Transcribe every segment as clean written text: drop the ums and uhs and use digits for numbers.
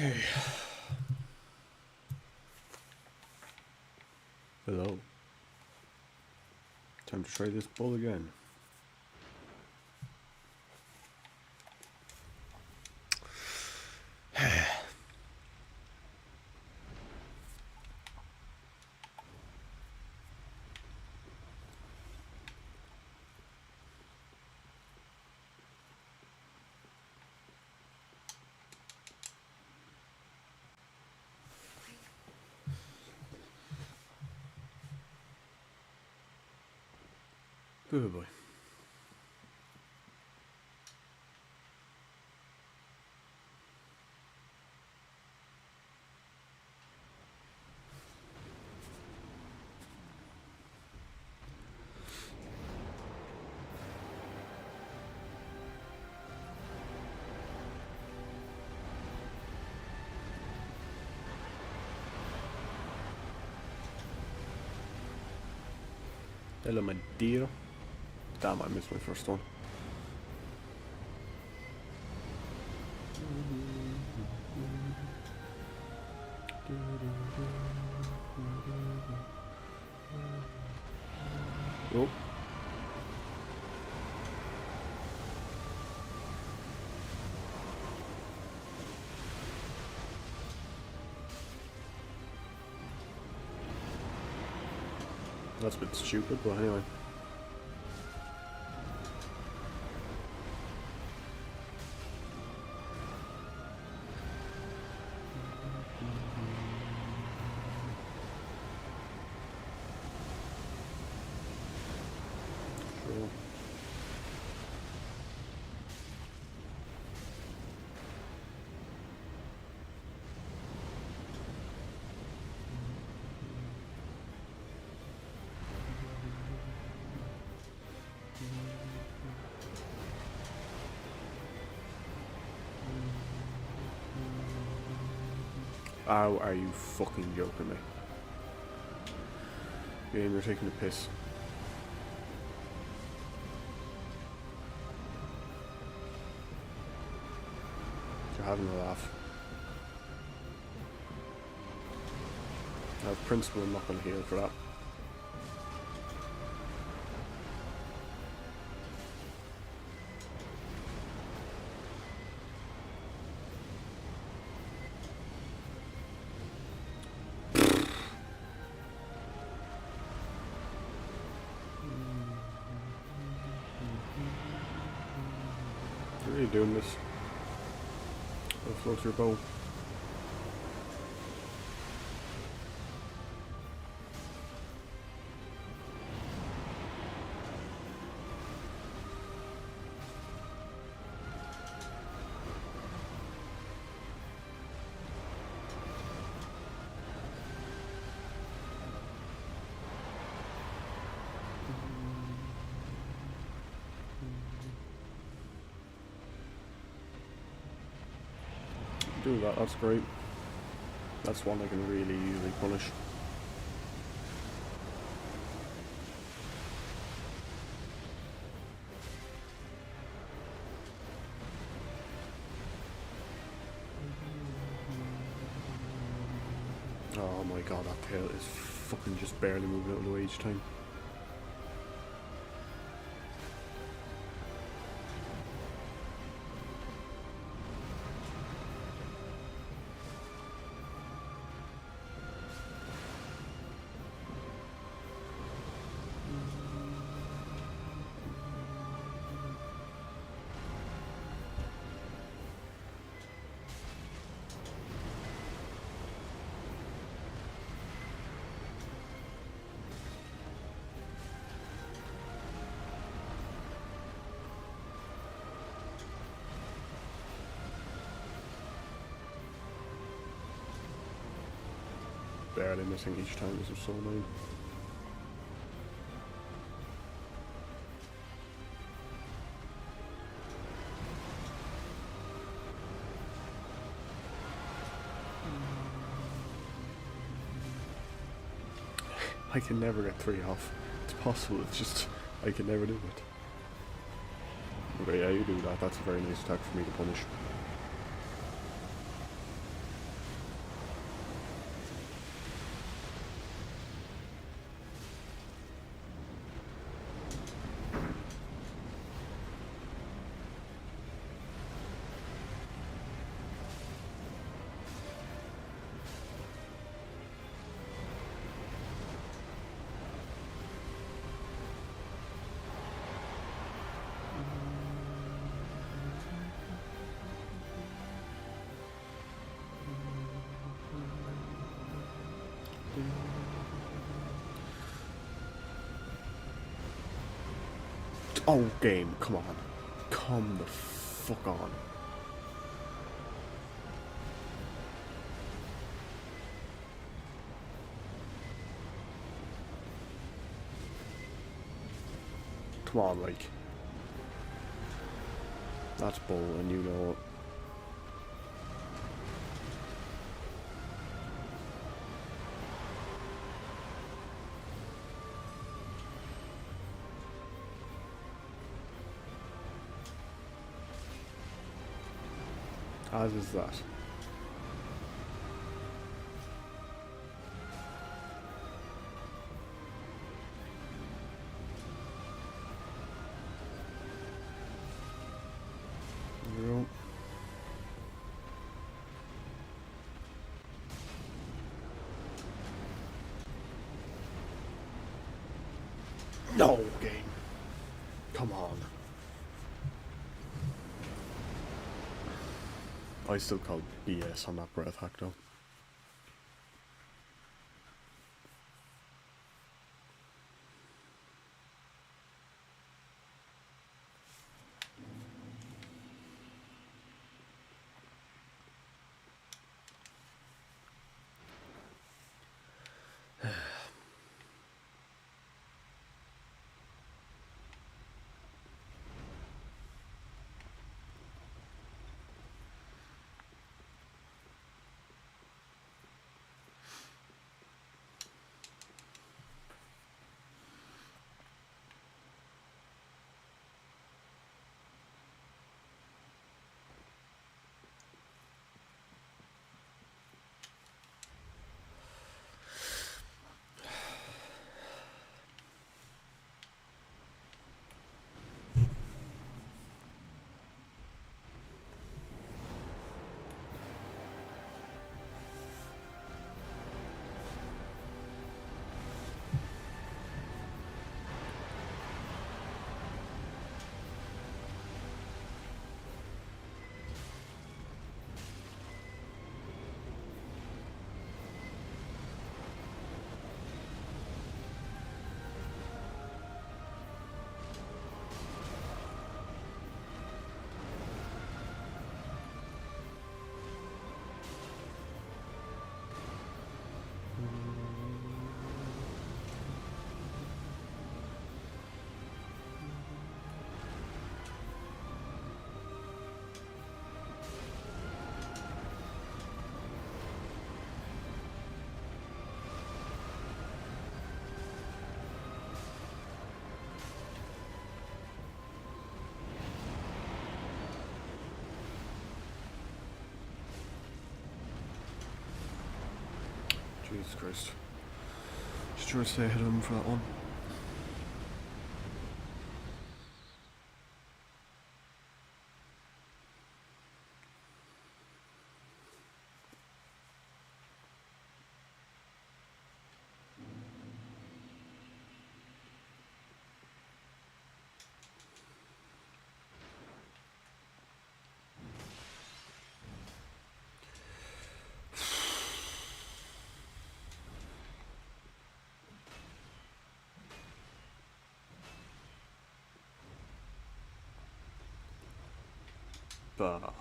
Okay. Hello. Time to try this bull again. Good boy. Hello, my dear. Damn, I missed my first one. Oh. That's a bit stupid, but anyway. Sure. Oh, are you fucking joking me? Game, you're taking the piss. You're having a laugh. Out of principle, I'm not going to heal for that. You're really doing this. Go float your bow. Do that, that's great. That's one I can really easily punish. Oh my god, that tail is fucking just barely moving out of the way each time. Barely missing each time, this is so annoying. I can never get 3 off. It's possible, it's just I can never do it. Okay, yeah, you do that. That's a very nice attack for me to punish. Oh, game, come on. Come the fuck on. Come on, like. That's bull, and you know it. As is that. There No, game. Come on. I still call BS on that breath hack though. Jesus Christ. Just trying to stay ahead of him for that one. Bah.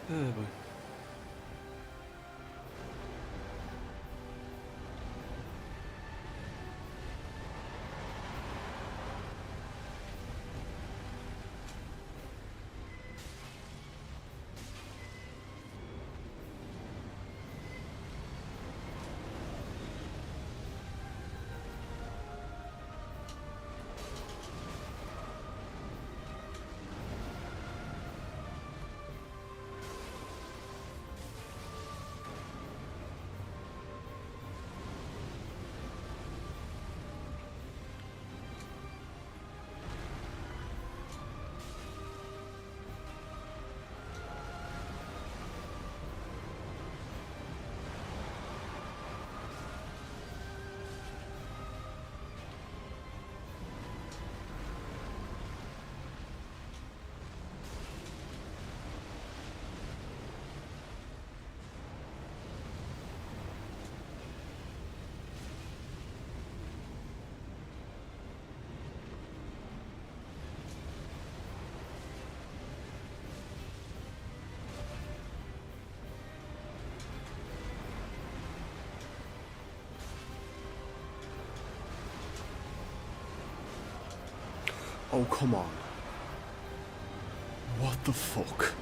Oh boy. Oh, come on. What the fuck?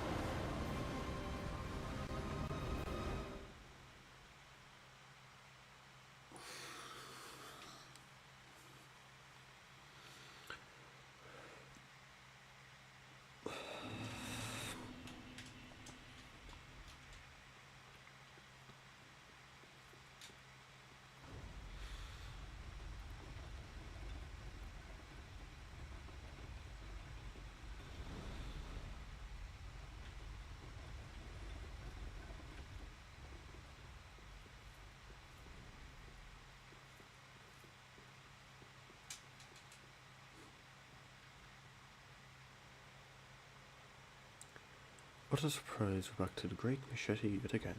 What a surprise, we're back to the great machete yet again.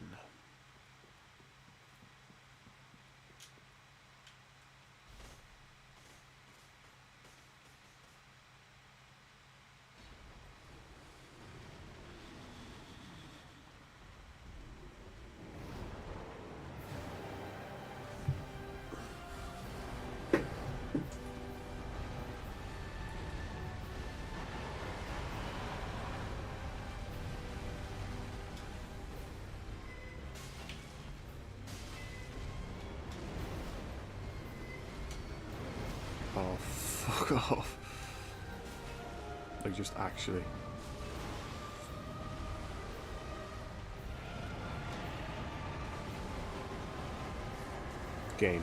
Oh, fuck off. Like, just actually. Game.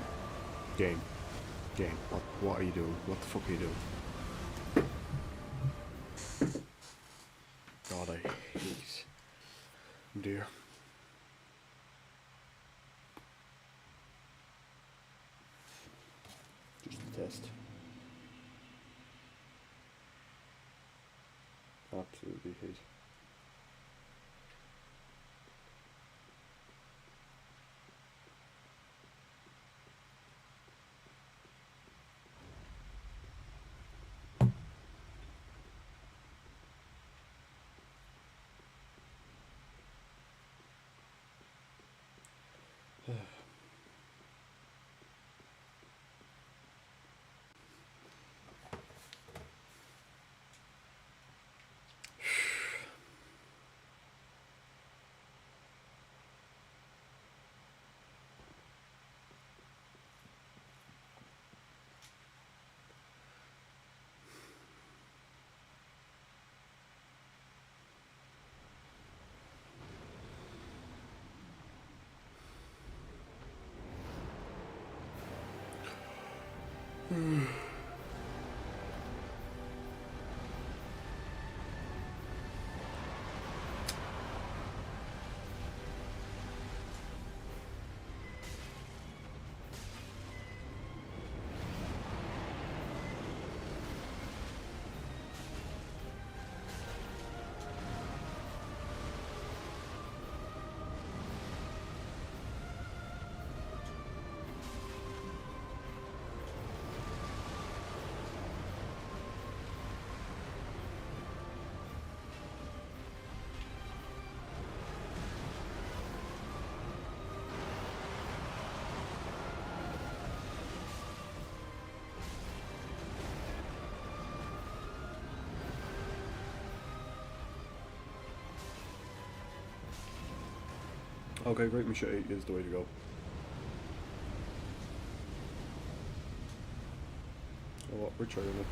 What are you doing? What the fuck are you doing? God, I hate deer. Just a test. Absolutely hate. Okay, great machete is the way to go. Oh, what? We're trying it.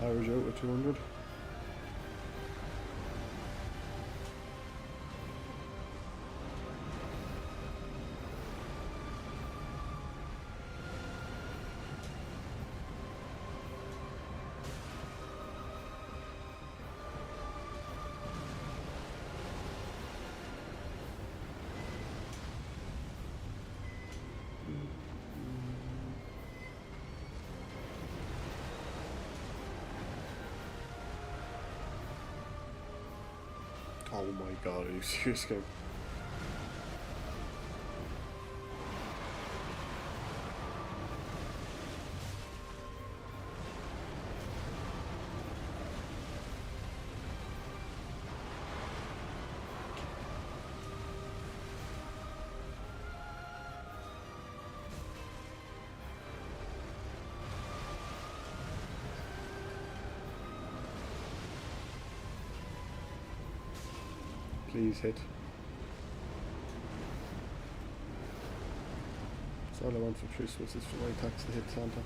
Average out at 200. Oh my god, are you serious, game? Please hit. That's all I want for Christmas is for my tax to hit Santa.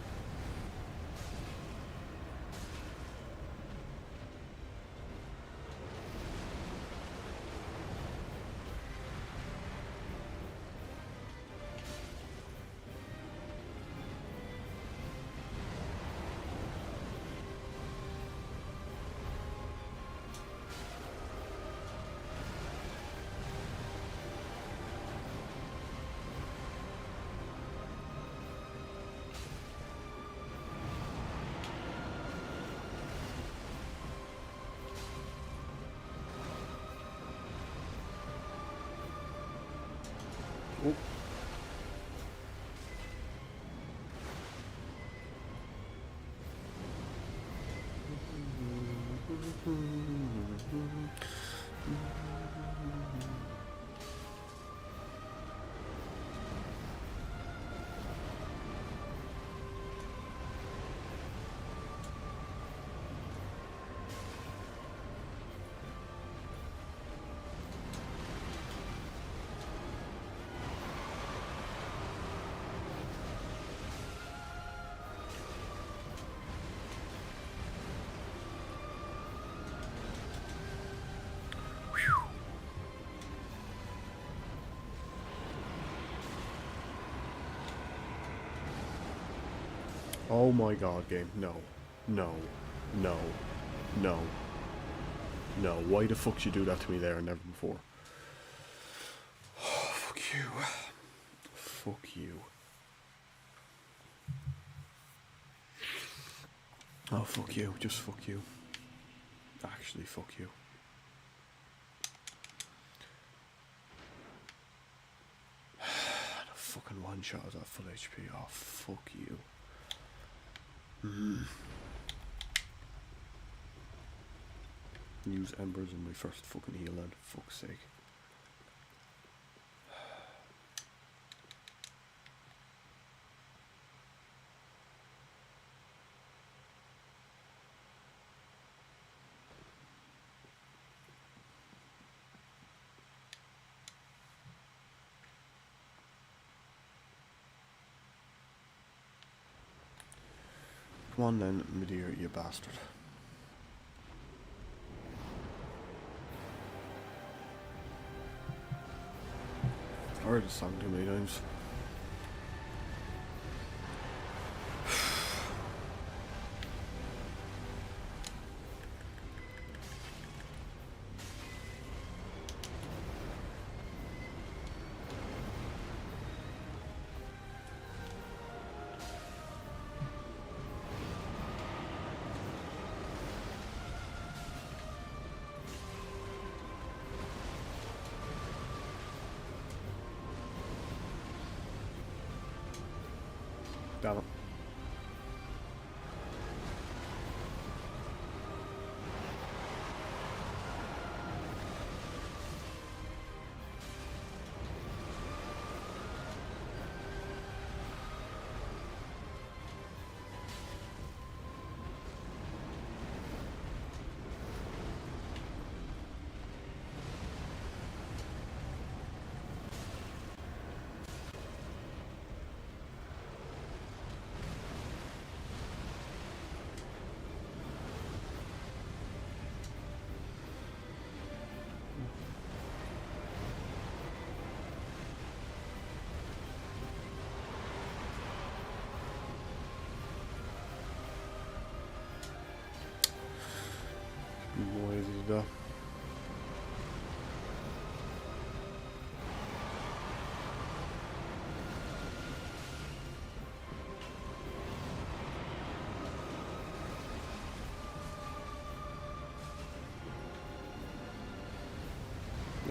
Oh. Oh my god, game. No. No. No. No. No. Why the fuck did you do that to me there and never before? Oh, fuck you. Fuck you. Oh, fuck you. Just fuck you. Actually, fuck you. And a fucking one shot is at full HP. Oh, fuck you. Use embers in my first fucking heal land, for fuck's sake. Come on then, midir, you bastard. I heard this song too many times. Damn it.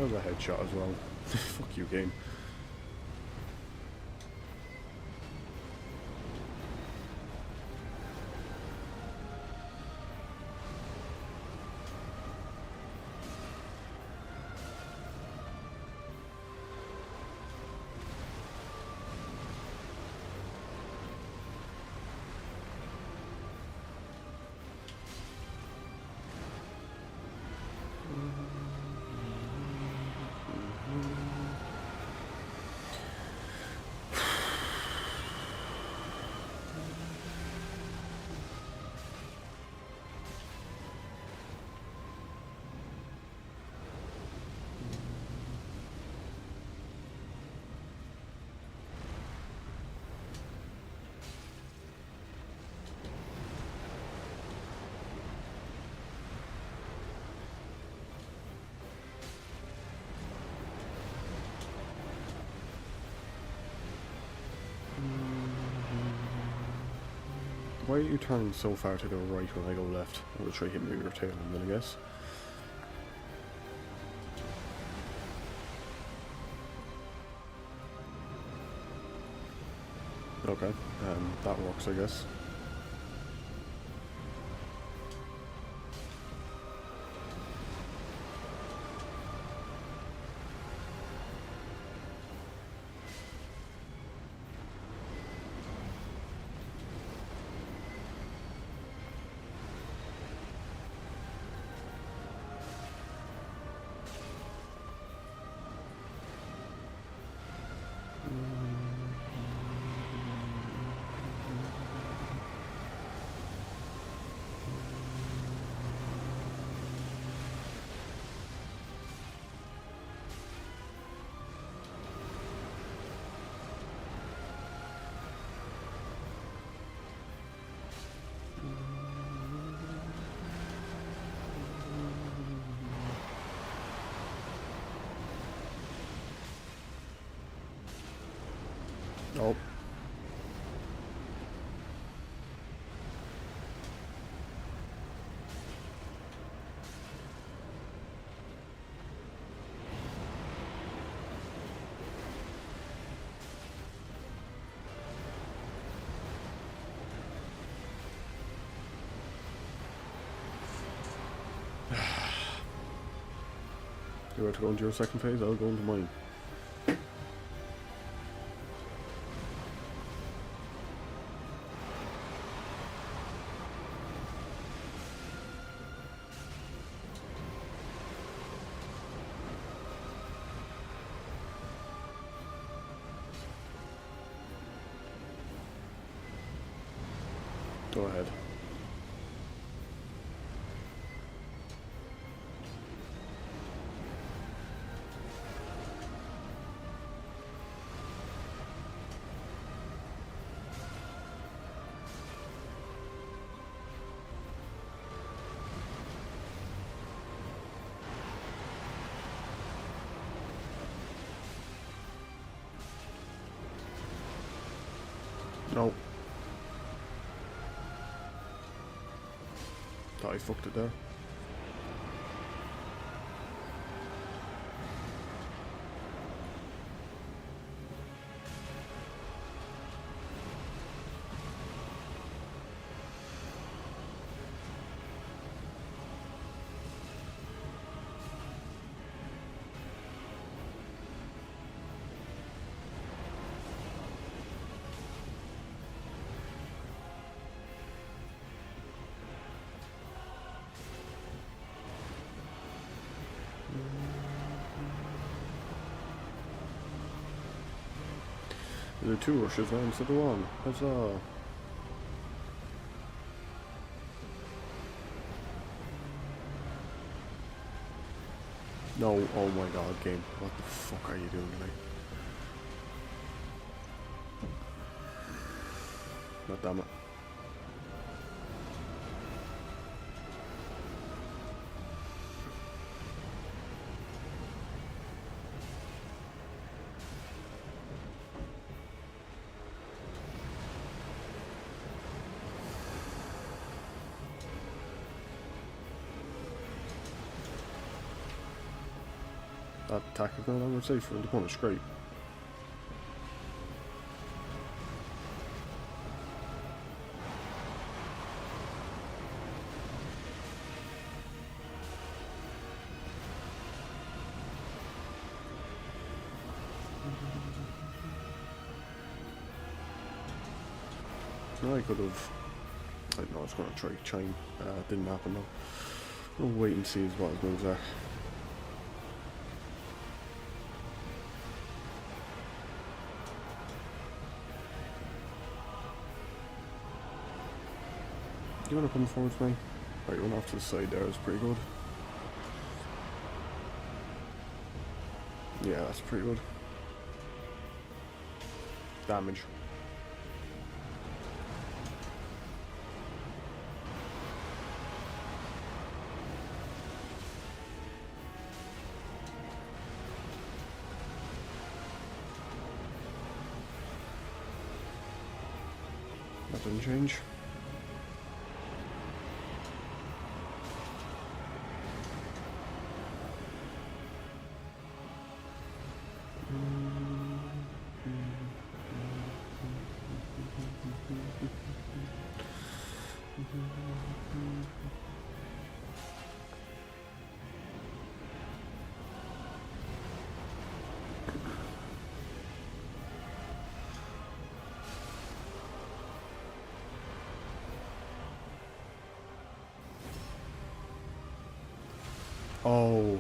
That was a headshot as well. Fuck you, game. Why are you turning so far to go right when I go left? I will try hitting you with your tail and then I guess. Okay, that works I guess. Oh. You want to go into your second phase? I'll go into mine. Go ahead. No. Thought I fucked it there. There are two rushes now instead of one. Huzzah! No, oh my god, game. What the fuck are you doing, like? God damn it. That attack is no longer safe for the punish. Great. I could have. I don't know, I was going to try chime. Didn't happen though. We'll wait and see what his moves are. You want to come forward to me? Right, one off to the side there is pretty good. Yeah, that's pretty good. Damage. That didn't change. Oh.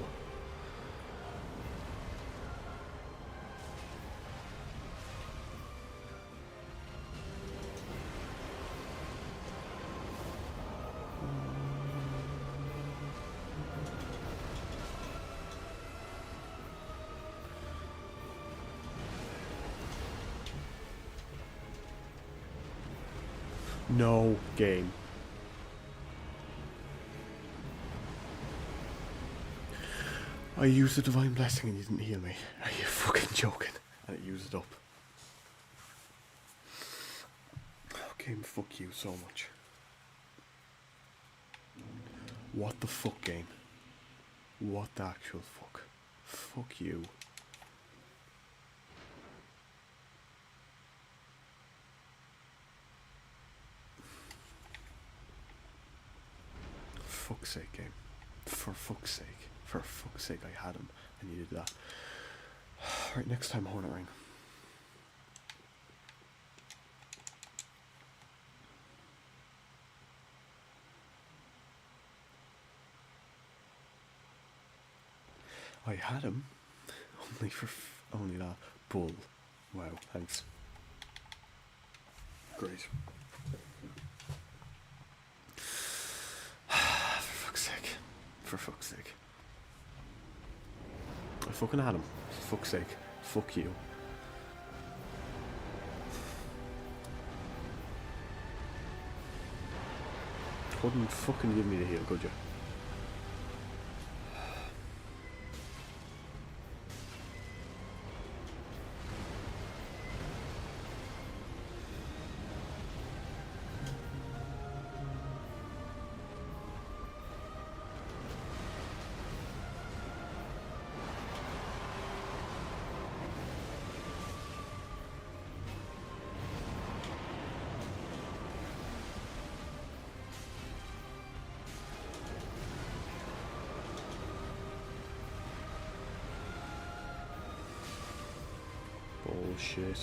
No game. I used the Divine Blessing and you didn't heal me. Are you fucking joking? And it used it up. Game, fuck you so much. What the fuck, game? What the actual fuck? Fuck you. Fuck's sake, game. For fuck's sake. For fuck's sake, I had him and you did that. Right, next time, Hornet Ring. I had him. Only that. Bull. Wow, thanks. Great. For fuck's sake. For fuck's sake. I fucking had him. For fuck's sake. Fuck you. Couldn't fucking give me the heal, could you? Bullshit.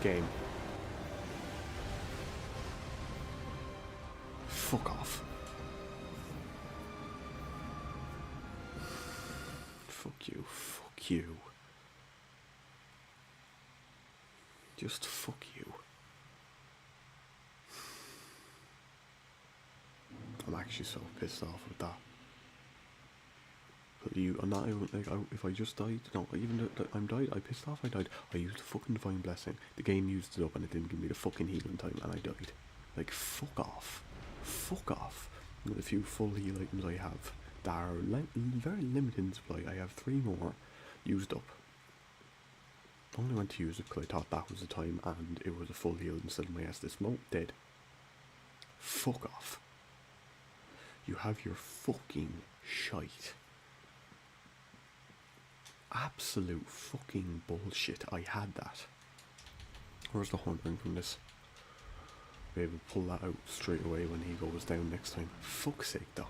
Game. Fuck off. Fuck you. Fuck you. Just fuck you. I'm actually so pissed off with that. But I'm not even, like, if I just died, no, even though I'm died, I pissed off I died. I used a fucking Divine Blessing. The game used it up and it didn't give me the fucking healing time and I died. Like, fuck off. Fuck off. With the few full heal items I have that are very limited in supply. I have 3 more used up. I only went to use it because I thought that was the time and it was a full heal instead of my Estus Smoke dead. Fuck off. You have your fucking shite. Absolute fucking bullshit. I had that. Where's the horn from this? Be able to pull that out straight away when he goes down next time. Fuck's sake though.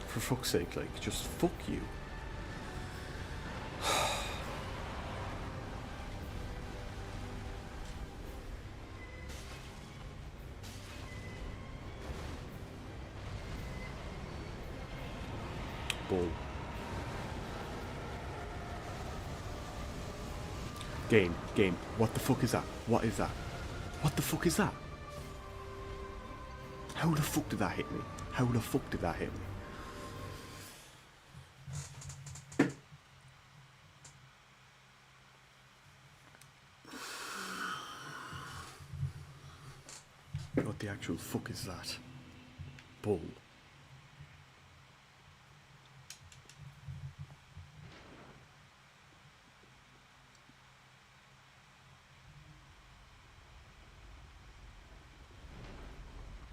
For fuck's sake, like, just fuck you. Bull. Game. What the fuck is that? What is that? What the fuck is that? How the fuck did that hit me? How the fuck did that hit me? What the actual fuck is that? Bull.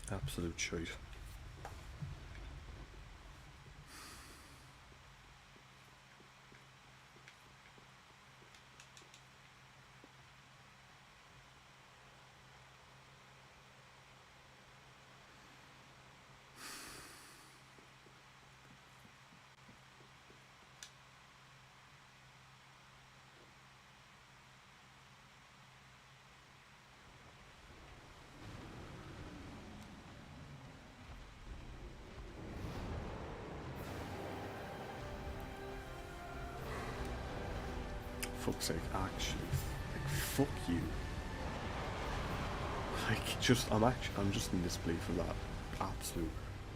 Absolute shite. Fuck's sake, actually, like, fuck you. Like, just, I'm just in disbelief of that absolute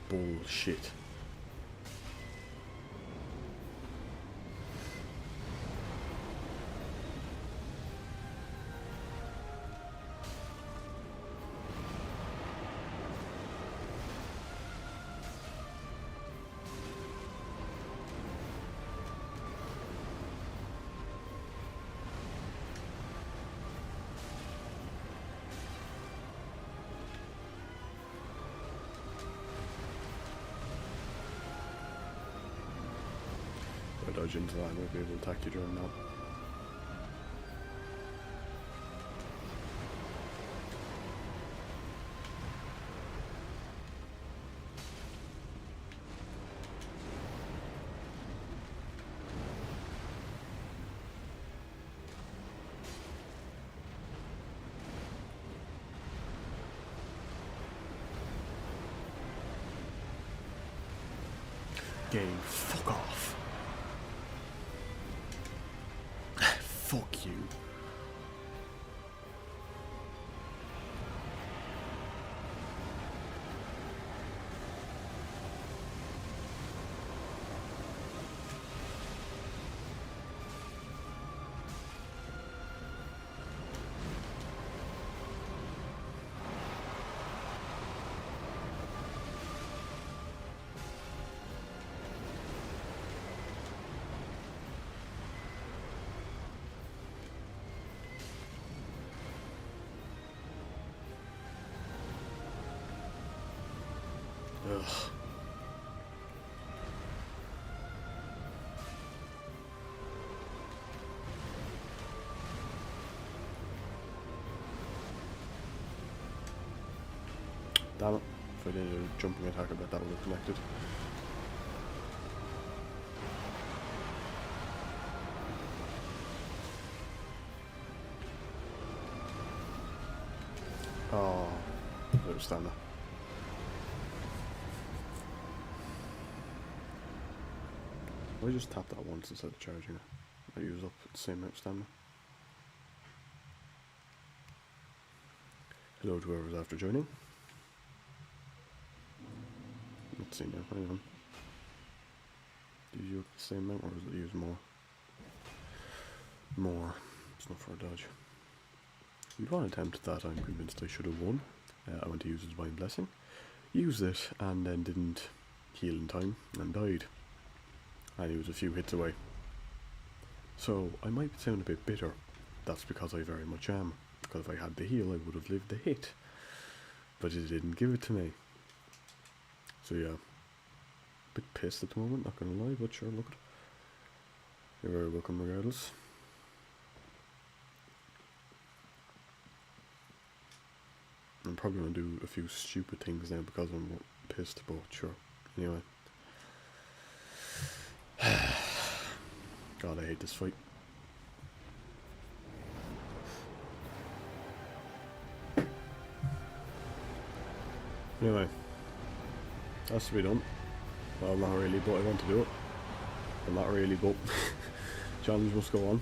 bullshit. If I dodge into that, I might be able to attack you during that. Game, fuck off. Fuck you. Ugh. Damn it. If I did a jumping attack, I bet that would have connected. Oh, I understand that. I just tapped that once instead of charging it. I use up the same amount of stamina. Hello to whoever's after joining. Let's see now, hang on. Did you use the same amount or does it use more? More. It's not for a dodge. We'd one attempt that I'm convinced I should have won. I went to use his Divine Blessing, used it, and then didn't heal in time and died. And he was a few hits away. So I might sound a bit bitter. That's because I very much am. Because if I had the heal, I would have lived the hit. But it didn't give it to me. So yeah, bit pissed at the moment, not gonna lie, but sure, look at it. You're very welcome regardless. I'm probably gonna do a few stupid things now because I'm pissed, but sure. Anyway. God, I hate this fight. Anyway. Has to be done. Well, not really, but I want to do it. Well, not really, but challenge must go on.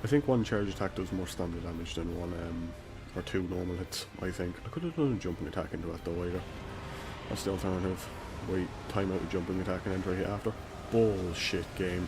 I think one charge attack does more standard damage than one or two normal hits, I think. I could have done a jumping attack into that though either. That's the alternative. Wait, time out a jumping attack and then try hit after. Bullshit game.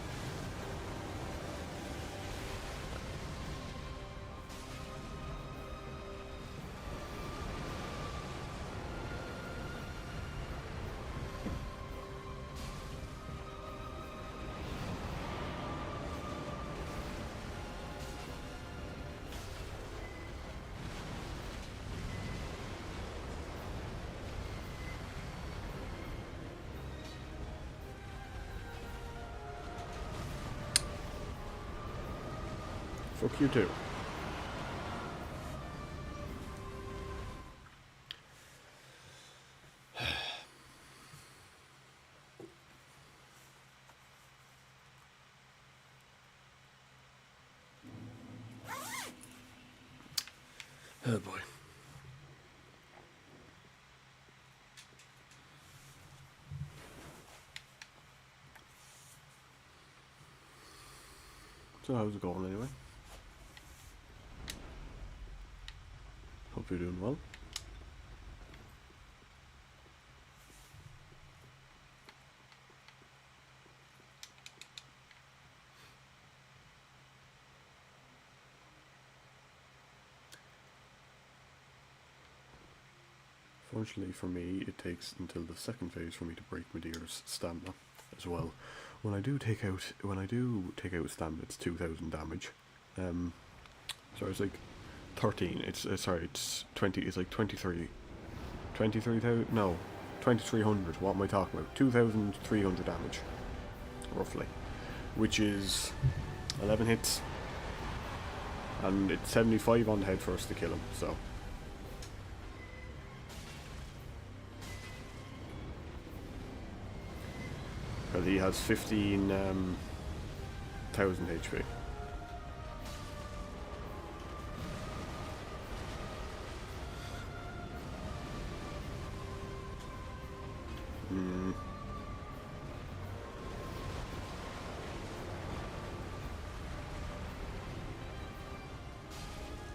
Fuck you too. Oh boy. So how's it going anyway? Hope you're doing well. Fortunately for me, it takes until the second phase for me to break Midir's stamina as well. When I do take out stamina, it's 2,000 damage. So it's like 13. It's sorry, it's 20. It's like 23. 23,000? No, 2,300. What am I talking about? 2,300 damage, roughly, which is 11 hits, and it's 75 on the head first to kill him. So. Because he has 15,000 HP.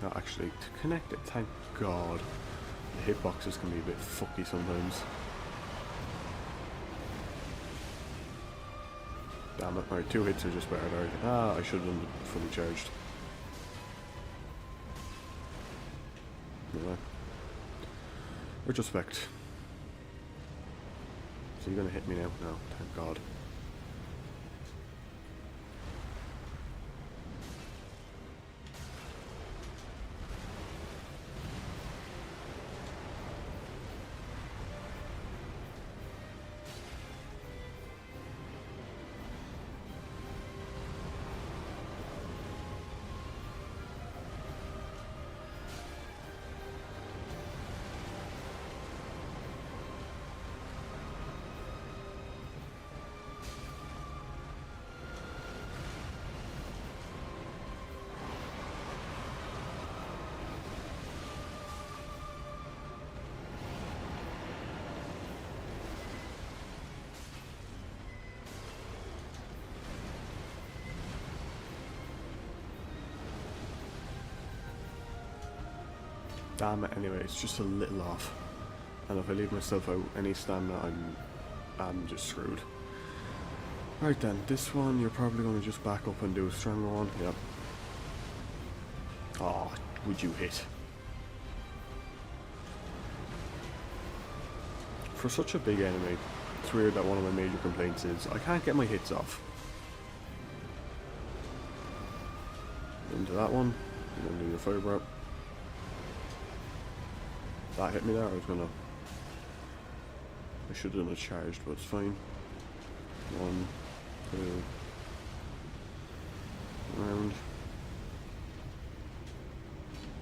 No, actually, to connect it, thank God. The hitboxes can be a bit fucky sometimes. Damn it. Alright, 2 hits are just better. Right. Ah, I should have done it fully charged. No. Retrospect. So you're gonna hit me now? No, thank God. Damn it, anyway, it's just a little off. And if I leave myself out any stamina, I'm just screwed. Right then, this one you're probably going to just back up and do a stronger one. Yep. Oh, would you hit? For such a big enemy, it's weird that one of my major complaints is I can't get my hits off. Into that one, you're going to do your fire breath. That hit me there, I should have done a charged, but it's fine. 1, 2, round.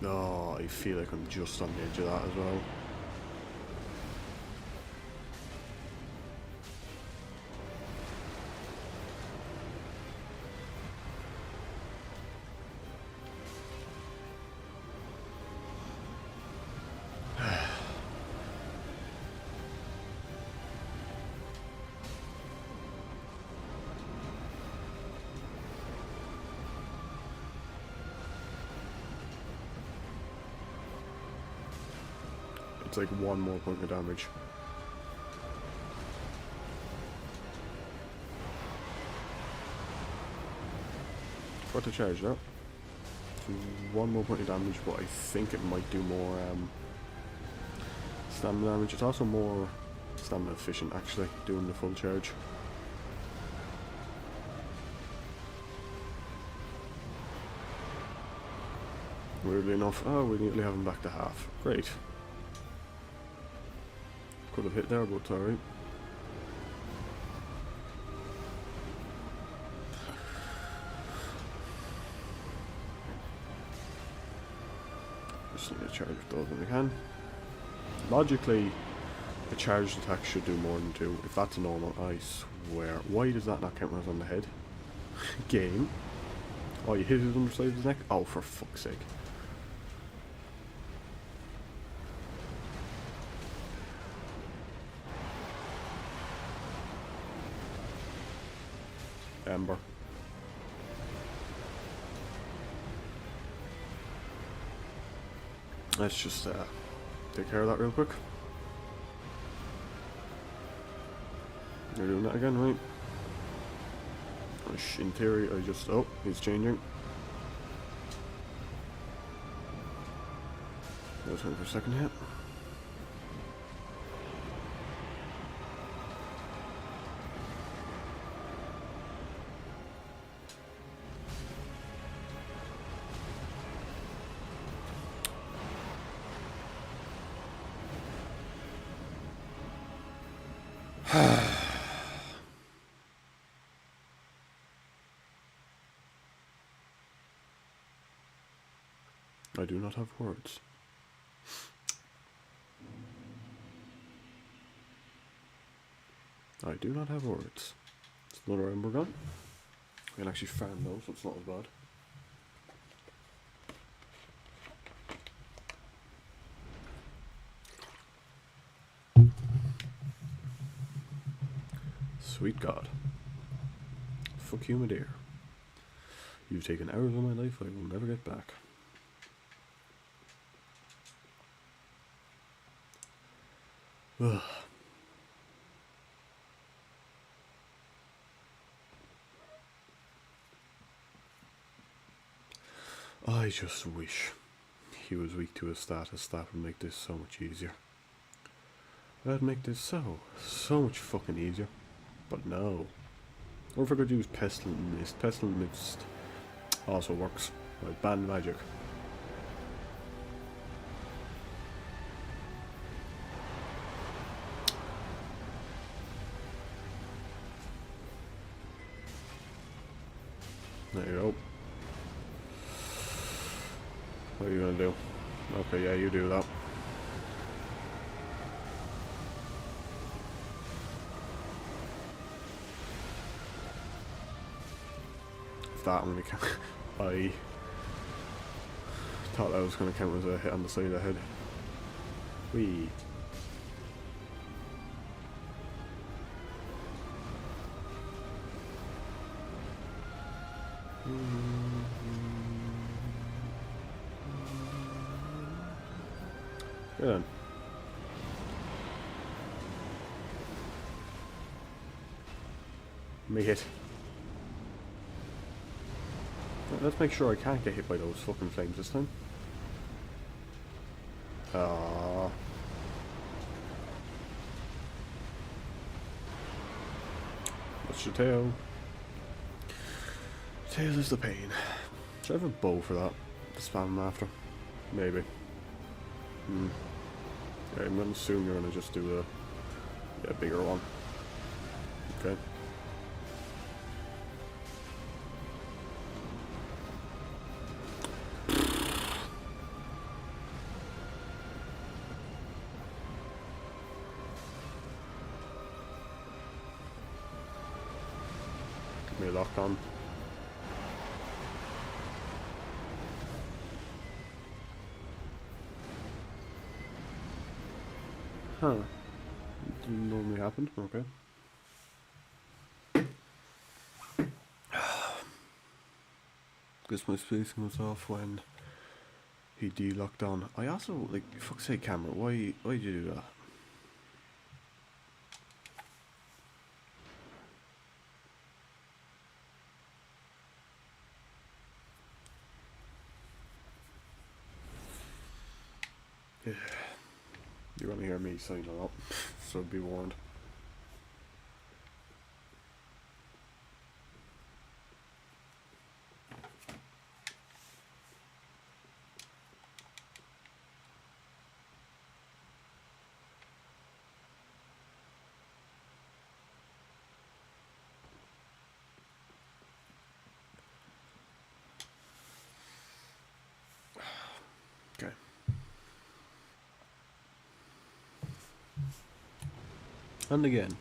Oh, I feel like I'm just on the edge of that as well. It's like one more point of damage. Got to charge that. One more point of damage, but I think it might do more stamina damage. It's also more stamina efficient actually, doing the full charge. Weirdly enough, oh, we nearly have him back to half. Great. Could have hit there, but it's alright. Just need to charge with those when we can. Logically, a charged attack should do more than 2. If that's a normal, I swear. Why does that not count when it's on the head? Game. Oh, you hit his underside of his neck? Oh, for fuck's sake. Ember. Let's just take care of that real quick. You're doing that again, right? In theory, I just... Oh, he's changing. Let's wait for a second hit. I do not have words. I do not have words. It's another ember gun. I can actually farm those, so it's not as bad. Sweet God. Fuck you, midir. You've taken hours of my life I will never get back. Ugh. I just wish he was weak to his status, that would make this so much easier. That'd make this so much fucking easier. But no. What if I could use Pestilent Mist? Pestilent Mist also works. Like band magic. There you go. What are you gonna do? Okay, yeah, you do that. If that only count. I thought that was gonna count as a hit on the side of the head. Whee. Good then. Me hit. Let's make sure I can't get hit by those fucking flames this time. What's your tail? Tail is the pain. Should I have a bow for that? To spam him after? Maybe. Okay, I'm gonna assume you're gonna just do a bigger one. Okay. Give me a lock on. Huh. Didn't normally happen. Okay. Guess my spacing was off when he de-locked on. I also, like, fuck's sake, camera, why'd you do that? Yeah. You're gonna hear me sign it up, so be warned. Okay. And again.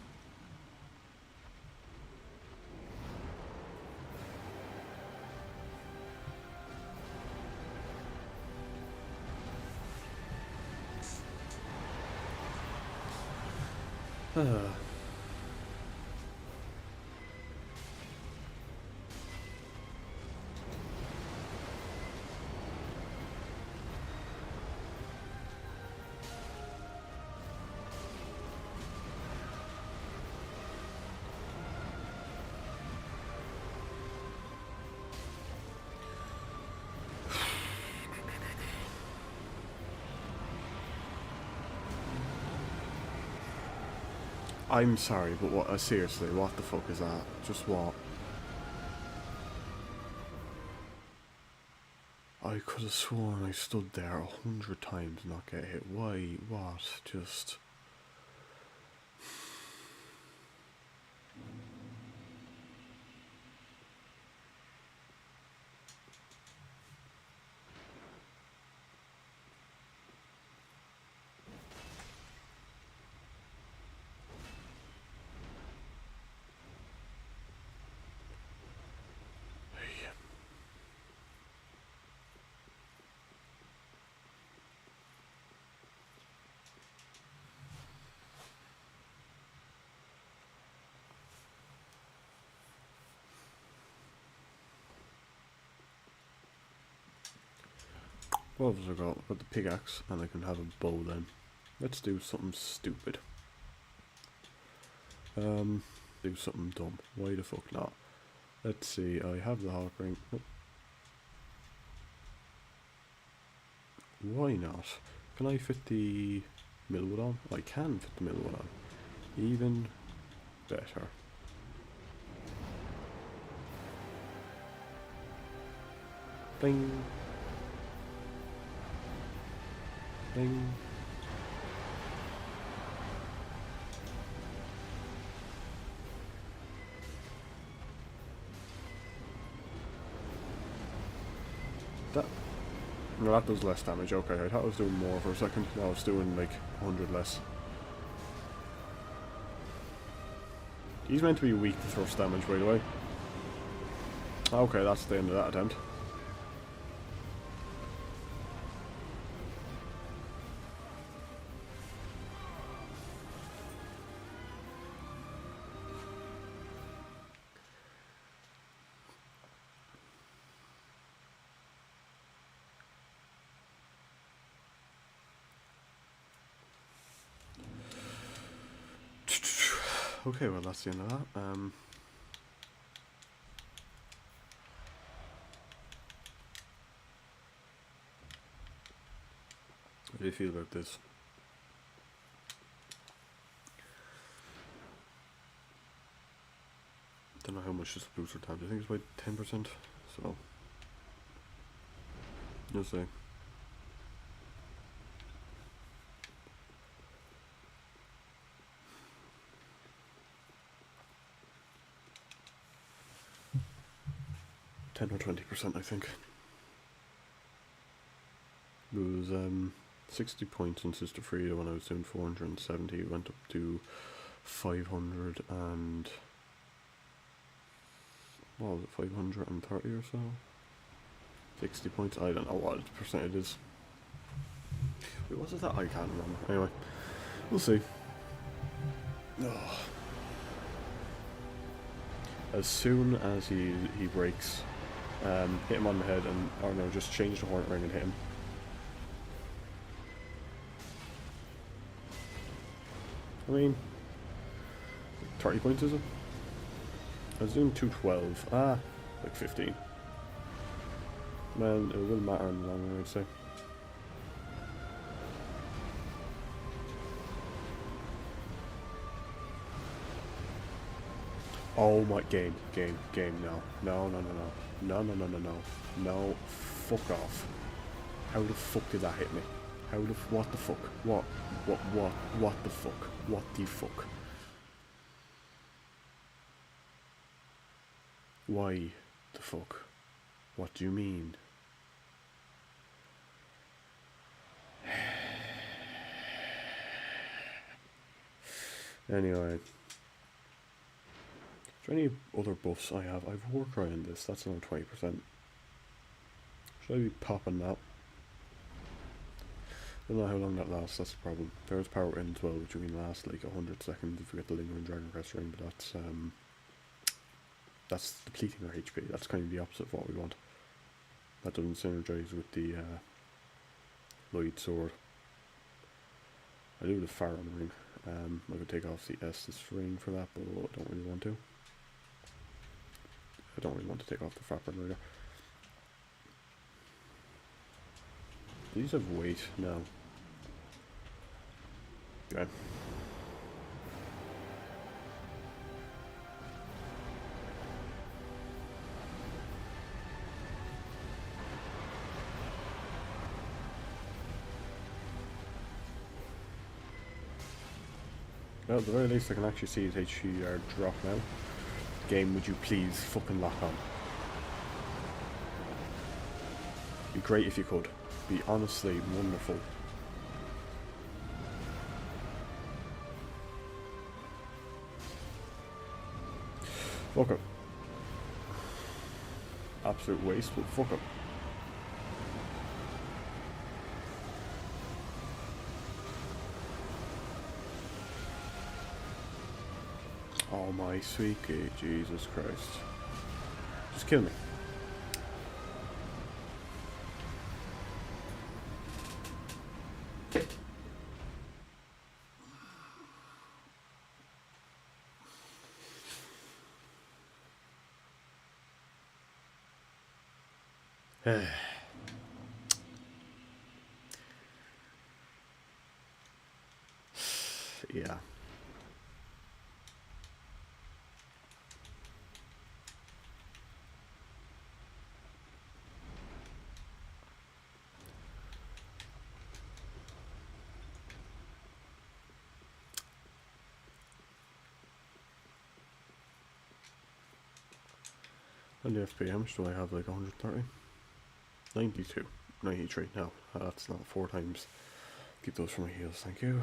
I'm sorry, but what? Seriously, what the fuck is that? Just what? I could have sworn I stood there 100 times and not get hit. Why? What? Just. What else have I got? I've got the pickaxe, and I can have a bow then. Let's do something stupid. Do something dumb. Why the fuck not? Let's see, I have the hawk ring. Oh. Why not? Can I fit the millwood on? I can fit the millwood on. Even better. Bing. Bing. That... No, that does less damage. Okay, I thought I was doing more for a second. No, I was doing like 100 less. He's meant to be weak to thrust damage, by the way. Okay, that's the end of that attempt. Okay, well that's the end of that. How do you feel about this? Don't know how much this booster times. I think it's about 10%. So, you'll see. Or 20%, I think. It was 60 points on Sister Frida when I was doing 470. It went up to 500 and what was it, 530 or so? 60 points, I don't know what percent it is. Wait, was it that? I can't remember. Anyway, we'll see. Oh. As soon as he breaks, hit him on the head and, or no, just change the hornet ring and hit him. I mean, 30 points is it? I was doing 212. Ah, like 15. Man, it will matter in the long run, I'd say. Oh my, game, no, fuck off. How the fuck did that hit me? How the, what the fuck? What the fuck? What the fuck? Why the fuck? What do you mean? Anyway. Is there any other buffs I have? I've Warcry in this, that's another 20%. Should I be popping that? I don't know how long that lasts, that's the problem. There's power in as well, which can last like 100 seconds if we get the Lingering Dragon Crest ring, but that's depleting our HP. That's kind of the opposite of what we want. That doesn't synergize with the Lloyd Sword. I do the Pharaon ring. I could take off the Estus ring for that, but I don't really want to. I don't really want to take off the Frapper ring. These have weight now. Okay. Well, at the very least I can actually see his HP drop now. Game, would you please fucking lock on? Be great if you could. Be honestly wonderful. Fuck up. Absolute waste, but fuck up. Oh my sweet Jesus Christ. Just kill me. Yeah. And the FP, how much do I have? Like 130? 92. 93. No, that's not 4 times. Keep those for my heels, thank you.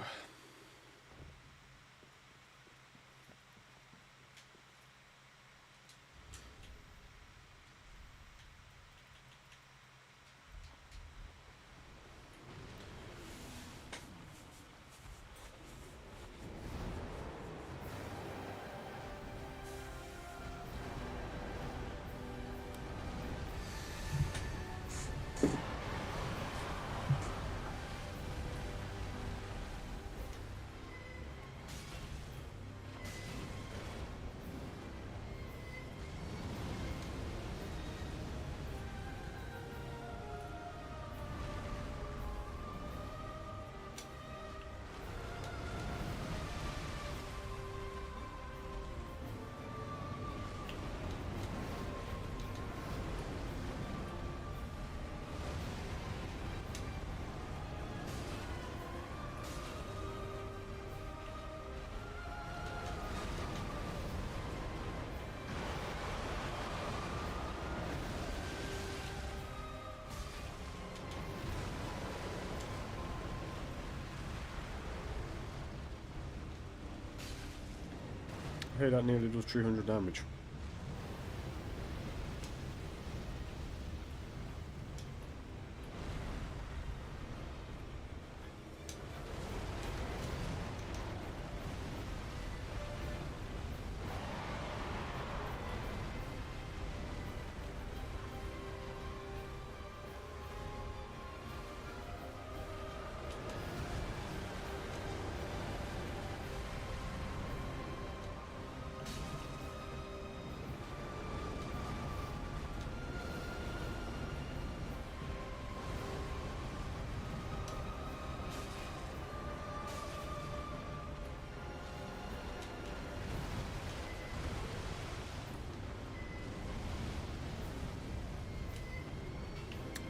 Hey, that nearly does 300 damage.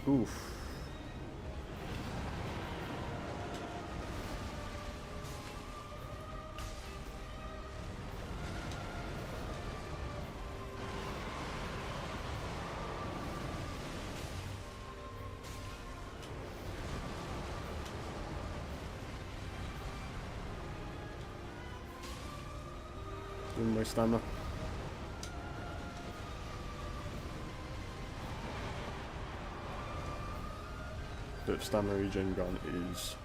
Oof. Give me my stamina. The stamina regen gun is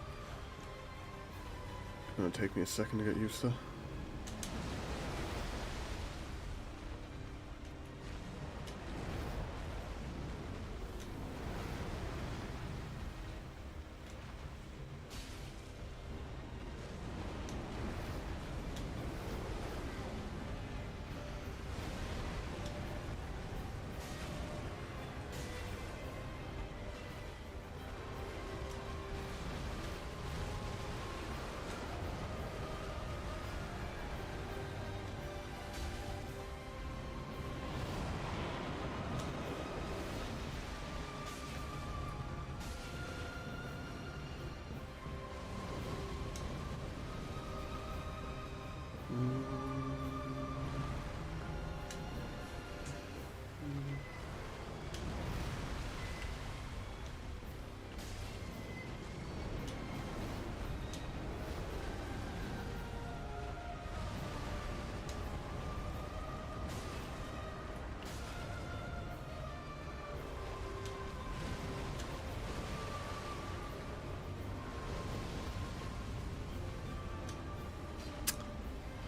gonna take me a second to get used to.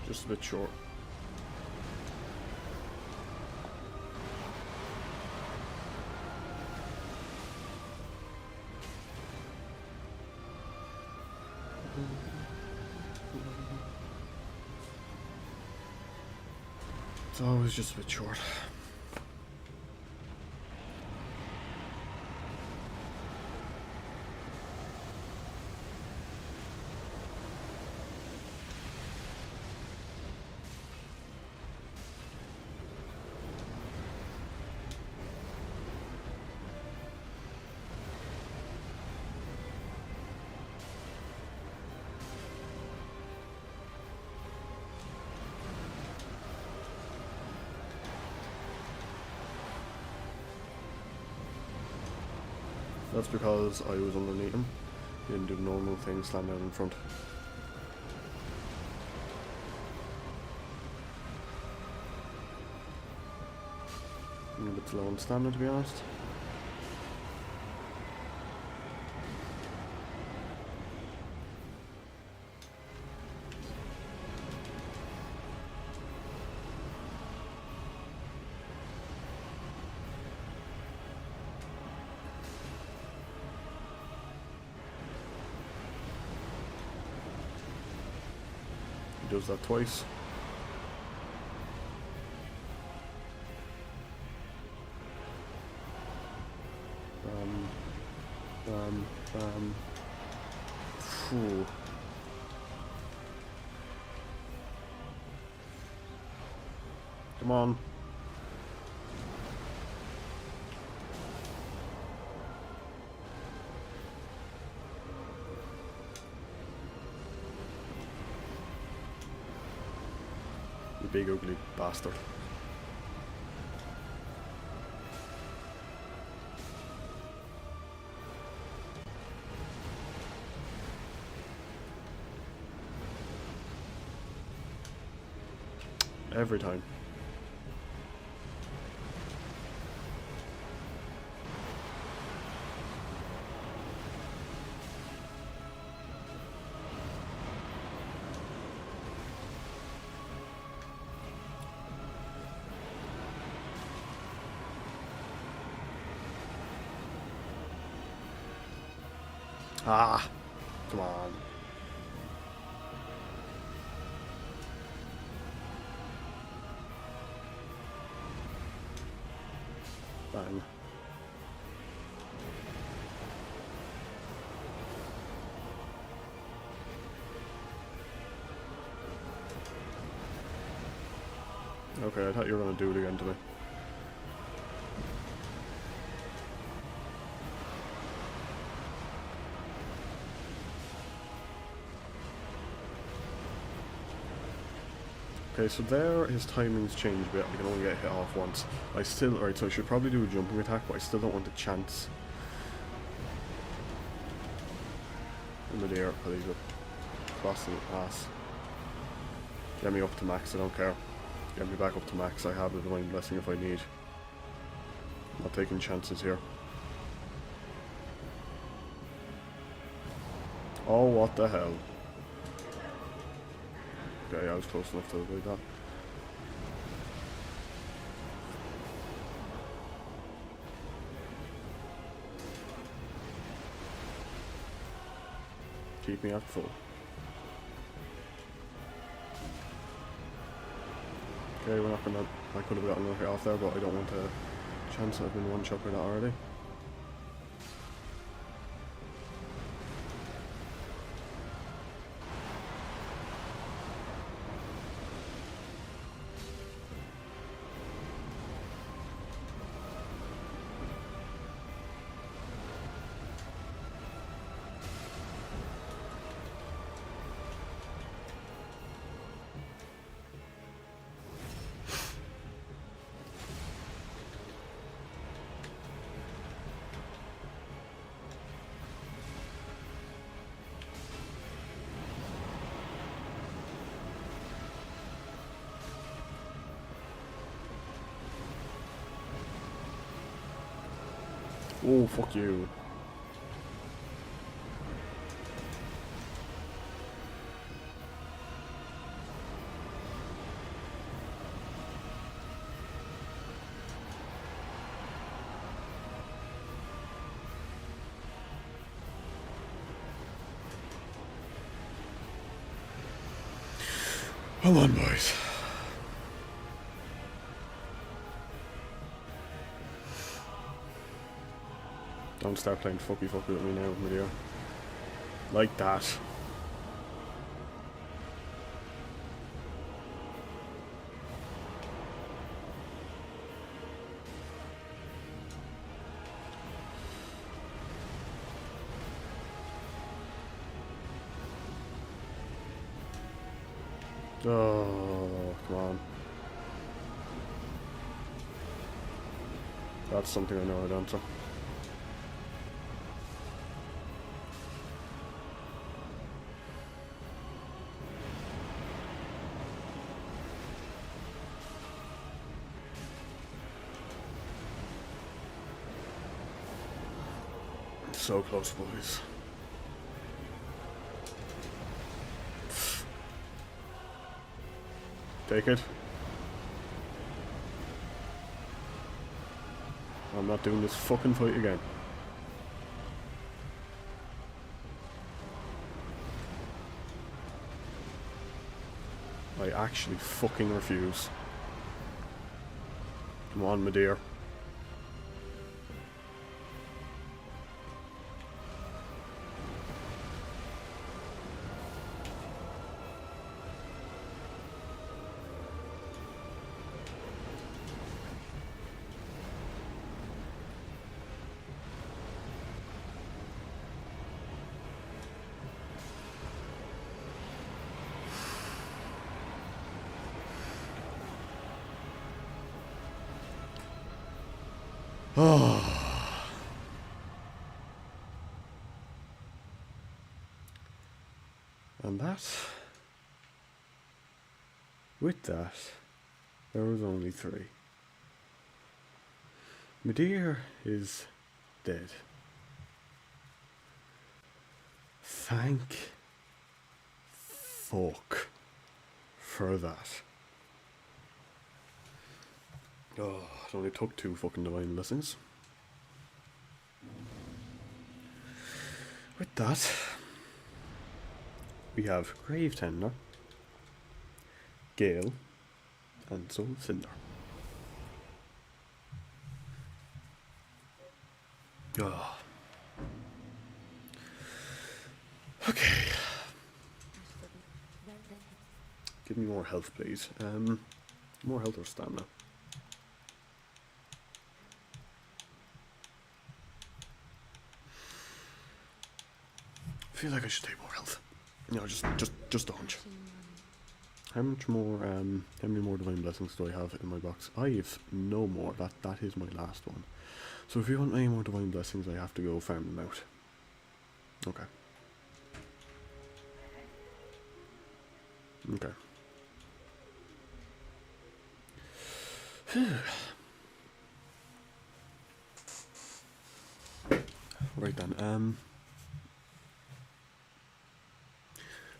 Just a bit short. It's always just a bit short. That's because I was underneath him. He didn't do the normal thing, slam down in front. I'm a bit slow on stamina, to be honest. He does that twice. Phew. Come on. You big ugly bastard. Every time. Ah, come on. Bang. Okay, I thought you were going to do it again to me. Okay, so there his timing's changed a bit. I can only get hit off once. I still, alright, so I should probably do a jumping attack, but I still don't want the chance. In midair, because he's crossing the pass. Get me up to max, I don't care. Get me back up to max, I have the divine blessing if I need. I'm not taking chances here. Oh, what the hell. Okay, I was close enough to avoid that. Keep me at full. Okay, we're not gonna... I could have gotten another hit off there, but I don't want to chance that I've been one shot by that already. Oh, fuck you. Come on, boys. Don't start playing fucky with me now, midir. Like that. Oh, come on. That's something I know I'd answer. So close, boys. Take it. I'm not doing this fucking fight again. I actually fucking refuse. Come on, midir. Oh. And with that, there was only 3. midir is dead. Thank fuck for that. Oh, it only took 2 fucking divine blessings. With that, we have Gravetender, Gale, and Soul Cinder. Oh. Okay. Give me more health, please. More health or stamina. I feel like I should take more health. You know, just a hunch. How many more divine blessings do I have in my box? I have no more. That is my last one. So if you want any more divine blessings, I have to go farm them out. Okay. Okay. Right then.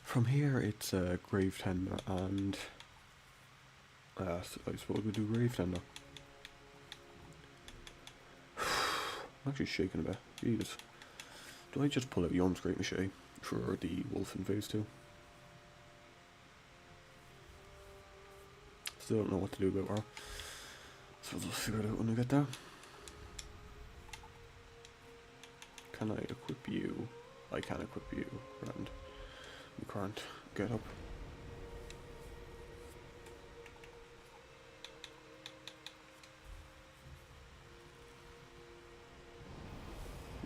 From here it's Gravetender and I suppose we do Gravetender. I'm actually shaking a bit. Jesus. Do I just pull out Yom's Great Mache for the wolf in phase 2? Still don't know what to do about her. So we'll figure it out when I get there. Can I equip you? I can equip you, and you can't get up.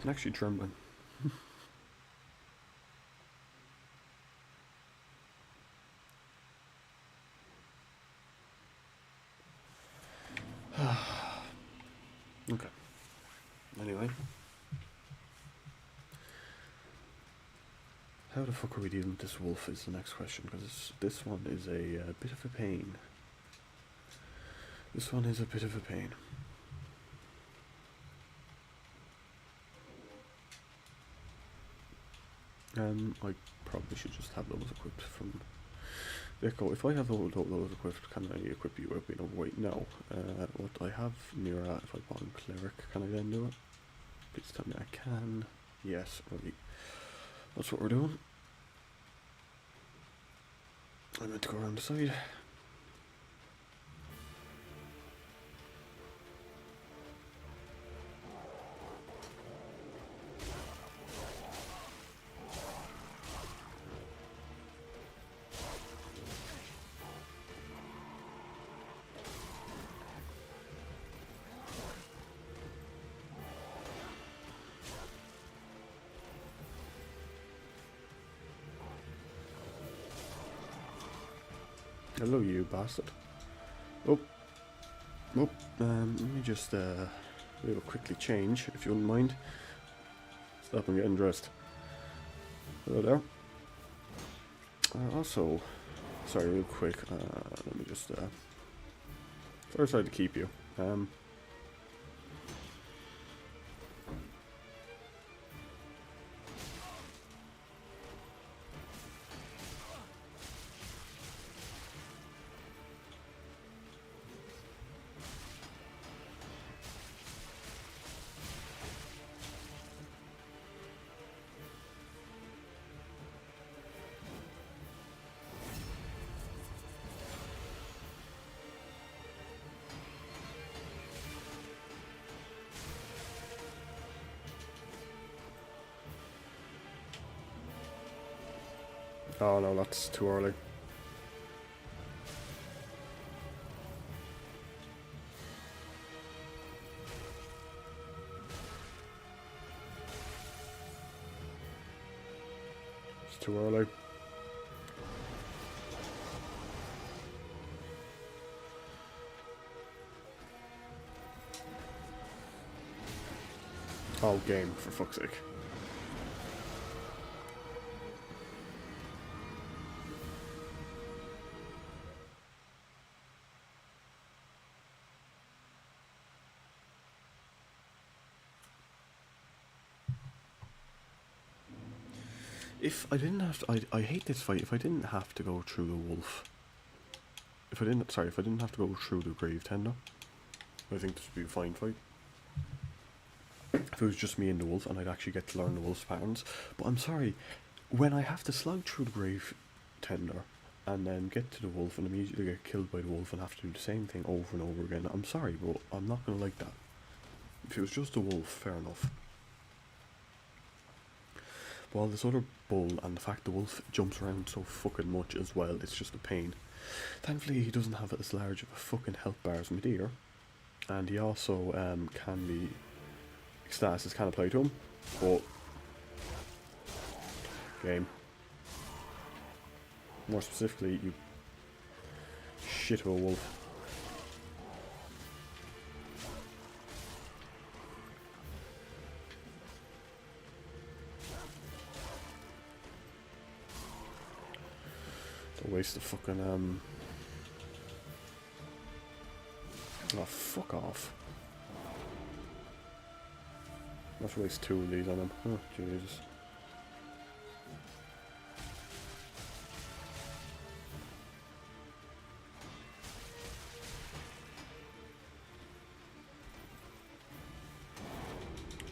I'm actually trembling. Okay. Anyway. How the fuck are we dealing with this wolf is the next question, because this one is a bit of a pain. This one is a bit of a pain. I probably should just have those equipped from Echo. If I have those equipped, can I equip you up being overweight? No. What I have Mira, if I put on Cleric, can I then do it? Please tell me I can. Yes, right. That's what we're doing. I meant to go around the side. Hello, you bastard. Oh. Oh. Let me just we'll quickly change, if you wouldn't mind. Stop and getting dressed. Hello there. Also, sorry, real quick. Let me just first I had to keep you. Oh no, that's too early. It's too early. Oh, game, for fuck's sake. If I didn't have to, I hate this fight. If I didn't have to go through the wolf, if I didn't have to go through the gravetender, I think this would be a fine fight. If it was just me and the wolf, and I'd actually get to learn the wolf's patterns. But I'm sorry, when I have to slug through the gravetender and then get to the wolf and immediately get killed by the wolf and have to do the same thing over and over again, I'm sorry, but I'm not gonna like that. If it was just a wolf, fair enough. But all this other bull, and the fact the wolf jumps around so fucking much as well, it's just a pain. Thankfully, he doesn't have as large of a fucking health bar as midir, and he also can be, stasis can apply to him, but game. More specifically, you shit of a wolf. Don't waste the fucking oh, fuck off. Let's waste 2 of these on him. Oh, Jesus.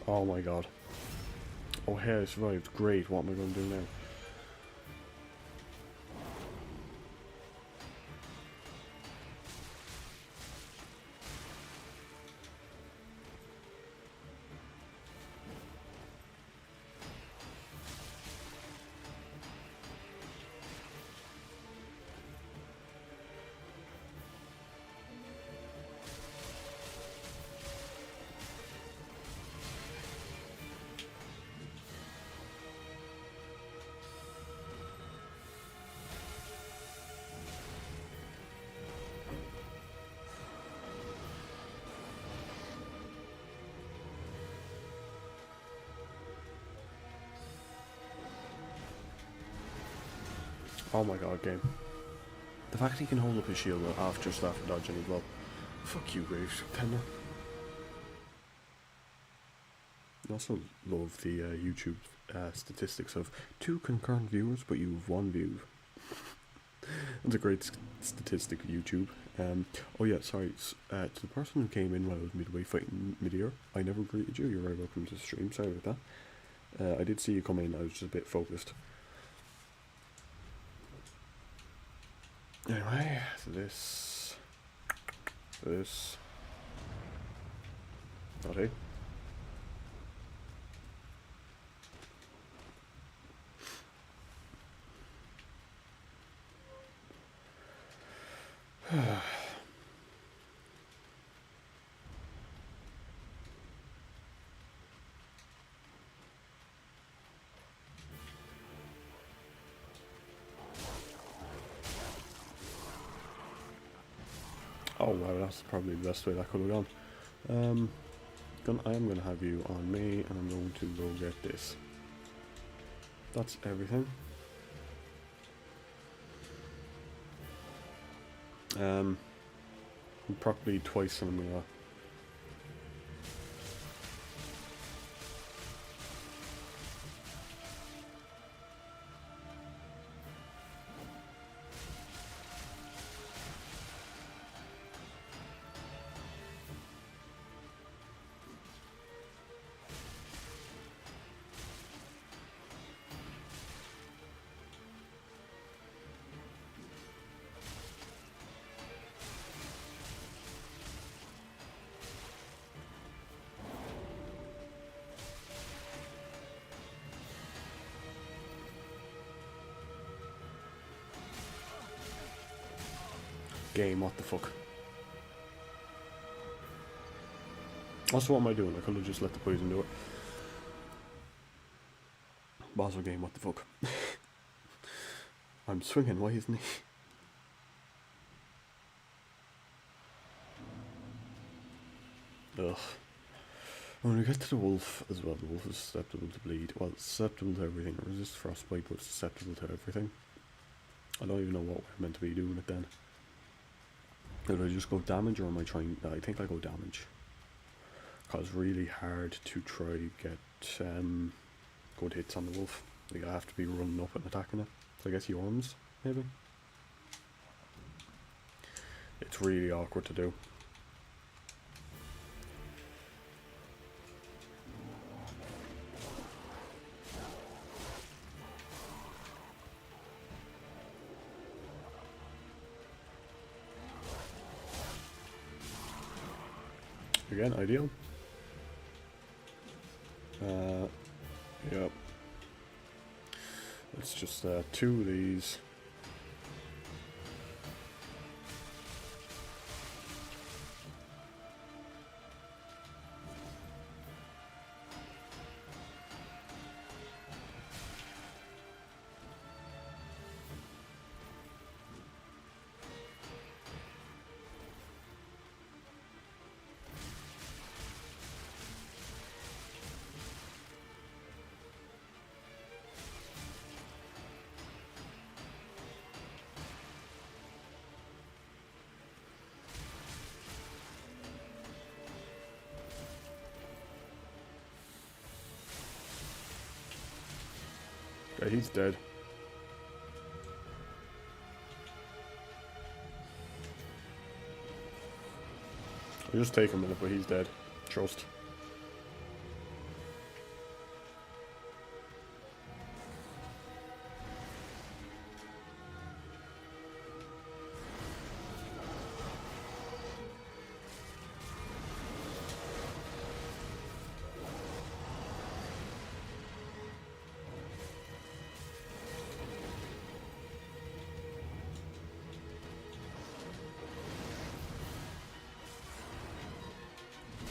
Oh my god. Oh, hey, I survived. Great. What am I going to do now? Oh my god, game. The fact he can hold up his shield after dodging as well. Fuck you, gravetender. I also love the YouTube statistics of 2 concurrent viewers, but you've 1 view. That's a great statistic of YouTube. Oh yeah, sorry, to the person who came in while I was midway fighting midir, I never greeted you. You're very welcome to the stream. Sorry about that. I did see you come in. I was just a bit focused. Anyway, so this, okay. Oh wow, that's probably the best way that could have gone. I am going to have you on me, and I'm going to go get this. That's everything. Probably twice on the Game, what the fuck? Also, what am I doing? I could have just let the poison do it. Basel game, what the fuck? I'm swinging, why isn't he? Ugh. When we get to the wolf as well, the wolf is susceptible to bleed. Well, it's susceptible to everything. It resists frostbite, but it's susceptible to everything. I don't even know what we're meant to be doing it then. Do I just go damage, or am I trying... I think I go damage. Because it's really hard to try get good hits on the wolf. Like, I have to be running up and attacking it. So I guess Yorms, maybe? It's really awkward to do. Again, ideal. Yep. Let's just 2 of these. Okay, he's dead. I'll just take a minute, but he's dead. Trust.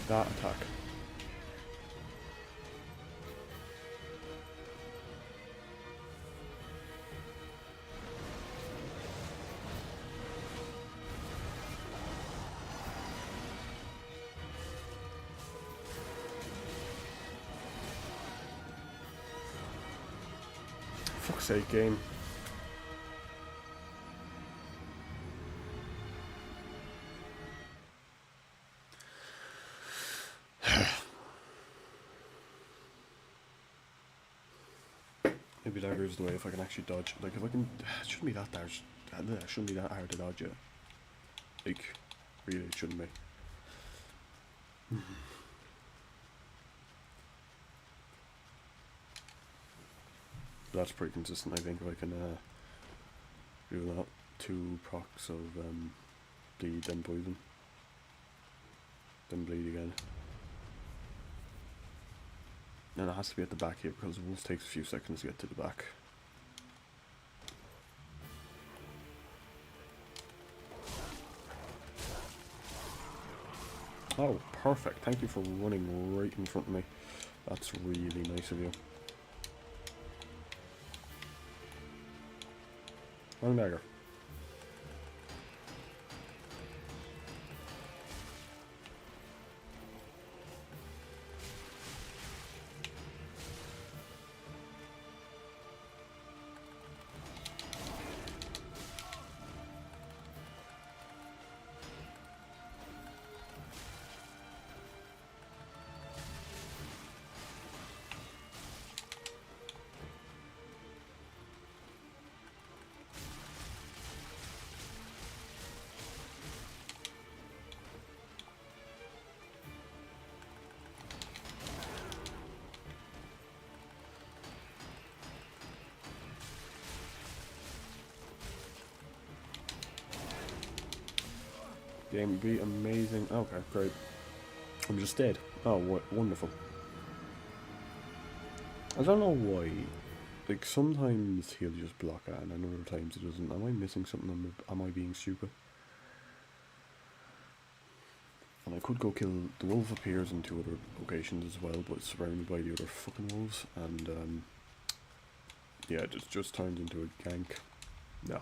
That attack. Fuck's sake, game. Maybe dagger's the way if I can actually dodge. Like, if I can... It shouldn't be that hard. It shouldn't be that hard to dodge it. Like, really, it shouldn't be. That's pretty consistent, I think. If I can do that. 2 procs of bleed, then poison. Then bleed again. And it has to be at the back here because the wolf takes a few seconds to get to the back. Oh, perfect. Thank you for running right in front of me. That's really nice of you. Long dagger. Game would be amazing. Okay, great. I'm just dead. Oh, wonderful. I don't know why. Like, sometimes he'll just block it, and then other times he doesn't. Am I missing something? Am I being stupid? And I could go kill... The wolf appears in 2 other locations as well, but it's surrounded by the other fucking wolves, and yeah, it just turns into a gank. No.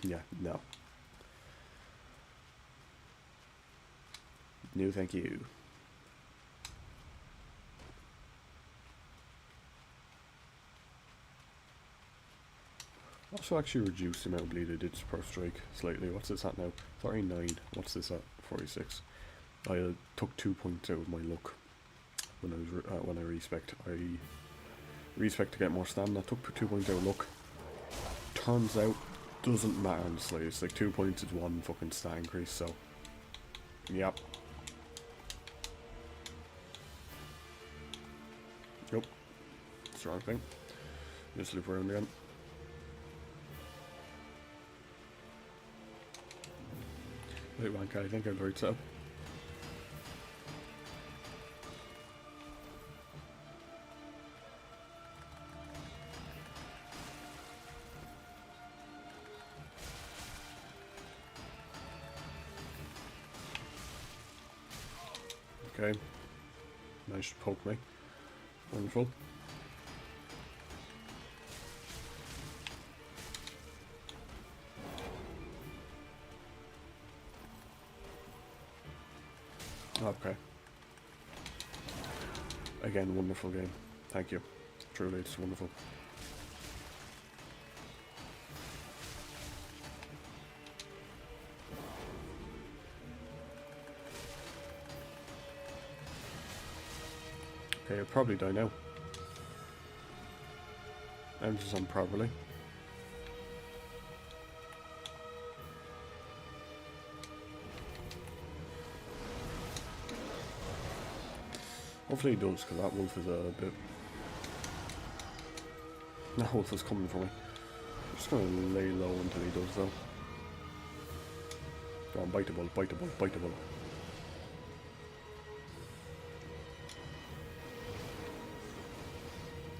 Yeah, no. No, thank you. Also actually reduce the amount of bleed I did per strike slightly. What's this at now? 39. What's this at? 46. I took 2 points out of my luck when I was when I respect. I respect to get more stamina. Took 2 points out of luck. Turns out doesn't matter in the slightest. Like 2 points is 1 fucking stat increase. So, yep. Yep. Strong thing. Just loop around again. Wait, Wanka, I think I've heard so. Okay. Managed to poke me. Wonderful. Okay. Again, wonderful game. Thank you. Truly, it's wonderful. Okay, I'll probably die now. Emphasis on probably. Hopefully he does, because that wolf is a bit... That wolf is coming for me. I'm just going to lay low until he does, though. Go on, bite the bull, bite the bull, bite the bull.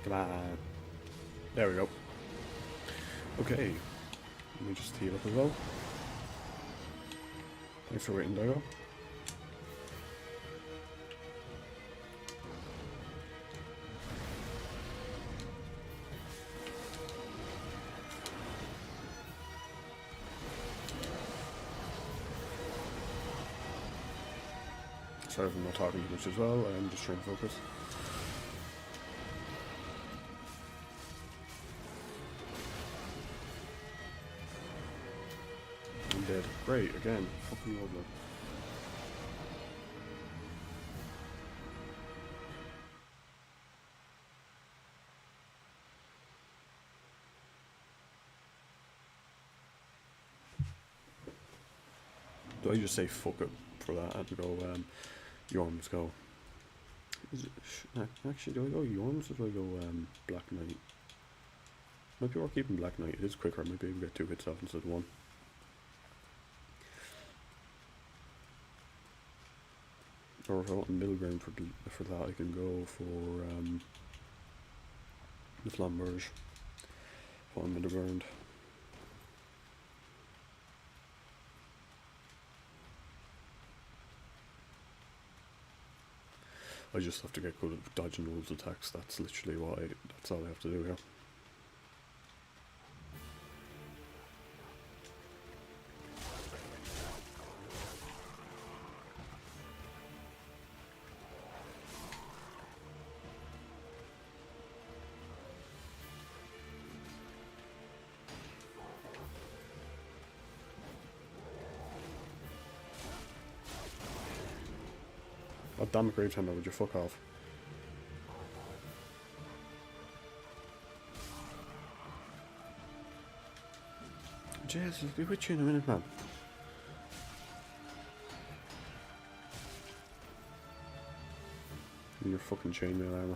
Come on. There we go. Okay. Let me just heal up as well. Thanks for waiting, Daigo. Sorry if I'm not talking too much as well, I'm just trying to focus. I'm dead. Great, again. Fucking lovely. Do I just say fuck it for that and go, Yorms go? Is it, actually, do I go Yorms or do I go Black Knight? Might be worth keeping Black Knight, it is quicker, maybe we get 2 hits off instead of 1. Or if I want middle ground for that, I can go for the Flamberge. If I want middle ground. I just have to get good at dodging wolves' attacks, that's literally what that's all I have to do here. Oh damn it, gravetender, would you fuck off? Jesus, I'll be with you in a minute, man. In your fucking chainmail armor.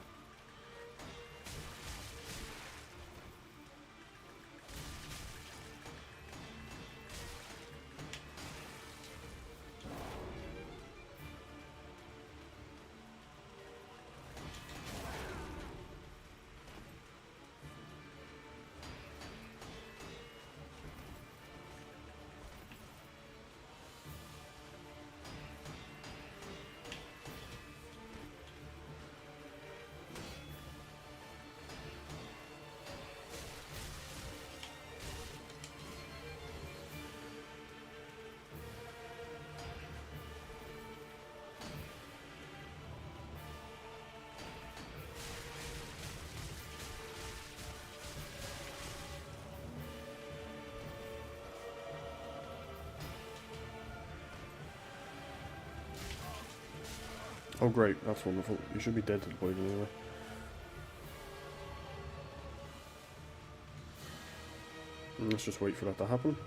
Oh great, that's wonderful. You should be dead to the poison anyway. Let's just wait for that to happen.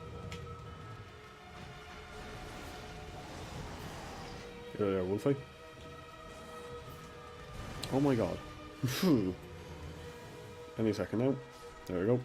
Yeah, Wolfie. Oh my god. Any second now. There we go.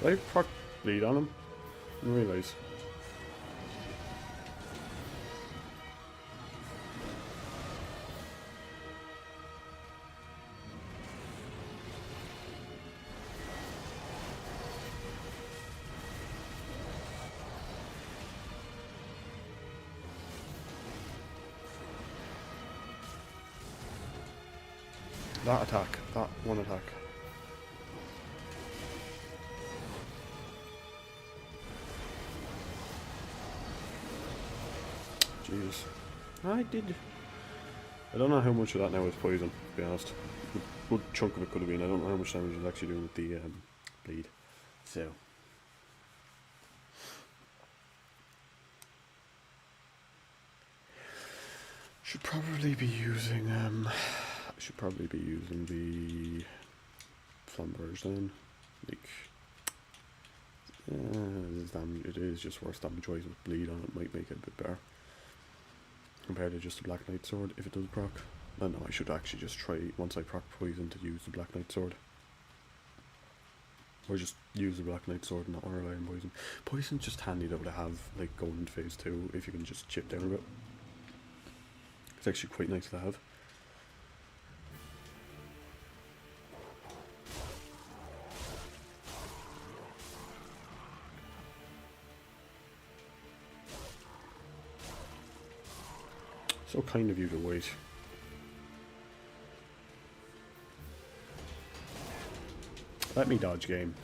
Did I proc bleed on him? I didn't realise. That attack, that one attack. Jesus. I did. I don't know how much of that now is poison, to be honest. A good chunk of it could have been. I don't know how much damage it's actually doing with the bleed. So. Should probably be using the flambers then. Like it is just worse damage wise with bleed on it, might make it a bit better. Compared to just the Black Knight sword if it does proc. No, I should actually just try once I proc poison to use the Black Knight sword. Or just use the Black Knight sword and not rely on poison. Poison's just handy though to have like going into phase 2 if you can just chip down a bit. It's actually quite nice to have. So kind of you to wait. Let me dodge game.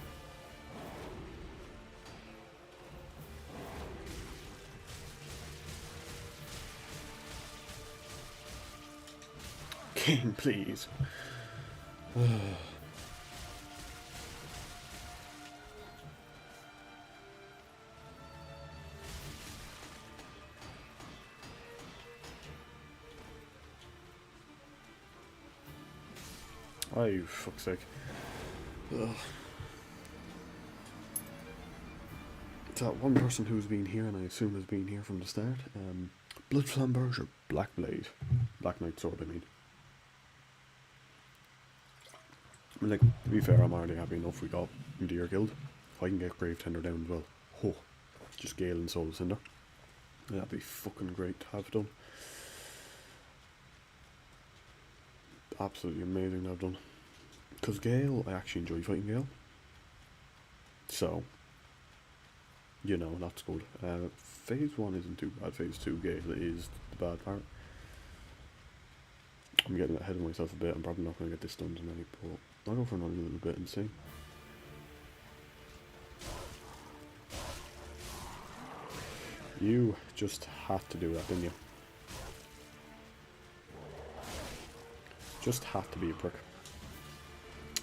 Game, please. Oh, fuck's sake. Ugh. It's that one person who's been here, and I assume has been here from the start. Blood Flambers or Black Blade? Black Knight Sword, I mean. Like, to be fair, I'm already happy enough we got Midir killed. If I can get Gravetender down as well. Oh, just Gale and Soul Cinder. That'd be fucking great to have done. Absolutely amazing to have done. Because Gale, I actually enjoy fighting Gale. So, you know, that's good. Phase 1 isn't too bad. Phase 2 Gale is the bad part. I'm getting ahead of myself a bit. I'm probably not going to get this done tonight, but I'll go for another little bit and see. You just had to do that, didn't you? Just had to be a prick.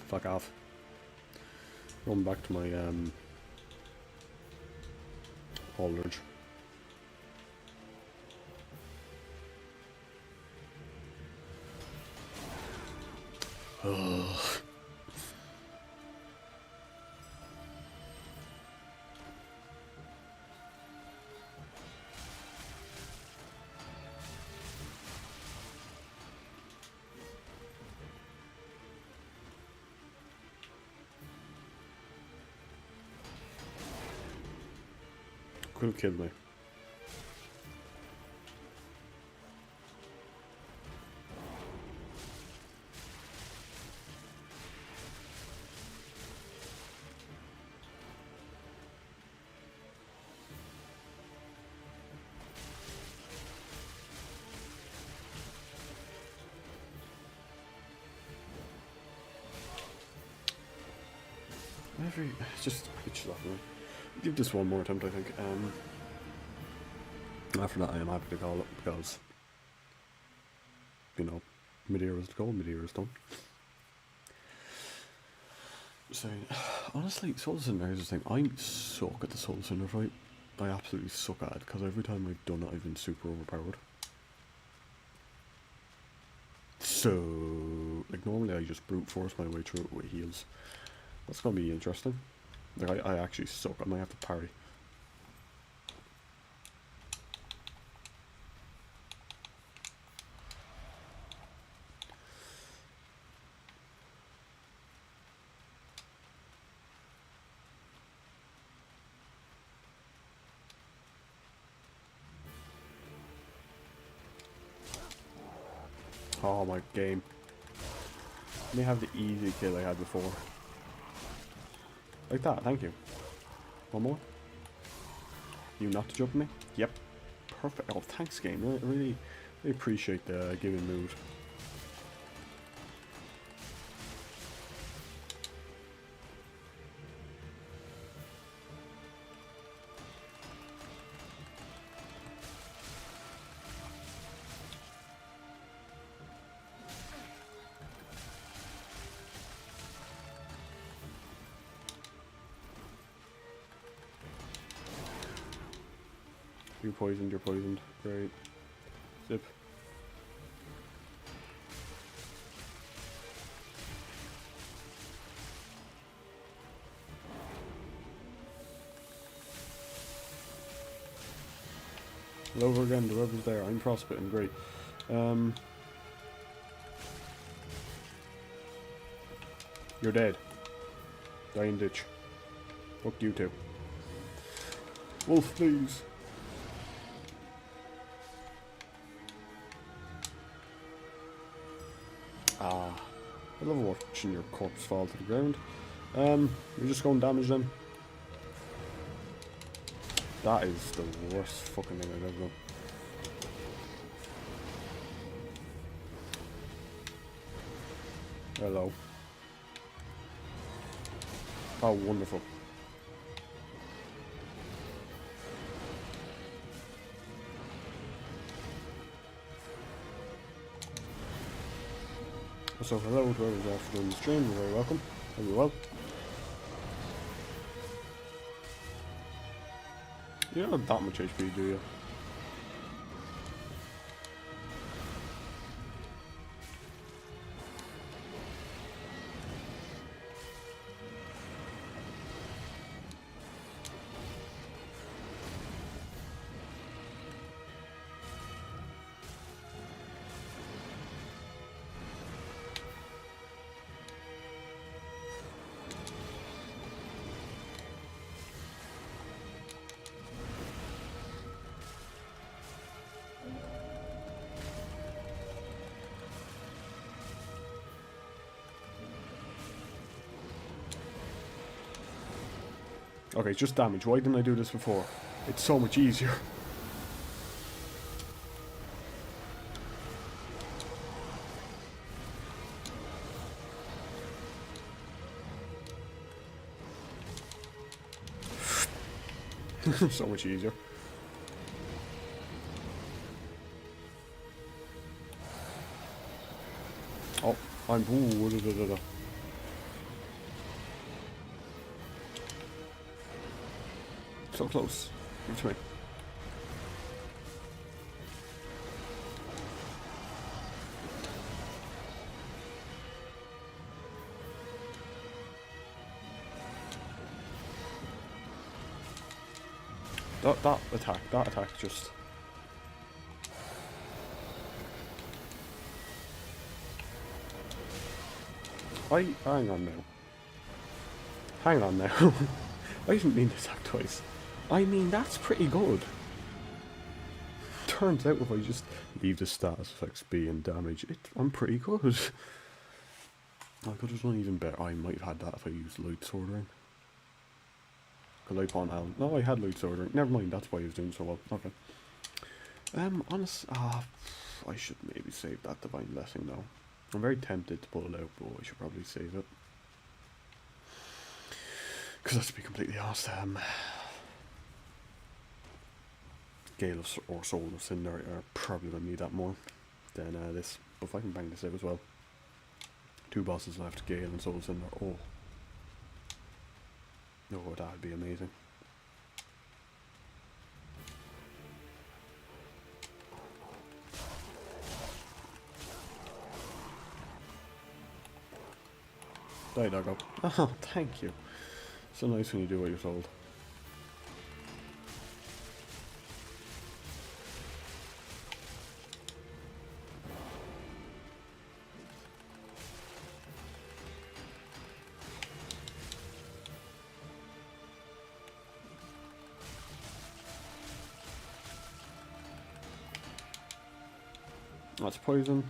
Fuck off. Going back to my haulage. Ugh. Could have killed me. just pitch that away. Give this one more attempt, I think. After that, I am happy to call it because, you know, midir is the goal, midir is done. So, honestly, Soul Cinder is the thing. I suck at the Soul Cinder fight. I absolutely suck at it because every time I've done it, I've been super overpowered. So, like, normally I just brute force my way through it with heals. That's gonna be interesting. Like, I actually suck. I might have to parry. Oh my game. Let me have the easy kill I had before. Like that, thank you. One more. You not to jump me? Yep. Perfect. Oh, thanks game. I really appreciate the giving mood. You're poisoned. Great. Zip. Over again, the rubber's there. I'm frostbitten, great. You're dead. Die in ditch. Fuck you too. Wolf, please. Ah, I love watching your corpse fall to the ground. You're just going damage then. That is the worst fucking thing I've ever done. Hello. Oh, wonderful. So hello to whoever's after doing the stream, you're very welcome. Hope you're well. You don't have that much HP, do you? Okay, just damage. Why didn't I do this before? It's so much easier. So much easier. Oh, I'm... Ooh, da, da, da. So close. Give it to me. That attack just... hang on now. Hang on now. I didn't mean to attack twice. I mean, that's pretty good. Turns out if I just leave the status effects B and damage, I'm pretty good. I could have done even better. I might have had that if I used light swordering. Light pawn helm. No, I had light swordering. Never mind, that's why I was doing so well. Okay. I should maybe save that divine blessing though. I'm very tempted to pull it out, but I should probably save it. Because let's be completely honest, Gale or Soul of Cinder are probably going to need that more than this. But if I can bang this out as well. 2 bosses left, Gale and Soul of Cinder. Oh, that would be amazing. Die, doggo. Oh, thank you. So nice when you do what you're told. That's poison.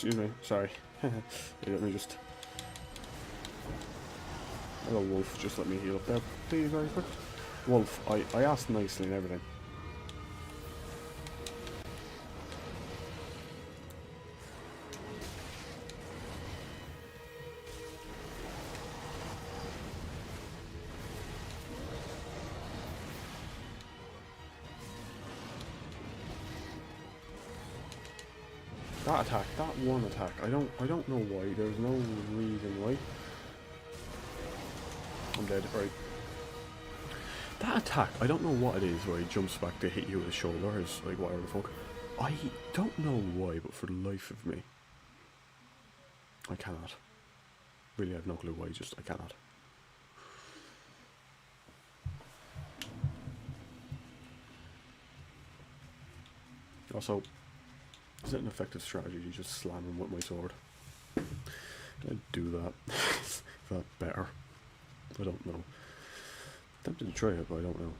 Excuse me, sorry. Let me just... Hello, Wolf, just let me heal up there, please, very quick. Wolf, I asked nicely and everything. That attack, that one attack, I don't know why, there's no reason why. I'm dead, right. That attack, I don't know what it is where he jumps back to hit you with his shoulder, is like whatever the fuck. I don't know why, but for the life of me, I cannot. Really, I have no clue why, just I cannot. Also, is it an effective strategy to just slam him with my sword? I'd do that. Is that better? I don't know. Tempted to try it, but I don't know.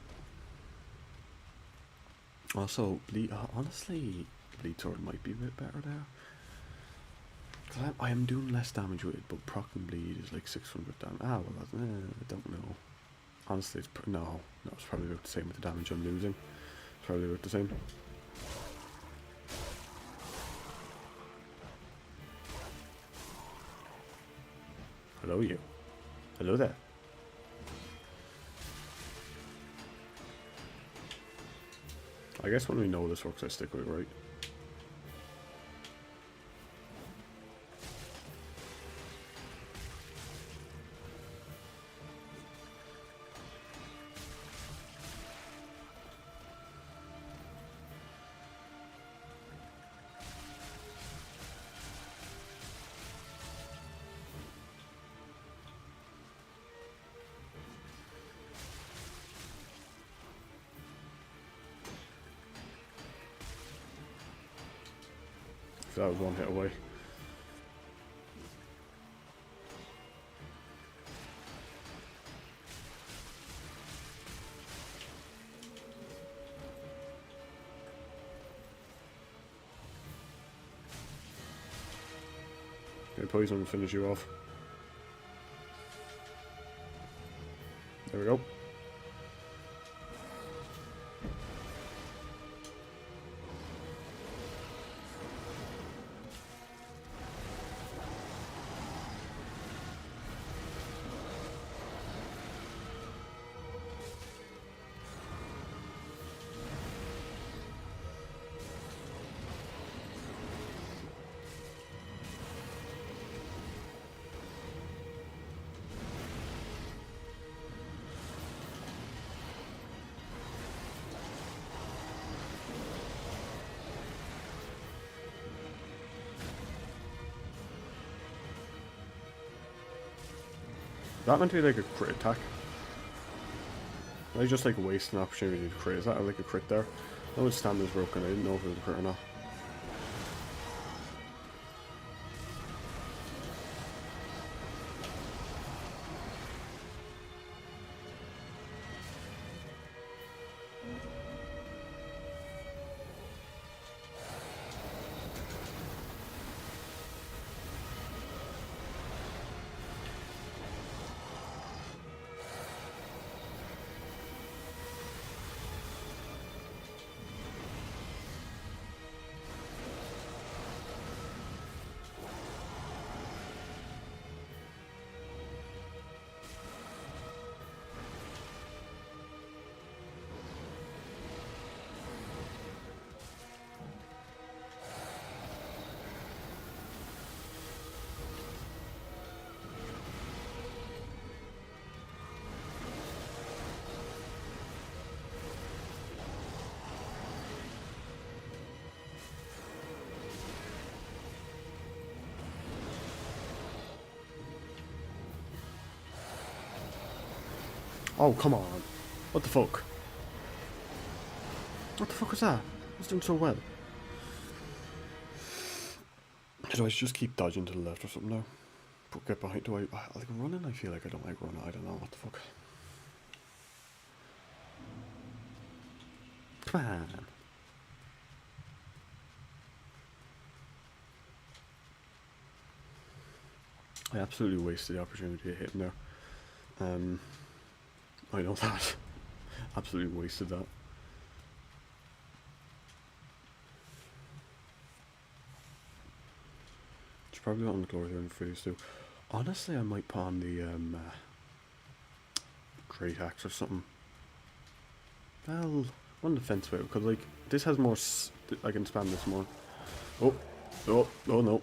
Also, honestly, Bleed Sword might be a bit better there. Because I am doing less damage with it, but proc and bleed is like 600 damage. Ah, well, that's, I don't know. Honestly, it's no, it's probably about the same with the damage I'm losing. It's probably about the same. Hello, you. Hello there. I guess when we know this works, I stick with it, right? That was one hit away. Okay, poison will finish you off. There we go. That meant to be like a crit attack. I just like wasting an opportunity to crit. Is that like a crit there? That was stamina's broken. I didn't know if it was a crit or not. Oh, come on. What the fuck? What the fuck was that? I was doing so well. Do I just keep dodging to the left or something now? But get behind. Do I like running? I feel like I don't like running. I don't know what the fuck. Come on. I absolutely wasted the opportunity to hit him there. I know that. Absolutely wasted that. Should probably put on the glory here in freeze too. Honestly, I might put on the great axe or something. Well, on the fence way because like this has more. I can spam this more. Oh, oh, oh no.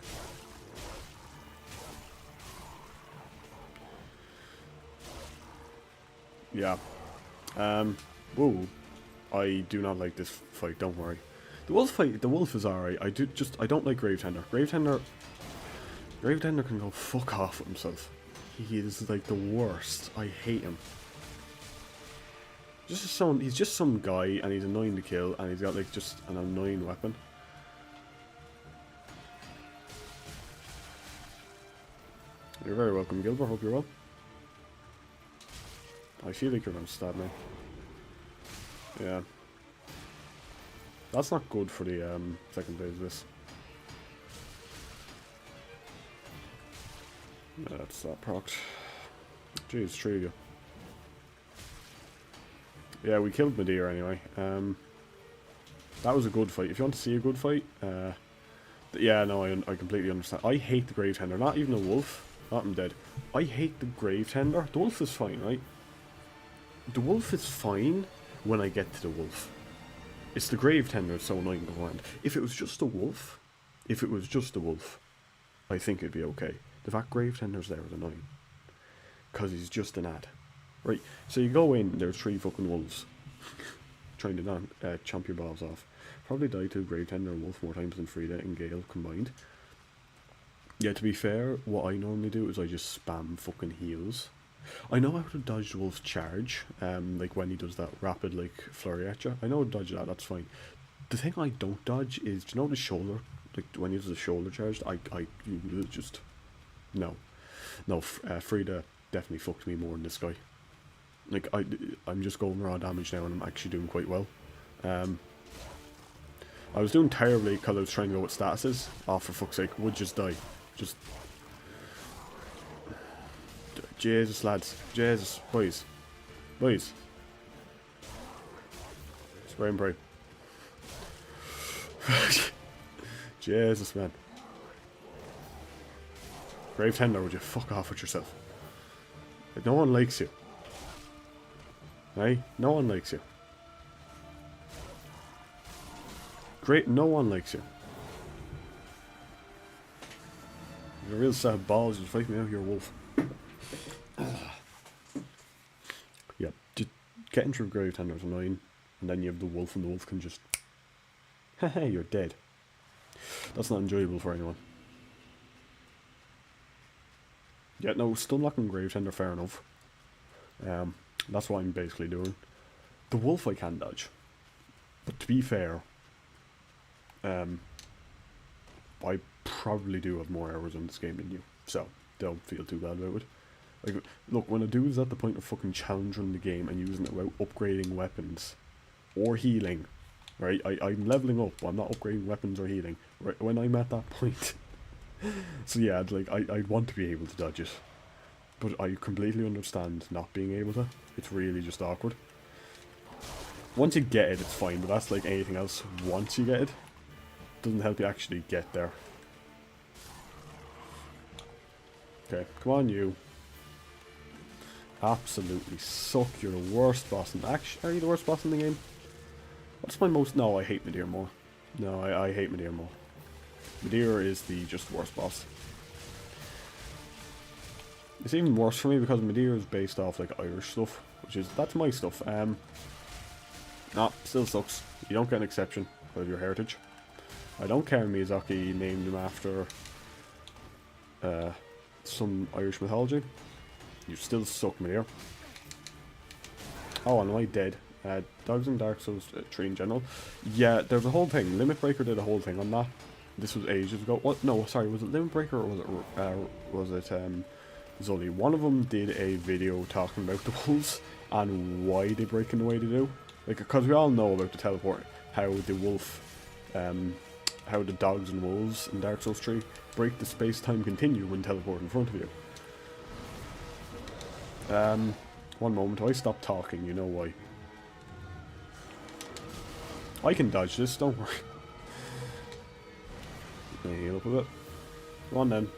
Yeah. Whoa. I do not like this fight, don't worry. The wolf is alright. I don't like Gravetender. Gravetender can go fuck off with himself. He is like the worst. I hate him. He's just some guy and he's annoying to kill and he's got like just an annoying weapon. You're very welcome, Gilbert. Hope you're well. I feel like you're gonna stab me. Yeah. That's not good for the second phase of this. Yeah, that's that procced. Jeez, 3 of you. Yeah, we killed midir anyway. That was a good fight. If you want to see a good fight, yeah, no, I completely understand. I hate the Gravetender, not even the wolf. Not I'm dead. I hate the Gravetender. The wolf is fine, right? The wolf is fine when I get to the wolf. It's the Gravetender that's so annoying to go around. If it was just a wolf, I think it'd be okay. The fact Gravetender's there is annoying. Because he's just an ad. Right, so you go in, there's 3 fucking wolves. Trying to not chomp your balls off. Probably die to Gravetender and Wolf more times than Frida and Gale combined. Yeah, to be fair, what I normally do is I just spam fucking heals. I know how to dodge the Wolf's charge, like when he does that rapid like flurry at you. I know how to dodge that, that's fine. The thing I don't dodge is, do you know the shoulder? Like when he does the shoulder charge, you just... No, Frida definitely fucked me more than this guy. Like, I'm just going raw damage now and I'm actually doing quite well. I was doing terribly because I was trying to go with statuses. Oh, for fuck's sake, would just die. Just... Jesus, lads. Jesus. Boys. Boys. Spray and pray. Jesus, man. Gravetender, would you fuck off with yourself? Like, no one likes you. Hey? No one likes you. Great, no one likes you. You're a real sad balls, you fight me out, you're a wolf. Yeah, just getting through Gravetender is annoying. And then you have the wolf and the wolf can just... Hey, you're dead. That's not enjoyable for anyone. Yeah, no, stun locking Gravetender, fair enough. That's what I'm basically doing. The wolf I can dodge. But to be fair, I probably do have more hours in this game than you. So, don't feel too bad about it. Like, look, when a dude's at the point of fucking challenging the game and using it without upgrading weapons or healing, right? I'm leveling up, but I'm not upgrading weapons or healing. Right, when I'm at that point. So yeah, like, I'd want to be able to dodge it. But I completely understand not being able to. It's really just awkward. Once you get it, it's fine, but that's like anything else. Once you get it, doesn't help you actually get there. Okay, come on, you. Absolutely suck. You're the worst boss in... Actually, are you the worst boss in the game? What's my most... No, I hate midir more. No, I hate midir more. Midir is the just worst boss. It's even worse for me because midir is based off like Irish stuff, which is... That's my stuff. Nah, still sucks. You don't get an exception because of your heritage. I don't care Miyazaki named him after some Irish mythology. You still suck, midir. Oh, and am I dead? Dogs in Dark Souls 3 in general. Yeah, there's a whole thing. Limit Breaker did a whole thing on that. This was ages ago. What? No, sorry. Was it Limit Breaker or was it Zully? One of them did a video talking about the wolves and why they break in the way they do. Like, because we all know about the teleport, how the wolf, how the dogs and wolves in Dark Souls 3 break the space-time continuum when teleport in front of you. One moment, I stop talking, you know why. I can dodge this, don't worry. Let me heal up a bit. Go on then.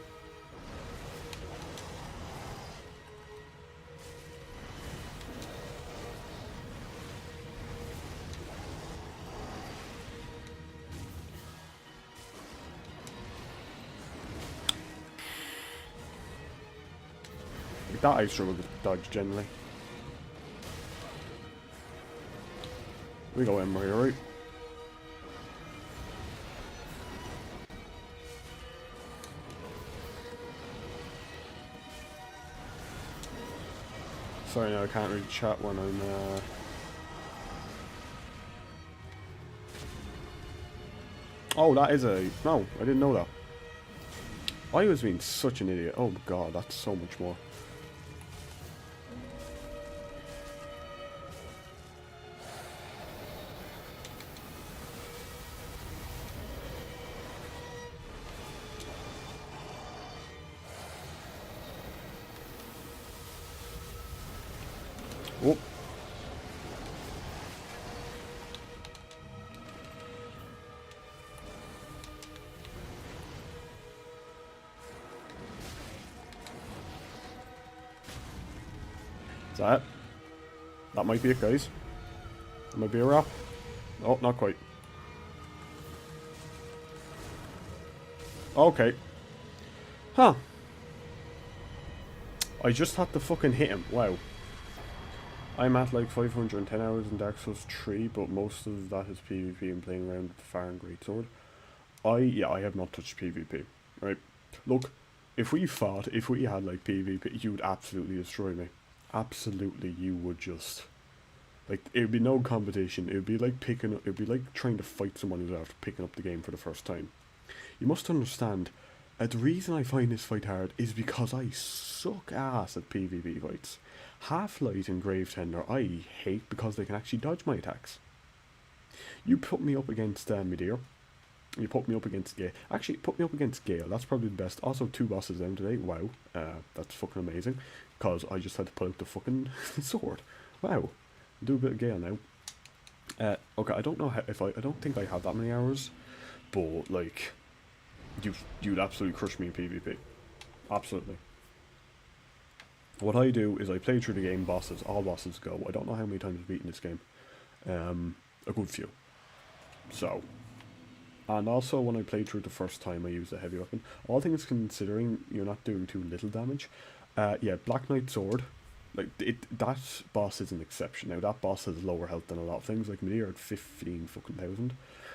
Like that I struggle to dodge generally. We go Ember here, right? Sorry, no, I can't really chat when I'm, Oh, that is a... No, I didn't know that. I was being such an idiot. Oh god, that's so much more. Oh. Is that it? That might be it, guys. That might be a wrap. Oh, not quite. Okay. Huh. I just had to fucking hit him. Wow. I'm at like 510 hours in Dark Souls 3, but most of that is PvP and playing around with the Fire and Greatsword. I have not touched PvP. Right. Look, if we had like PvP, you would absolutely destroy me. Absolutely, you would just... Like, it would be no competition. It would be like trying to fight someone who's after picking up the game for the first time. You must understand, the reason I find this fight hard is because I suck ass at PvP fights. Half-Light and Gravetender I hate because they can actually dodge my attacks. You put me up against midir. You put me up against Gale. Actually, put me up against Gale. That's probably the best. Also, 2 bosses down today. Wow. That's fucking amazing. Because I just had to pull out the fucking sword. Wow. Do a bit of Gale now. Okay, I don't know how, I don't think I have that many hours. But, like, you'd absolutely crush me in PvP. Absolutely. What I do is I play through the game bosses. All bosses go. I don't know how many times I've beaten this game. A good few. So... And also, when I played through the first time, I used a heavy weapon. All things considering, you're not doing too little damage. Yeah, Black Knight Sword. Like, that boss is an exception. Now, that boss has lower health than a lot of things. Like, midir at 15 fucking thousand.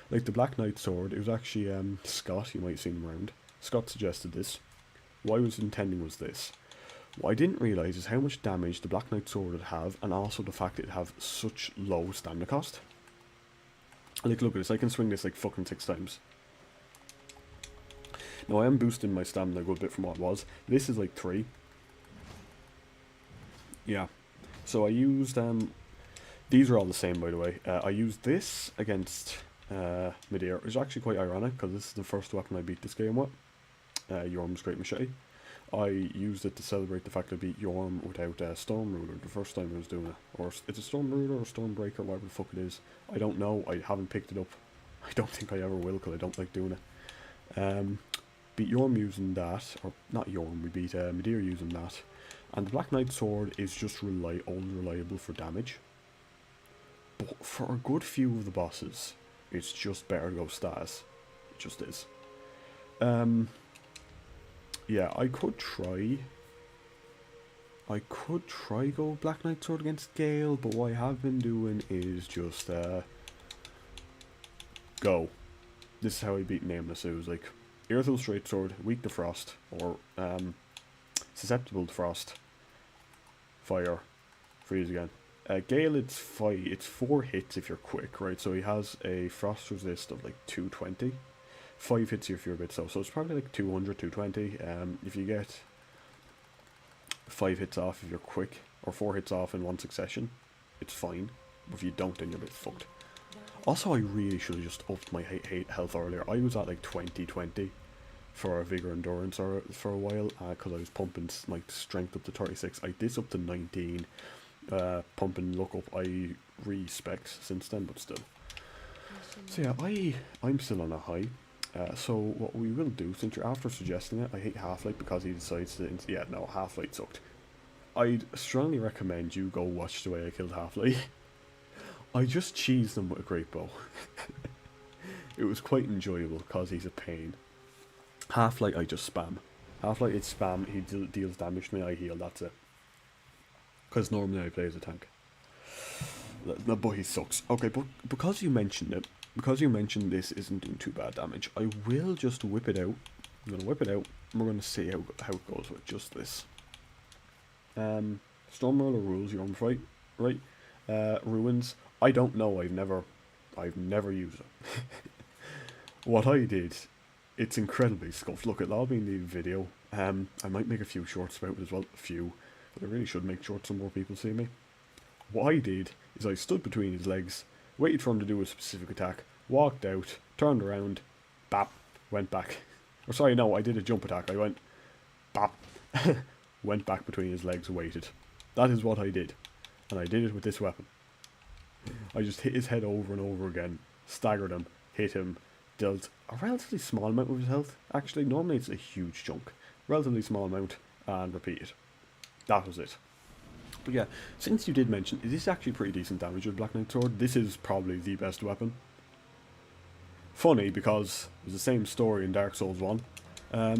Like, the Black Knight Sword, it was actually, Scott, you might have seen him around. Scott suggested this. What I was intending was this. What I didn't realise is how much damage the Black Knight Sword would have, and also the fact it'd have such low stamina cost. Like, look at this, I can swing this like fucking 6 times. Now, I am boosting my stamina a good bit from what it was. This is like 3. Yeah. So I used, these are all the same, by the way. I used this against midir. It's actually quite ironic, because this is the first weapon I beat this game with. Yorm's Great Machete. I used it to celebrate the fact I beat Yorm without Storm Ruler the first time I was doing it. Or it's a Storm Ruler or Storm Breaker, whatever the fuck it is. I don't know, I haven't picked it up. I don't think I ever will, because I don't like doing it. Beat Yorm using that, or not Yorm, we beat midir using that. And the Black Knight Sword is just unreliable for damage. But for a good few of the bosses, it's just better to go status. It just is. Yeah, I could try go Black Knight Sword against Gale, but what I have been doing is just, go. This is how I beat Nameless. It was like, Earthel Straight Sword, weak to frost, or, susceptible to frost, fire, freeze again. Gale, it's 4 hits if you're quick, right? So he has a frost resist of like 220. 5 hits if you're a bit slow, so it's probably like 200, 220. If you get 5 hits off if you're quick, or 4 hits off in one succession, it's fine. If you don't, then you're a bit fucked. Also, I really should have just upped my health earlier. I was at like 20 for Vigor Endurance for a while, because I was pumping my strength up to 36. I did up to 19, pumping luck up. I respect since then, but still. So yeah, I'm still on a high. So what we will do, since you're after suggesting it, I hate Half-Light because he decides to... Yeah, no, Half-Light sucked. I'd strongly recommend you go watch The Way I Killed Half-Light. I just cheesed him with a great bow. It was quite enjoyable because he's a pain. Half-Light I just spam. Half-Light it's spam, he deals damage to me, I heal, that's it. Because normally I play as a tank. But he sucks. Okay, but because you mentioned it, because you mentioned this isn't doing too bad damage, I will just whip it out. I'm going to whip it out, and we're going to see how it goes with just this. Stormroller rules your own fight, right? Ruins, I don't know, I've never used it. What I did, it's incredibly scuffed. Look, it'll all be in the video. I might make a few shorts about it as well, but I really should make shorts so more people see me. What I did is I stood between his legs, waited for him to do a specific attack, walked out, turned around, bap, went back. Or sorry, no, I did a jump attack. I went, bap, went back between his legs, waited. That is what I did. And I did it with this weapon. I just hit his head over and over again, staggered him, hit him, dealt a relatively small amount of his health. Actually, normally it's a huge chunk. Relatively small amount, and repeat it. That was it. But yeah, since you did mention, it is actually pretty decent damage with Black Knight Sword. This is probably the best weapon. Funny, because it's the same story in Dark Souls 1.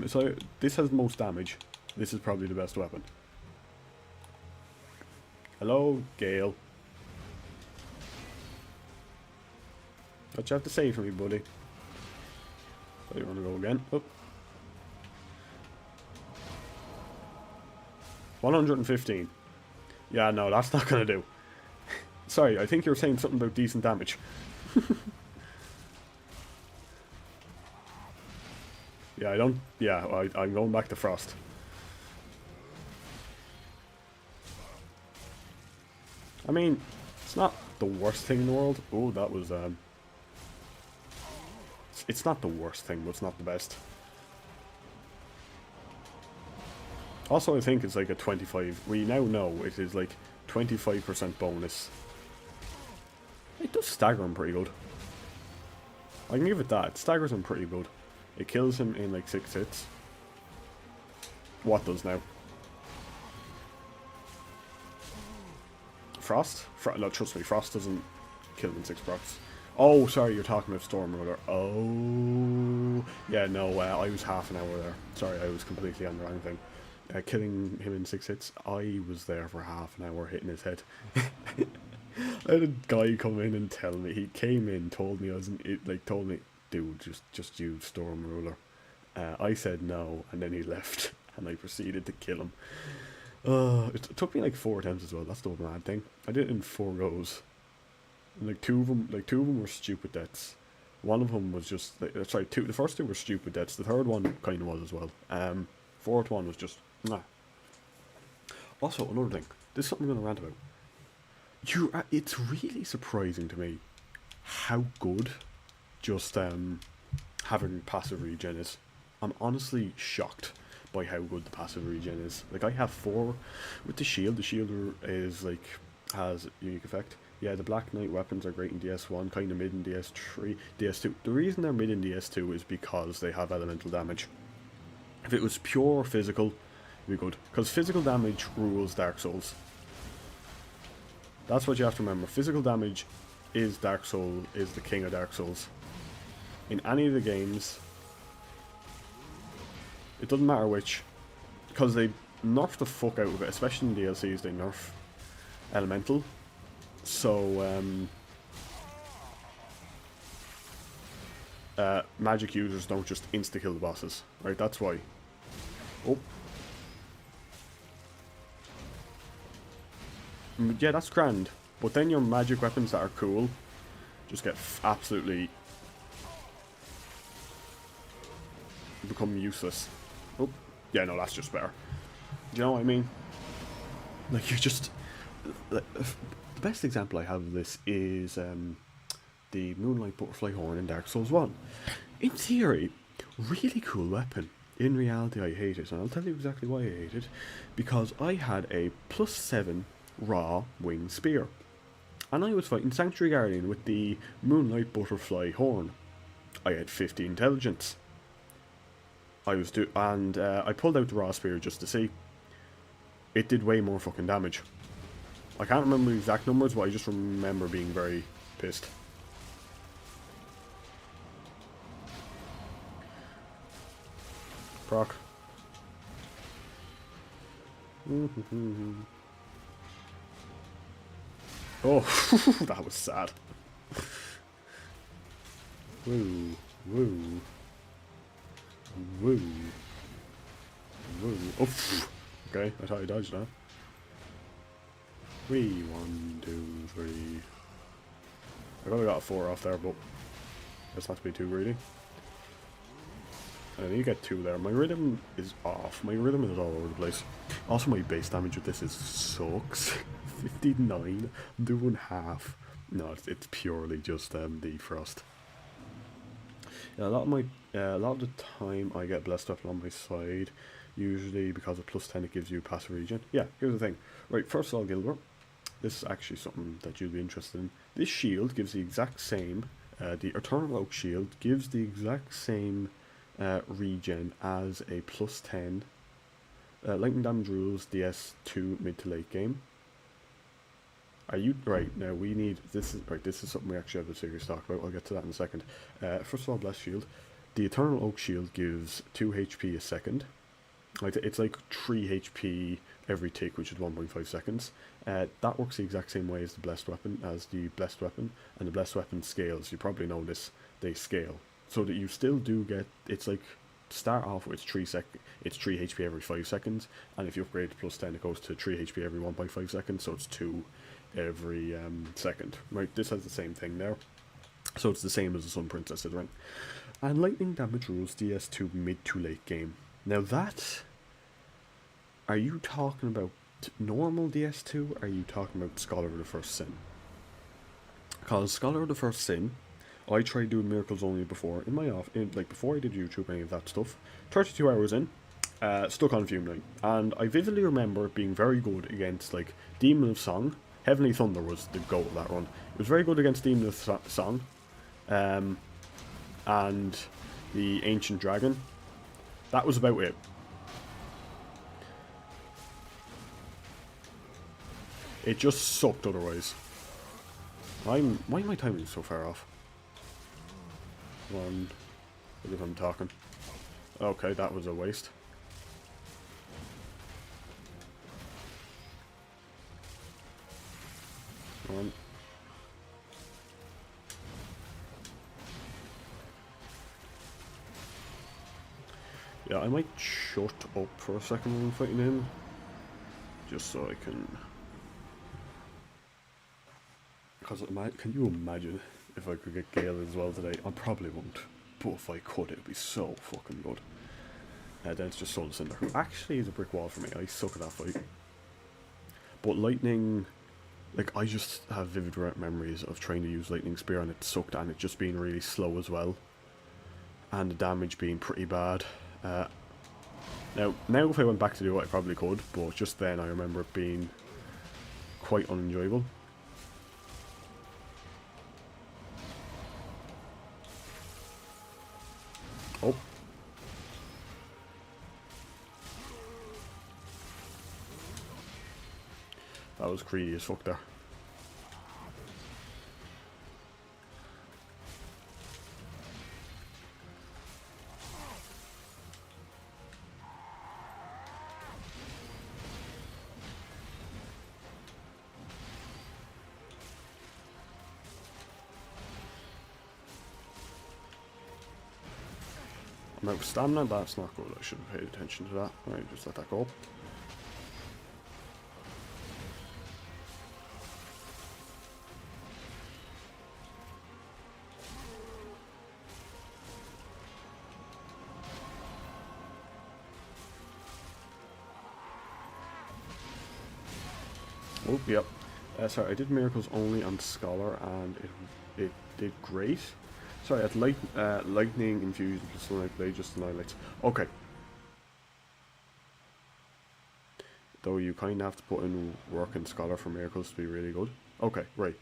So this has the most damage. This is probably the best weapon. Hello, Gale. What you have to say for me, buddy? So you want to go again? Oh. 115. Yeah, no, that's not going to do. Sorry, I think you were saying something about decent damage. Yeah, I'm going back to Frost. I mean, it's not the worst thing in the world. Oh, that was, it's not the worst thing, but it's not the best. Also, I think it's like a 25... We now know it is like 25% bonus. It does stagger him pretty good. I can give it that. It staggers him pretty good. It kills him in like 6 hits. What does now? Frost? No, trust me, Frost doesn't kill him in 6 procs. Oh, sorry, you're talking about Stormroller. Oh, yeah, no, I was half an hour there. Sorry, I was completely on the wrong thing. Killing him in 6 hits, I was there for half an hour hitting his head. I had a guy come in and tell me, he came in, told me told me, dude, just use Stormruler. I said no, and then he left, and I proceeded to kill him. It took me like 4 attempts as well. That's the bad thing. I did it in 4 goes. And like two of them were stupid deaths. One of them was just sorry, the first 2 were stupid deaths. The third one kind of was as well. Fourth one was just nah. Also, another thing. This is something I'm gonna rant about. It's really surprising to me how good just having passive regen is. I'm honestly shocked by how good the passive regen is. Like, I have 4 with the shield. The shield is like has unique effect. Yeah, the Black Knight weapons are great in DS1, kind of mid in DS3, DS2. The reason they're mid in DS2 is because they have elemental damage. If it was pure physical, it'd be good. Because physical damage rules Dark Souls. That's what you have to remember. Physical damage is the king of Dark Souls. In any of the games, it doesn't matter which, because they nerf the fuck out of it, especially in DLCs, they nerf elemental. So, magic users don't just insta-kill the bosses, right? That's why. Oh. Yeah, that's grand. But then your magic weapons that are cool just get absolutely become useless. Oh, yeah, no, that's just better. Do you know what I mean? Like, you just... Like, the best example I have of this is the Moonlight Butterfly Horn in Dark Souls 1. In theory, really cool weapon. In reality, I hate it, and I'll tell you exactly why I hate it. Because I had a +7 raw wing spear. And I was fighting Sanctuary Guardian with the Moonlight Butterfly Horn. I had 50 intelligence. I pulled out the raw spear just to see. It did way more fucking damage. I can't remember the exact numbers, but I just remember being very pissed. Proc. Oh, that was sad. Woo, woo, woo, woo. Oh, okay, I thought I dodged that. 3, 1, 2, 3. I probably got a 4 off there, but let's not be too greedy. I need to get 2 there. My rhythm is off. My rhythm is all over the place. Also, my base damage with this sucks. 59. I'm doing half. No, it's purely just defrost. Yeah, a lot of the time I get blessed up on my side. Usually because of +10 it gives you passive regen. Yeah, here's the thing. Right, first of all, Gilbert. This is actually something that you'll be interested in. This shield gives the exact same. The Eternal Oak Shield gives the exact same regen as a +10 lightning damage rules DS2 mid to late game. Are you right now? We need this is right. This is something we actually have a serious talk about. I'll get to that in a second. First of all, Blessed Shield. The Eternal Oak Shield gives 2 HP a second. Like, it's like 3 HP every tick, which is 1.5 seconds. That works the exact same way as the Blessed Weapon, and the Blessed Weapon scales. You probably know this. They scale, so that you still do get. It's like, start off with 3 HP every 5 seconds, and if you upgrade to +10, it goes to 3 HP every 1.5 seconds. So it's 2 every second. Right, this has the same thing there. So it's the same as the Sun Princess's ring. And lightning damage rules DS2 mid to late game. Now that, are you talking about normal DS2? Or are you talking about Scholar of the First Sin? Because Scholar of the First Sin, I tried doing miracles only before in my before I did YouTube, any of that stuff. 32 hours in, stuck on Fume Night, and I vividly remember it being very good against like Demon of Song. Heavenly Thunder was the goal of that run. It was very good against Demon of Song, and the Ancient Dragon. That was about it. It just sucked otherwise. Why am I timing so far off? One. What if I'm talking? Okay, that was a waste. One. Yeah, I might shut up for a second when I'm fighting him. Just so I can... Because can you imagine if I could get Gale as well today? I probably won't. But if I could, it would be so fucking good. Then it's just Soul Cinder, who actually is a brick wall for me. I suck at that fight. But Lightning... Like, I just have vivid memories of trying to use Lightning Spear and it sucked, and it just being really slow as well. And the damage being pretty bad. Now if I went back to do it, I probably could, but just then I remember it being quite unenjoyable. Oh. That was greedy as fuck there. I'm out of stamina, that's not good. I should have paid attention to that. Right, just let that go. Oh, yep. Sorry, I did miracles only on Scholar, and it did great. Sorry, at lightning infusion plus sunlight blade just annihilates. Okay. Though you kind of have to put in work in Scholar for miracles to be really good. Okay, right.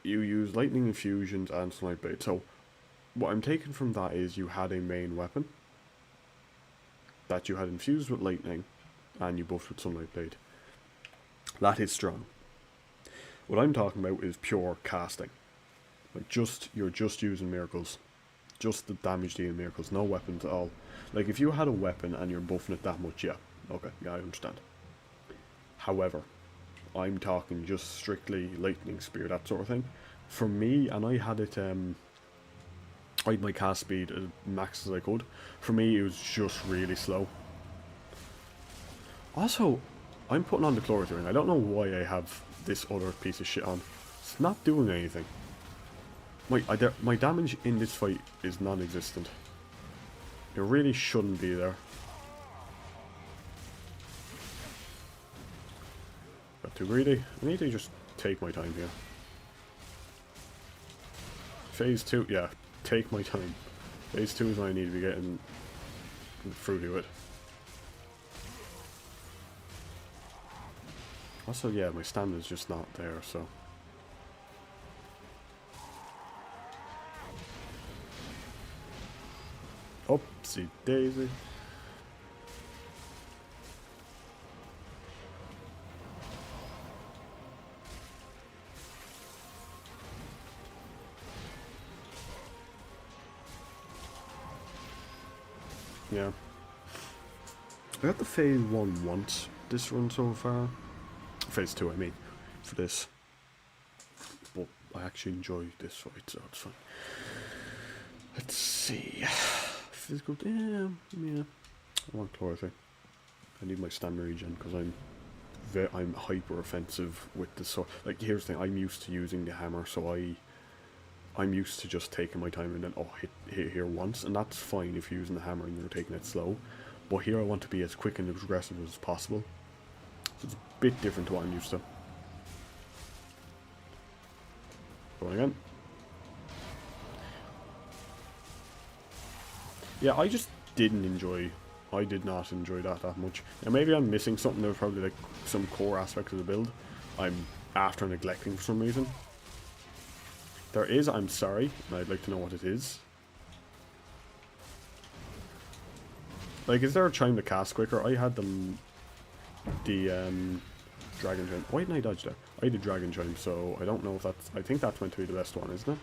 You use lightning infusions and sunlight blade. So, what I'm taking from that is you had a main weapon that you had infused with lightning, and you buffed with sunlight blade. That is strong. What I'm talking about is pure casting. Like, you're just using miracles. Just the damage dealing miracles, no weapons at all. Like, if you had a weapon and you're buffing it that much, yeah. Okay, yeah, I understand. However, I'm talking just strictly lightning spear, that sort of thing. For me, and I had it, I had my cast speed as max as I could. For me, it was just really slow. Also, I'm putting on the chlorine ring. I don't know why I have this other piece of shit on. It's not doing anything. My damage in this fight is non-existent. It really shouldn't be there. Got too greedy. I need to just take my time here. Phase 2, yeah, take my time. Phase 2 is when I need to be getting fruity with. Also, yeah, my stamina's just not there, so... Oopsie daisy. Yeah. I got the phase 1 once this run so far. Phase 2, I mean, for this. But I actually enjoy this fight, so it's fine. Let's see. Physical, yeah. I want chlorothane. I need my stamina regen because I'm hyper offensive with the sword. Like, here's the thing, I'm used to using the hammer, so I'm used to just taking my time and then hit here once, and that's fine if you're using the hammer and you're taking it slow. But here I want to be as quick and aggressive as possible. So it's a bit different to what I'm used to. Going again. Yeah, I just didn't enjoy... I did not enjoy that much. Now maybe I'm missing something. There's probably like some core aspects of the build I'm after neglecting for some reason. There is, I'm sorry, and I'd like to know what it is. Like, is there a chime to cast quicker? I had the dragon chime. Why didn't I dodge that? I had the dragon chime, so I don't know if that's... I think that's meant to be the best one, isn't it?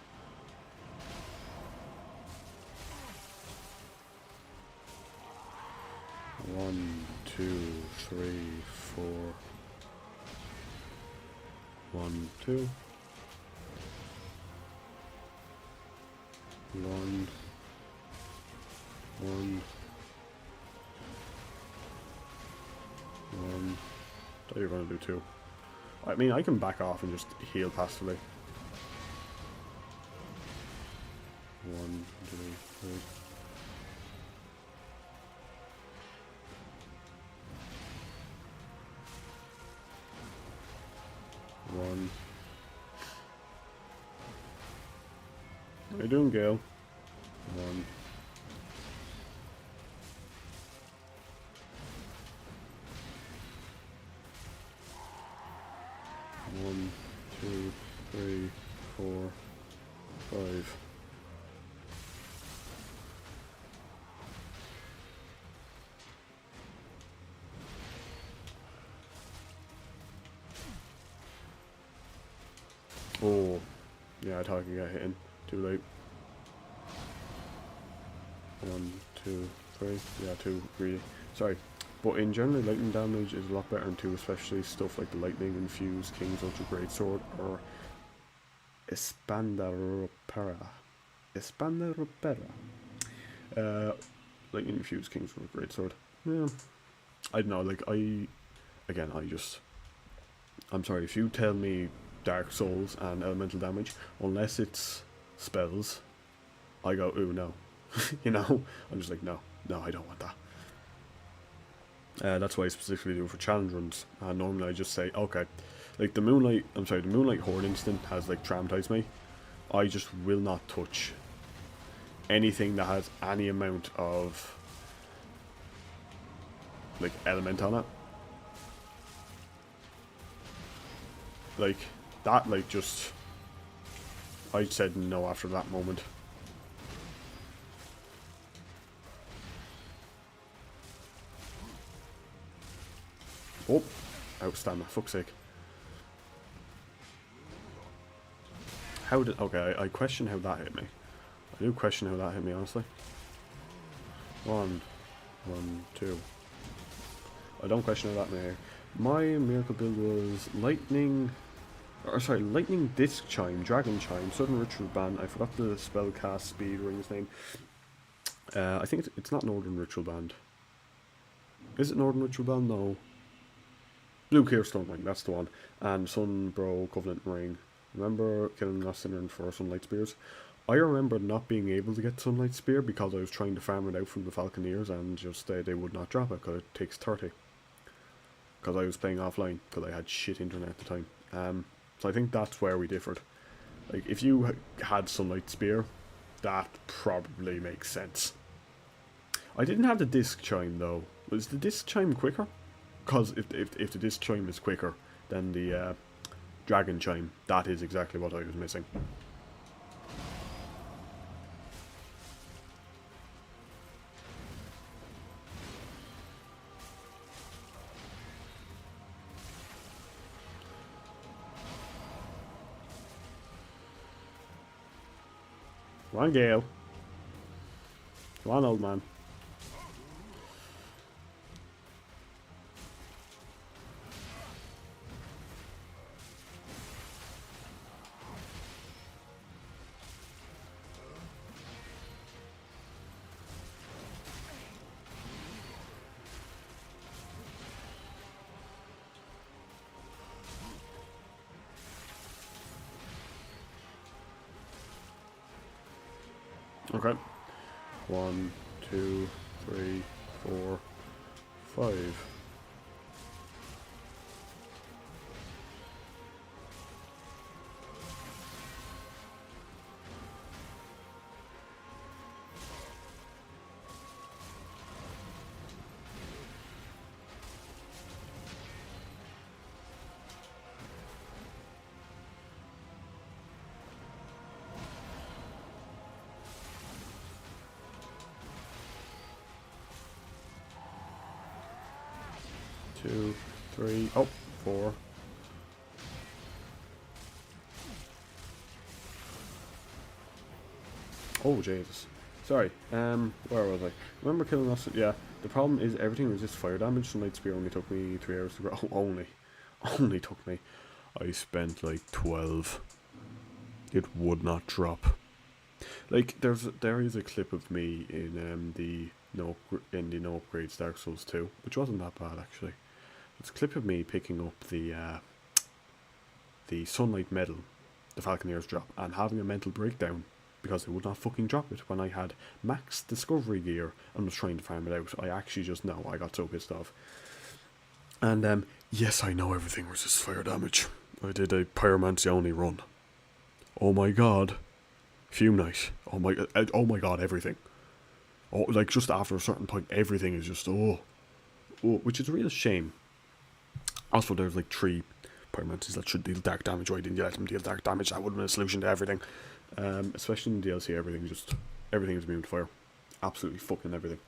One, two, three, four. 1, 2. 1, 1, 1. I thought you were going to do 2. I mean, I can back off and just heal passively. 1, 2, 3. One. How you doing, Gale? 1. 1, 2, 3, 4, 5. Oh, yeah, I thought I could get hit in. Too late. 1, 2, 3. Yeah, 2, really. Sorry. But in general, lightning damage is a lot better in 2, especially stuff like the lightning infused King's Ultra Greatsword or Espandaropera. Lightning infused King's Ultra Greatsword. Yeah. I don't know, like, I'm sorry, if you tell me Dark Souls and elemental damage, unless it's spells, I go, ooh, no. You know? I'm just like, no, I don't want that. That's why I specifically do it for challenge runs. And normally I just say, okay, like the Moonlight Horde instant has like traumatized me. I just will not touch anything that has any amount of like element on it. Like that, like just I said no after that moment. Oh, outstanding, fuck's sake. How did... Okay, I question how that hit me. I do question how that hit me, honestly. One, two. I don't question how that hit me. My miracle build was lightning... Or sorry, lightning disc chime, dragon chime, sudden ritual band. I forgot the spell cast speed ring's name. I think it's not northern ritual band. Is it northern ritual band? No. Blue Keystone Ring, that's the one. And Sunbro Covenant Ring. Remember killing Lost for Sunlight Spears? I remember not being able to get Sunlight Spear because I was trying to farm it out from the Falconeers and just they would not drop it because it takes 30. Because I was playing offline because I had shit internet at the time. So I think that's where we differed. Like if you had Sunlight Spear, that probably makes sense. I didn't have the disc chime though. Was the disc chime quicker? Because if the disc chime is quicker than the dragon chime, that is exactly what I was missing. Come on, Gale. Come on, old man. Okay. 1, 2, 3, 4, 5. Two, three, oh, 4. Oh, Jesus. Sorry, where was I? Remember killing us? Yeah, the problem is everything was just fire damage. Sunlight Spear only took me 3 hours to grow. Only took me. I spent like 12. It would not drop. Like, there is a clip of me in the no upgrades Dark Souls 2, which wasn't that bad actually. It's a clip of me picking up the Sunlight Medal, the Falconeers drop, and having a mental breakdown because they would not fucking drop it when I had max discovery gear and was trying to farm it out. I actually just know, I got so pissed off. And yes, I know everything was just fire damage. I did a pyromancy only run. Oh my god. Fume Knight. Oh my god, everything. Oh, like just after a certain point, everything is just which is a real shame. Also, there's like 3 pyromancies that should deal dark damage. Why didn't you let them deal dark damage? That would have been a solution to everything. Especially in DLC, everything is immune to fire. Absolutely fucking everything.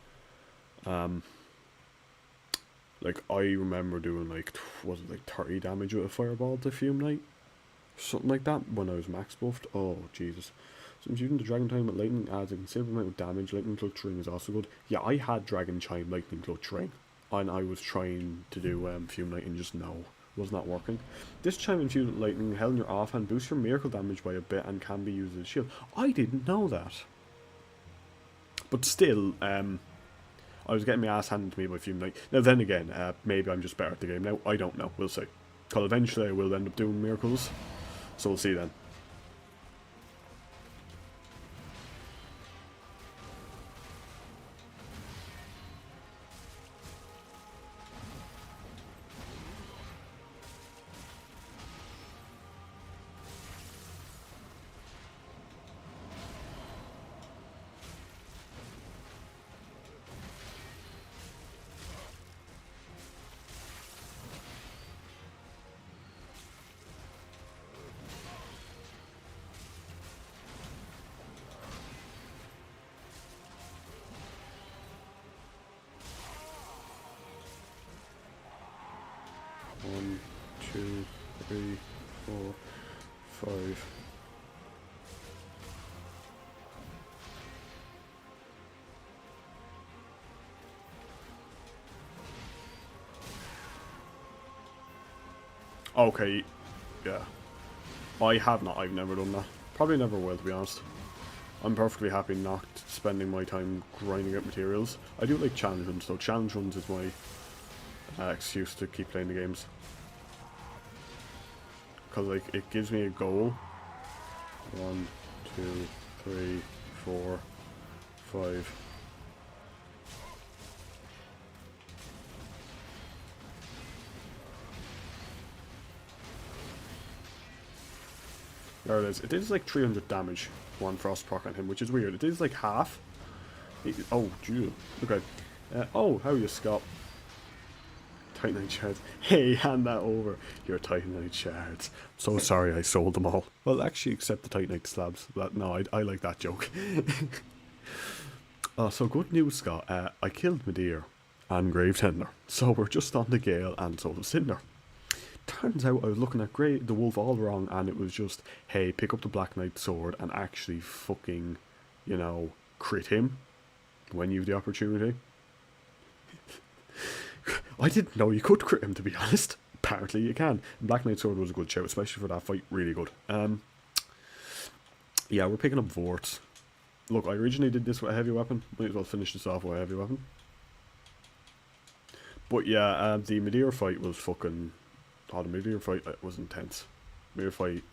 Like I remember doing like, was it like 30 damage with a fireball to Fume Knight? Something like that when I was max buffed. Oh Jesus. Since using the Dragon Chime with Lightning adds a considerable amount of damage, Lightning Clutch Ring is also good. Yeah, I had Dragon Chime, Lightning Clutch Ring, and I was trying to do Fume Knight and just no, was not working. This chime infused with lightning held in your offhand boosts your miracle damage by a bit and can be used as a shield. I didn't know that. But still, I was getting my ass handed to me by Fume Knight. Now then again, maybe I'm just better at the game now. I don't know. We'll see. Because eventually I will end up doing miracles. So we'll see then. 2, 3, 4, 5. Okay, yeah. I've never done that. Probably never will, to be honest. I'm perfectly happy not spending my time grinding out materials. I do like challenge runs, so challenge runs is my excuse to keep playing the games. Because, like, it gives me a goal. 1, 2, 3, 4, 5. There it is. It is like 300 damage, one frost proc on him, which is weird. It is like half. Oh, gee. Okay. Oh, how are you, Scott? Titanite shards. Hey, hand that over. Your Titanite shards. So sorry I sold them all. Well, actually, except the Titanite slabs. No, I like that joke. So good news, Scott. I killed midir and gravetender. So we're just on the Gale and Soul of Cinder. Turns out I was looking at the wolf all wrong, and it was just, hey, pick up the Black Knight sword and actually fucking, you know, crit him when you have the opportunity. I didn't know you could crit him, to be honest. Apparently you can. And Black Knight sword was a good shout, especially for that fight. Really good. Yeah, we're picking up Vorts. Look, I originally did this with a heavy weapon. Might as well finish this off with a heavy weapon. But yeah, the midir fight was fucking... Oh, the midir fight was intense. Midir fight,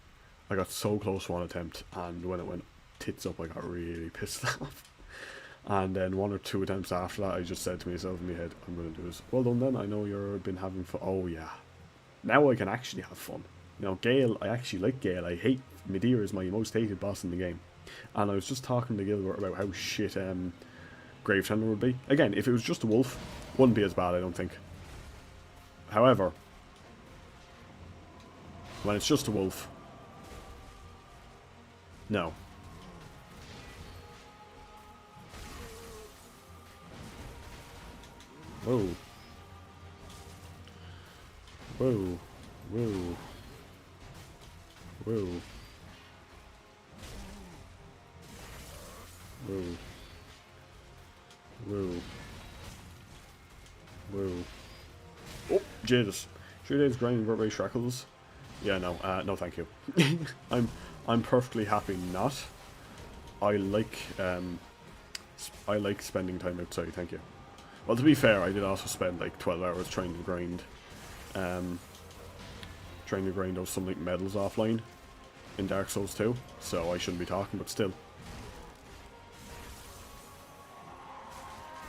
I got so close one attempt, and when it went tits up, I got really pissed off. And then 1 or 2 attempts after that, I just said to myself in my head, I'm going to do this. Well done then, I know you've been having fun. Oh yeah. Now I can actually have fun. Now Gale, I actually like Gale. I hate... midir is my most hated boss in the game. And I was just talking to Gilbert about how shit Gravetender would be. Again, if it was just a wolf, wouldn't be as bad, I don't think. However, when it's just a wolf, no. Whoa. Whoa. Whoa. Whoa. Whoa. Whoa. Whoa. Oh, Jesus. 3 days grinding vertebrae shackles. Yeah, no, no thank you. I'm perfectly happy not. I like spending time outside, thank you. Well, to be fair, I did also spend like 12 hours trying to grind those Sunlight medals offline in Dark Souls 2, so I shouldn't be talking, but still.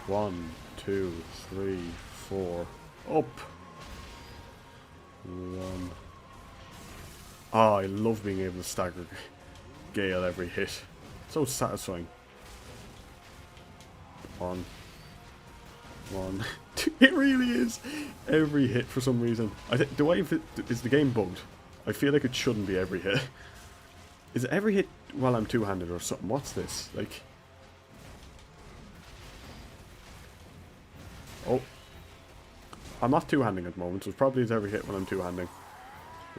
1, 2, 3, 4, up. 1. Oh, I love being able to stagger Gale every hit. So satisfying. 1. It really is. Every hit for some reason. Is the game bugged? I feel like it shouldn't be every hit. Is it every hit while I'm two-handed or something? What's this? Like... Oh. I'm not two-handing at the moment, so it probably is every hit when I'm two-handing.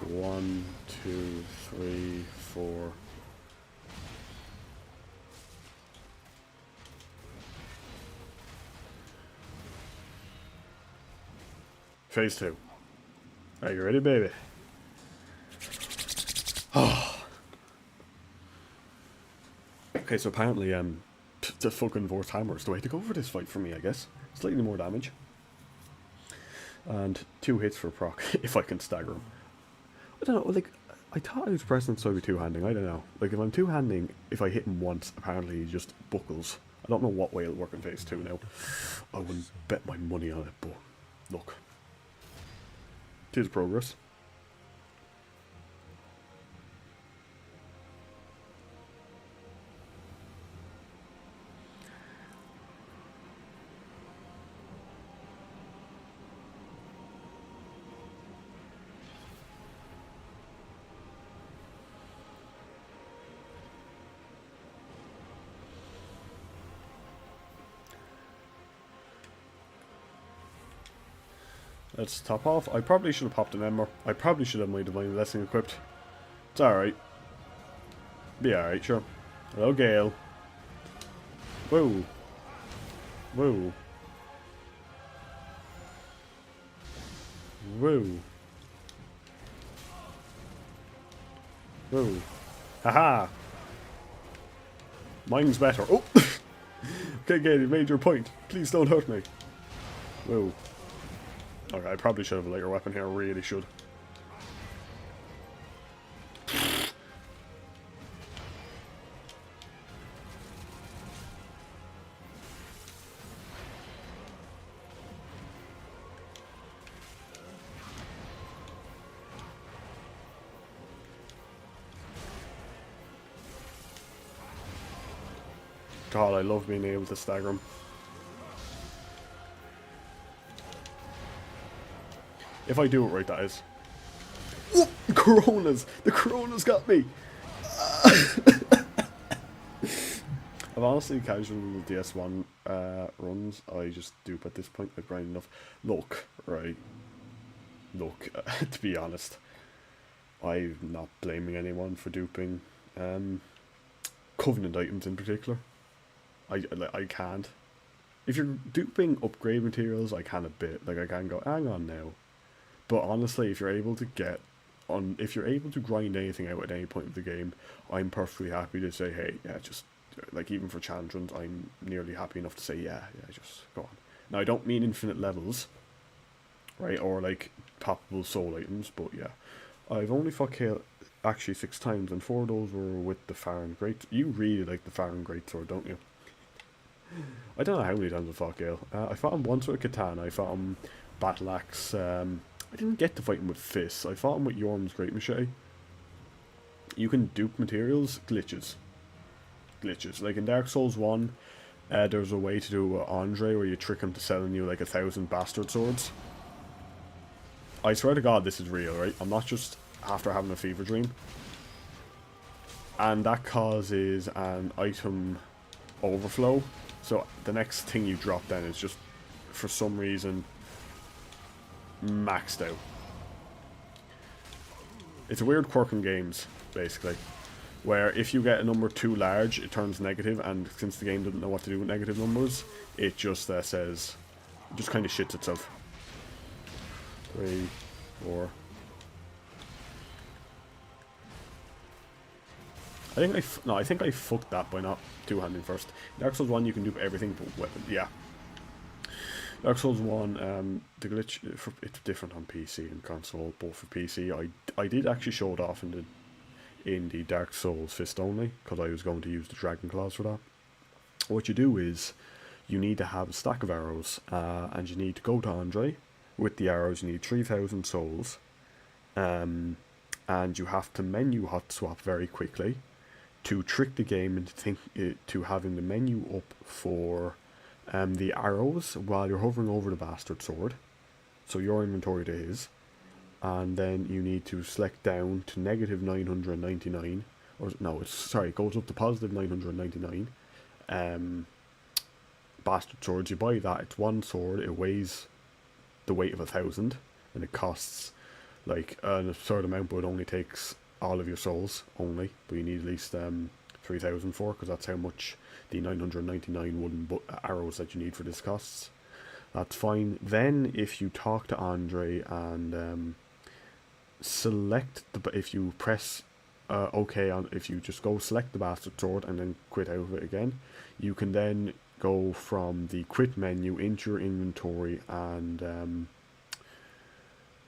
1, 2, 3, 4. Phase 2. Are you ready, baby? Oh. Okay, so apparently, the fucking Vorth Hammer is the way to go for this fight for me, I guess. Slightly more damage. And 2 hits for proc, if I can stagger him. I don't know, like, I thought I was pressing so I was two-handing, I don't know. Like, if I'm two-handing, if I hit him once, apparently he just buckles. I don't know what way it'll work in phase 2 now. I wouldn't bet my money on it, but look. 'Tis progress. Let's top off. I probably should have popped an ember. I probably should have my divine blessing equipped. It's alright. Be alright, sure. Hello, Gale. Whoa. Whoa. Whoa. Whoa. Haha. Mine's better. Oh! Okay, Gale, you made your point. Please don't hurt me. Whoa. Okay, I probably should have a lighter weapon here. Really should. God, I love being able to stagger him. If I do it right, that is. Oh, Coronas! The Coronas got me! I've honestly casual DS1 runs. I just dupe at this point. I've grinded enough. Look, right. Look, to be honest, I'm not blaming anyone for duping Covenant items in particular. I can't. If you're duping upgrade materials, I can a bit. Like, I can go, hang on now. But honestly, if you're able to if you're able to grind anything out at any point of the game, I'm perfectly happy to say, hey, yeah, just, like, even for Chandrons, I'm nearly happy enough to say, yeah, just go on. Now, I don't mean infinite levels, right, or, like, poppable soul items, but yeah. I've only fought Kale actually 6 times, and 4 of those were with the Farron Great. You really like the Farron Greatsword, don't you? I don't know how many times I fought Gale. I fought him once with a katana. I fought him battle axe. I didn't get to fight him with fists. I fought him with Yorm's great machete. You can dupe materials. Glitches. Like in Dark Souls 1, there's a way to do Andre where you trick him to selling you like 1,000 bastard swords. I swear to God this is real, right? I'm not just after having a fever dream. And that causes an item overflow. So the next thing you drop then is just, for some reason, maxed out. It's a weird quirk in games, basically, where if you get a number too large, it turns negative, and since the game doesn't know what to do with negative numbers, it just says, it just kind of shits itself. 3, 4. I think I fucked that by not two-handing first. Dark Souls 1 you can do everything but weapon. Yeah. Dark Souls 1, the glitch, it's different on PC and console, but for PC, I did actually show it off in the Dark Souls Fist only, because I was going to use the Dragon Claws for that. What you do is, you need to have a stack of arrows, and you need to go to Andre. With the arrows, you need 3,000 souls, and you have to menu hot swap very quickly to trick the game into having the menu up for the arrows while you're hovering over the bastard sword, so your inventory to his, and then you need to select down to negative 999, or no, it goes up to positive 999. Bastard swords, you buy that, it's one sword, it weighs the weight of 1,000, and it costs like an absurd amount, but it only takes all of your souls only, but you need at least 3,000 for, because that's how much the 999 wooden arrows that you need for this costs. That's fine. Then if you talk to Andre and select if you press OK if you just go select the bastard sword and then quit out of it again, you can then go from the quit menu into your inventory and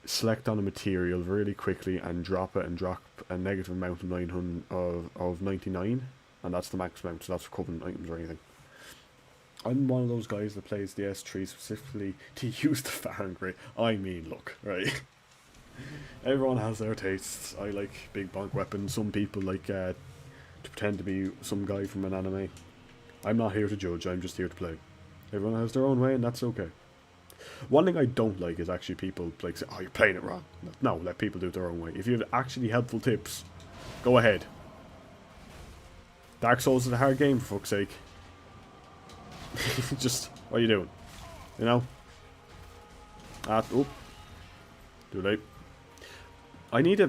select on a material really quickly and drop it, and drop a negative amount of 99, and that's the max amount, so that's for Covenant items or anything. I'm one of those guys that plays the S3 specifically to use the Farron Great. I mean, look, right? Everyone has their tastes. I like big bonk weapons. Some people like to pretend to be some guy from an anime. I'm not here to judge, I'm just here to play. Everyone has their own way, and that's okay. One thing I don't like is actually people like say, oh, you're playing it wrong. No, let people do it their own way. If you have actually helpful tips, go ahead. Dark Souls is a hard game, for fuck's sake. Just, what are you doing? You know? Oh. Too late. I need to...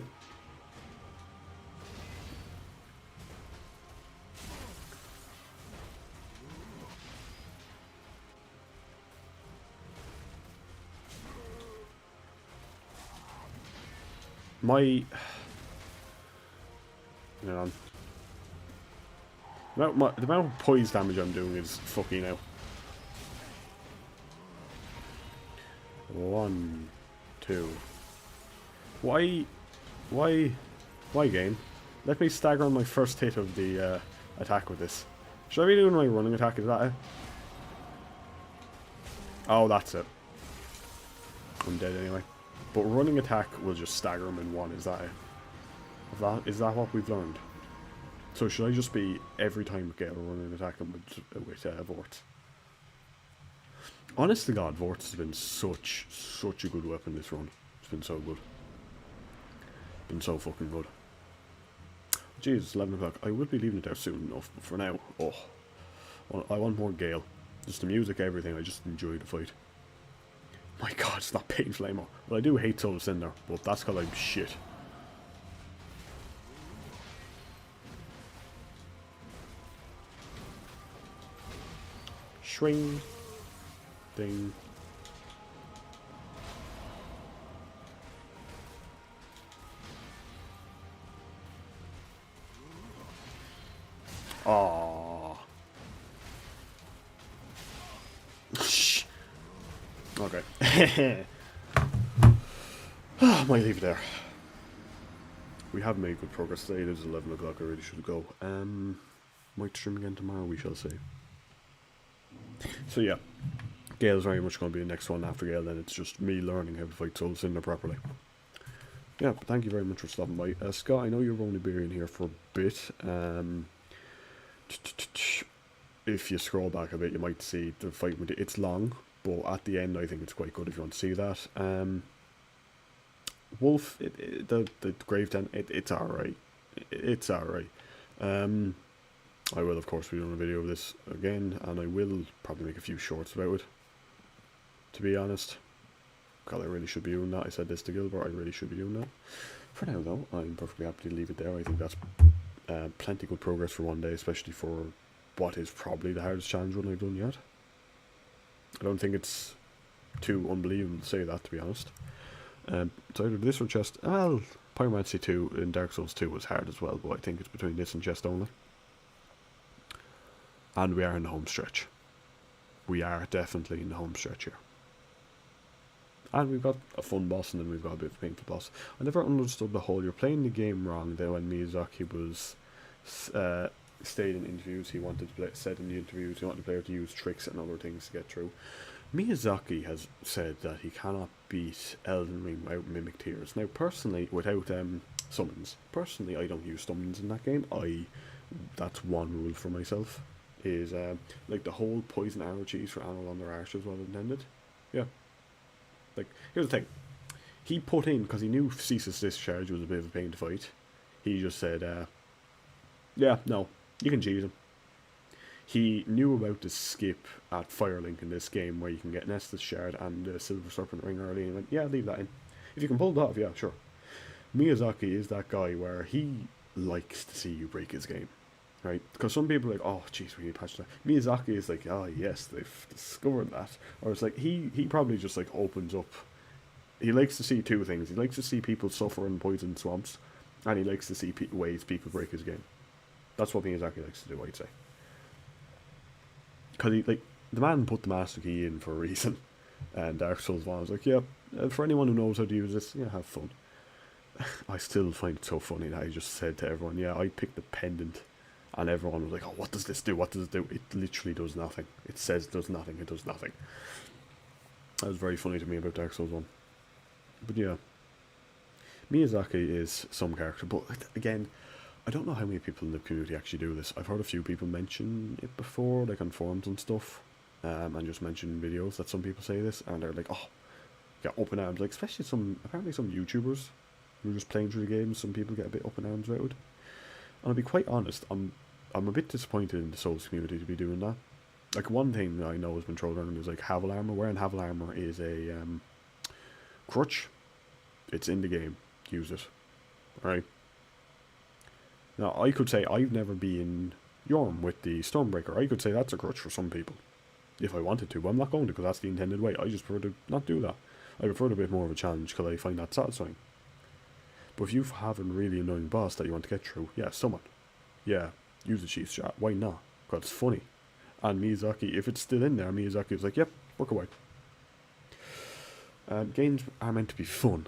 My... Hang on. The amount of poise damage I'm doing is fucking out. 1, 2. Why game? Let me stagger on my first hit of the attack with this. Should I be doing my running attack? Is that it? Oh, that's it. I'm dead anyway. But running attack will just stagger him in 1, is that it? Is that what we've learned? So should I just be, every time Gale running attack him with Vort? Honest to God, Vort has been such a good weapon this run. It's been so good. Been so fucking good. Jesus, 11 o'clock. I will be leaving it there soon enough, but for now, I want more Gale. Just the music, everything, I just enjoy the fight. My God, it's not painful anymore. Well, I do hate Soul Cinder, but that's because I'm shit. Swing. Ding. Aww. Okay. I might leave it there. We have made good progress today. It is 11 o'clock. I really should go. Might stream again tomorrow, we shall see. So yeah, Gale's very much going to be the next one after Gale. Then it's just me learning how to fight Soul Cinder properly. Yeah, but thank you very much for stopping by. Scott, I know you're only being here for a bit. If you scroll back a bit, you might see the fight with it. It's long, but at the end, I think it's quite good if you want to see that. Wolf, the gravetender, it's alright. It's alright. I will, of course, be doing a video of this again, and I will probably make a few shorts about it, to be honest. God, I really should be doing that. I said this to Gilbert, I really should be doing that. For now, though, I'm perfectly happy to leave it there. I think that's plenty good progress for one day, especially for what is probably the hardest challenge run I've done yet. I don't think it's too unbelievable to say that, to be honest. It's either this or chest. Well, Pyromancy 2 in Dark Souls 2 was hard as well, but I think it's between this and chest only. And we are in the home stretch. We are definitely in the home stretch here. And we've got a fun boss, and then we've got a bit of a painful boss. I never understood the whole, you're playing the game wrong. Then when Miyazaki was stated in interviews, he wanted to said in the interviews he wanted the player to use tricks and other things to get through. Miyazaki has said that he cannot beat Elden Ring without mimic tears. Now, personally, without summons. Personally, I don't use summons in that game. That's one rule for myself. Is like the whole poison arrow cheese for animal on their arches well intended. Yeah. Like, here's the thing. He put in, because he knew Cease's discharge was a bit of a pain to fight, he just said, yeah, no, you can cheese him. He knew about the skip at Firelink in this game where you can get Nestus Shard and the Silver Serpent Ring early, and he went, yeah, leave that in. If you can pull it off, yeah, sure. Miyazaki is that guy where he likes to see you break his game. Right, because some people are like, oh, jeez, we need to patch that. Miyazaki is like, oh, yes, they've discovered that. Or it's like, he probably just, like, opens up. He likes to see two things. He likes to see people suffer in poison swamps, and he likes to see ways people break his game. That's what Miyazaki likes to do, I'd say. Because, the man put the Master Key in for a reason. And Dark Souls 1 was like, yeah, for anyone who knows how to use this, yeah, have fun. I still find it so funny that I just said to everyone, yeah, I picked the pendant. And everyone was like, oh, what does this do? What does it do? It literally does nothing. It says does nothing. It does nothing. That was very funny to me about Dark Souls 1. But yeah. Miyazaki is some character. But again, I don't know how many people in the community actually do this. I've heard a few people mention it before, like on forums and stuff. And just mention videos that some people say this. And they're like, oh, yeah, open arms. Like, especially apparently some YouTubers who are just playing through the game. Some people get a bit up in arms about it. And I'll be quite honest, I'm a bit disappointed in the Souls community to be doing that. Like, one thing that I know has been trolled around is like Havel armor. Wearing Havel armor is a crutch. It's in the game. Use it. Right? Now, I could say I've never been Yorm with the Stormbreaker. I could say that's a crutch for some people. If I wanted to, but I'm not going to because that's the intended way. I just prefer to not do that. I prefer a bit more of a challenge because I find that satisfying. But if you have a really annoying boss that you want to get through, yeah, summon. Yeah, use the cheese shot. Why not? Because it's funny. And Miyazaki, if it's still in there, Miyazaki was like, yep, work away. Games are meant to be fun.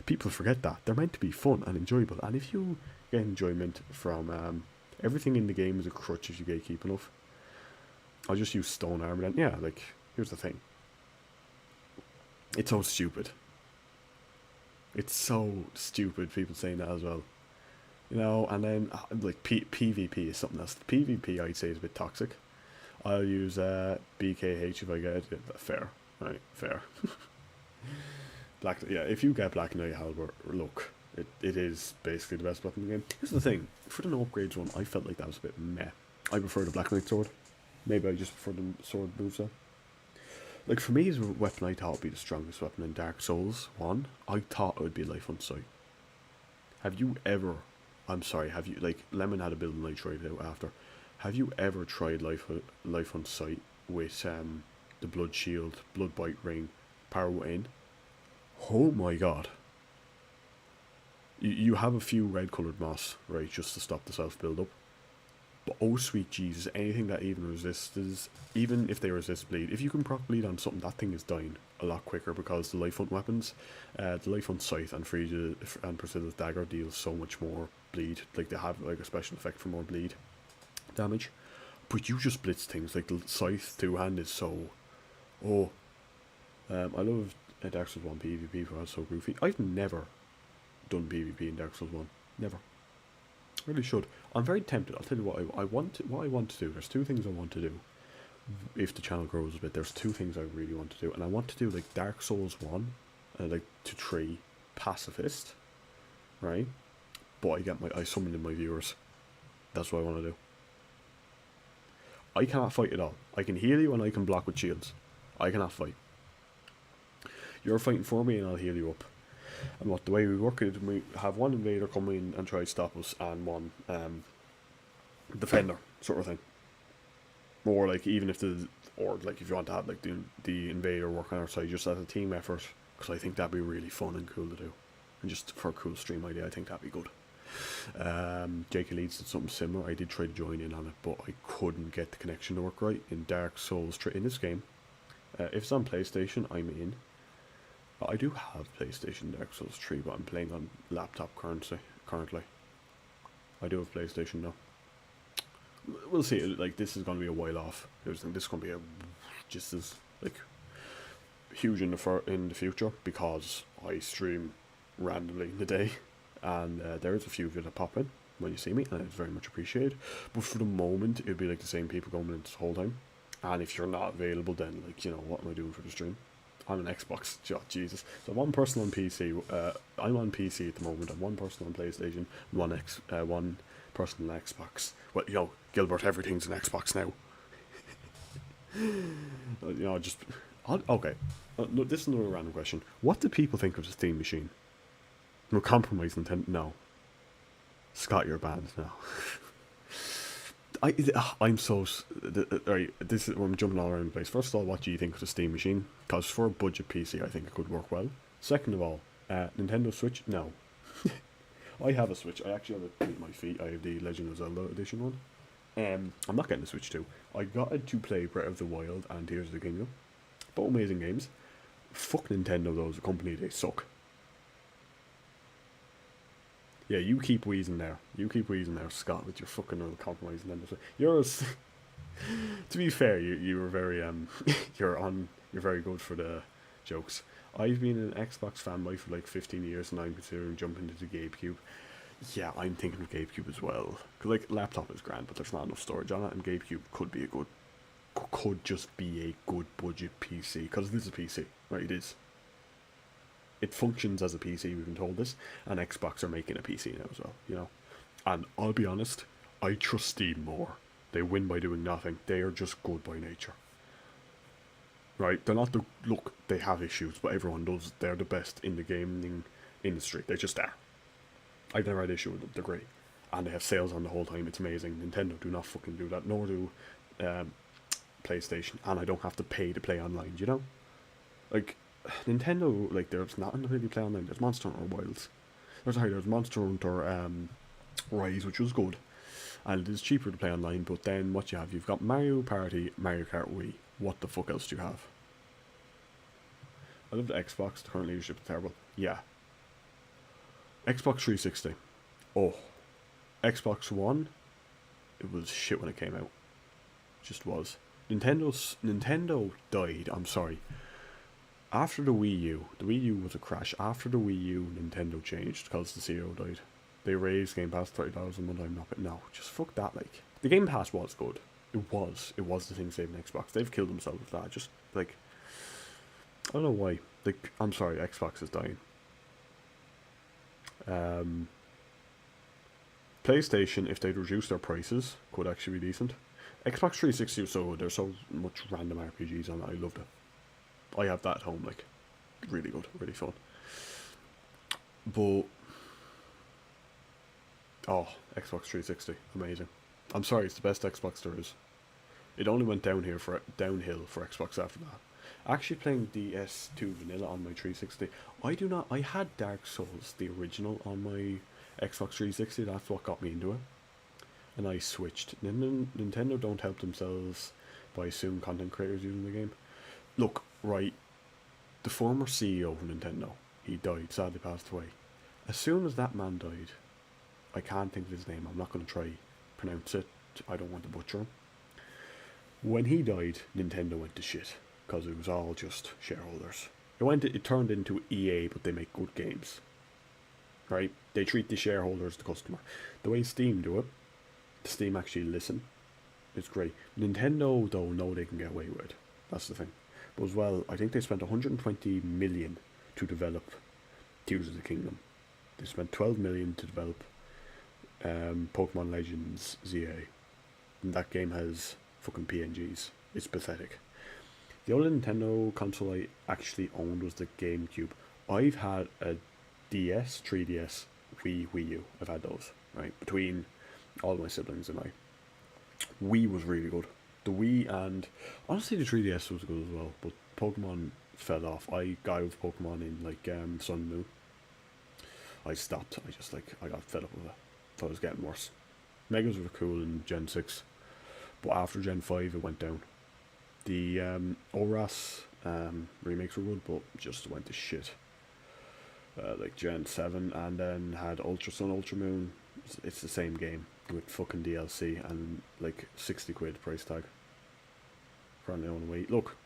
People forget that. They're meant to be fun and enjoyable. And if you get enjoyment from everything in the game is a crutch if you gatekeep enough. I'll just use stone armor then. Yeah, like, here's the thing. It's so stupid. It's so stupid, people saying that as well. You know, and then, like, PvP is something else. PvP, I'd say, is a bit toxic. I'll use BKH if I get it. Fair. Right, fair. If you get Black Knight Halberd, look, it is basically the best weapon in the game. Here's the thing. For the no upgrades one, I felt like that was a bit meh. I prefer the Black Knight sword. Maybe I just prefer the sword moveset. Like, for me, as a weapon I thought would be the strongest weapon in Dark Souls 1, I thought it would be Life on Sight. Have you, like, Lemon had a build and I tried it out after. Have you ever tried Life on Sight with the Blood Shield, Blood Bite Ring, Power in? Oh my god. You have a few red coloured moss, right, just to stop the self build up. But oh sweet Jesus, anything that even resists, even if they resist bleed, if you can proc bleed on something, that thing is dying a lot quicker because the life hunt weapons, the life hunt scythe and Frieza and Priscilla's dagger deals so much more bleed. Like, they have like a special effect for more bleed damage. But you just blitz things, like the scythe two-hand is so... Oh. I love Dark Souls 1 PvP for it's so goofy. I've never done PvP in Dark Souls 1. Never. Really should. I'm very tempted. I'll tell you what I want to do. There's two things I want to do. If the channel grows a bit, there's two things I really want to do, and I want to do like Dark Souls 1, like to 3 pacifist, right? But I summon in my viewers. That's what I want to do. I cannot fight at all. I can heal you and I can block with shields. I cannot fight. You're fighting for me and I'll heal you up. And what the way we work is we have one invader come in and try to stop us, and one defender sort of thing. Or like if you want to have like the invader work on our side just as a team effort, because I think that'd be really fun and cool to do, and just for a cool stream idea, I think that'd be good. Jake Elites did something similar. I did try to join in on it, but I couldn't get the connection to work right in Dark Souls 3 in this game. If it's on PlayStation, I'm in. I do have PlayStation Dark Souls 3, but I'm playing on laptop currently. I do have PlayStation now. We'll see. Like, this is going to be a while off. This is going to be just as like huge in the future, because I stream randomly in the day, and there is a few that pop in when you see me, and it's very much appreciated. But for the moment, it'd be like the same people going in this whole time. And if you're not available, then like, you know, what am I doing for the stream? I'm an Xbox. Oh, Jesus. So one person on PC. I'm on PC at the moment. I'm one person on PlayStation. One person on Xbox. Well, you know, Gilbert, everything's an Xbox now. You know, just okay. No, this is another random question. What do people think of the Steam machine? No compromise Nintendo. No. Scott, you're banned now. I'm so... Right, I'm jumping all around the place. First of all, what do you think of the Steam machine? Because for a budget PC, I think it could work well. Second of all, Nintendo Switch? No. I have a Switch. I actually have it at my feet. I have the Legend of Zelda edition one. I'm not getting the Switch 2. I got it to play Breath of the Wild and Tears of the Kingdom. Both amazing games. Fuck Nintendo though, as a company, they suck. Yeah, you keep wheezing there. Scott, with your fucking little compromise. Yours, to be fair, you were very you're very good for the jokes. I've been an Xbox fanboy for like 15 years, and I'm considering jumping into the GameCube. Yeah, I'm thinking of GameCube as well. Cause like, laptop is grand, but there's not enough storage on it, and GameCube could just be a good budget PC, because it is a PC, right? It is. It functions as a PC, we've been told this, and Xbox are making a PC now as well, you know. And I'll be honest, I trust Steam more. They win by doing nothing. They are just good by nature. right? They're not the look. They have issues, but everyone does. They're the best in the gaming industry. They just are. I've never had issue with them. They're great, and they have sales on the whole time. It's amazing. Nintendo do not fucking do that. Nor do PlayStation, and I don't have to pay to play online. You know, like Nintendo, like there's nothing to really play online. There's Monster Hunter Wilds. There's Monster Hunter Rise, which was good, and it is cheaper to play online. But then what you have, you've got Mario Party, Mario Kart Wii. What the fuck else do you have? I love the Xbox. The current leadership is terrible. Yeah. Xbox 360. Oh. Xbox One. It was shit when it came out. It just was. Nintendo died. I'm sorry. After the Wii U was a crash. After the Wii U, Nintendo changed because the CEO died. They raised Game Pass $30 a month. I'm not. No, just fuck that. Like the Game Pass was good. It was the thing saving Xbox. They've killed themselves with that. Just like I don't know why. Like I'm sorry, Xbox is dying. PlayStation, if they'd reduce their prices, could actually be decent. Xbox 360 was so good. There's so much random RPGs on it. I loved it. I have that at home. Like really good, really fun. But oh, Xbox 360, amazing. I'm sorry, it's the best Xbox there is. It only went downhill for Xbox after that. Actually playing DS2 vanilla on my 360. I had Dark Souls, the original, on my Xbox 360. That's what got me into it. And I switched. Nintendo don't help themselves by suing content creators using the game. Look, right, the former CEO of Nintendo, he died, sadly passed away. As soon as that man died, I can't think of his name. I'm not going to try pronounce it. I don't want to butcher him. When he died, Nintendo went to shit because it was all just shareholders. It turned into EA, but they make good games. Right? They treat the shareholders, the customer. The way Steam do it, Steam actually listen. It's great. Nintendo, though, know they can get away with it. That's the thing. But as well, I think they spent 120 million to develop Tears of the Kingdom. They spent 12 million to develop Pokemon Legends ZA. And that game has fucking PNGs. It's pathetic. The only Nintendo console I actually owned was the GameCube. I've had a DS, 3DS, Wii U. I've had those, right? Between all my siblings and I. Wii was really good. The Wii and honestly the 3DS was good as well, but Pokemon fell off. I got out of Pokemon in like Sun and Moon. I stopped. I got fed up with it. Thought it was getting worse. Megas were cool in Gen 6, but after Gen 5 it went down. The ORAS remakes were good, but just went to shit. Like Gen 7, and then had Ultra Sun, Ultra Moon. It's the same game with fucking DLC and like 60 quid price tag. For my own way. Look.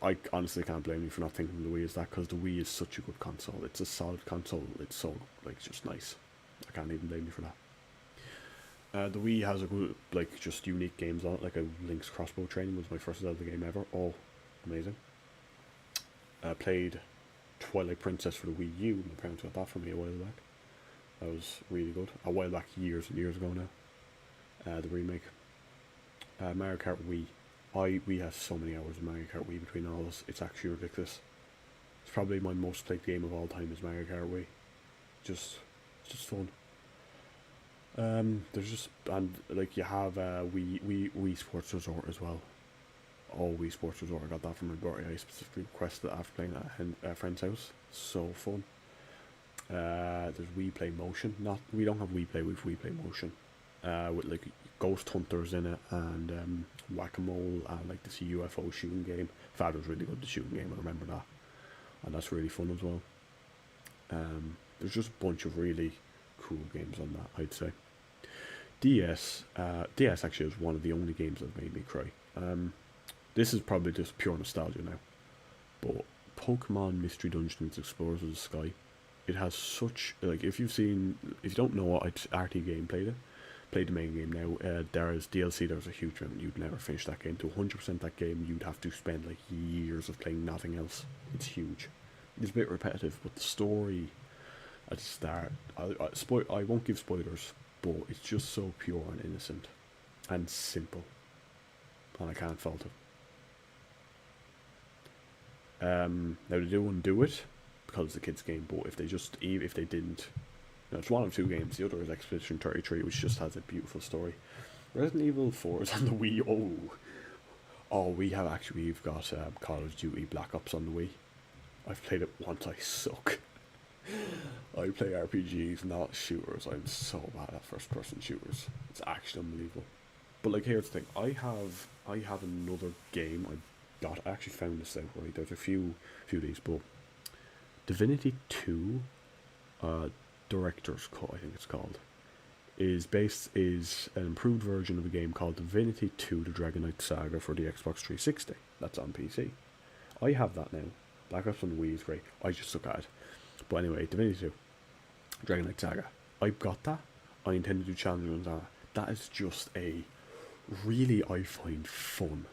I honestly can't blame you for not thinking the Wii is that, because the Wii is such a good console. It's a solid console. It's so like just nice. I can't even blame you for that. The Wii has a good, like, just unique games on it. Like a Link's Crossbow Training was my first Zelda game ever. Oh, amazing. Played Twilight Princess for the Wii U. My parents got that for me a while back. That was really good. A while back, years and years ago now. The remake. Mario Kart Wii. We have so many hours of Mario Kart Wii between all of us. It's actually ridiculous. It's probably my most played game of all time is Mario Kart Wii. It's just fun. There's just, and like you have Wii Sports Resort as well. Oh, Wii Sports Resort, I got that from my birthday. I specifically requested it after playing at a friend's house. So fun. There's Wii Play Motion. We don't have Wii Play, we have Wii Play Motion. With like Ghost Hunters in it and Whack-A-Mole and like this UFO shooting game. That was really good, the shooting game, I remember that. And that's really fun as well. There's just a bunch of really cool games on that, I'd say. DS actually is one of the only games that made me cry. This is probably just pure nostalgia now, but Pokemon Mystery Dungeons Explorers of the Sky, it has such, like, if you don't know what RT game played the main game now. There is DLC, there's a huge amount. You'd never finish that game. To 100% that game, you'd have to spend like years of playing nothing else. It's huge. It's a bit repetitive, but the story at the start, I won't give spoilers, but it's just so pure and innocent and simple, and I can't fault it. Now they do undo it because it's a kids game, but if they didn't, it's one of two games. The other is Expedition 33, which just has a beautiful story. Resident Evil 4 is on the Wii. We've got Call of Duty Black Ops on the Wii. I've played it once. I suck. I play RPGs, not shooters. I'm so bad at first-person shooters. It's actually unbelievable. But like, here's the thing. I have another game I actually found this out, right? There's a few days, but Divinity 2, Director's Cut, I think it's called, is an improved version of a game called Divinity 2: The Dragon Knight Saga for the Xbox 360. That's on PC. I have that now. Black Ops on the Wii is great. I just suck at it. But anyway, Divinity 2, Dragon Knight Saga. I've got that. I intend to do challenge runs on it. That is just a really, I find, fun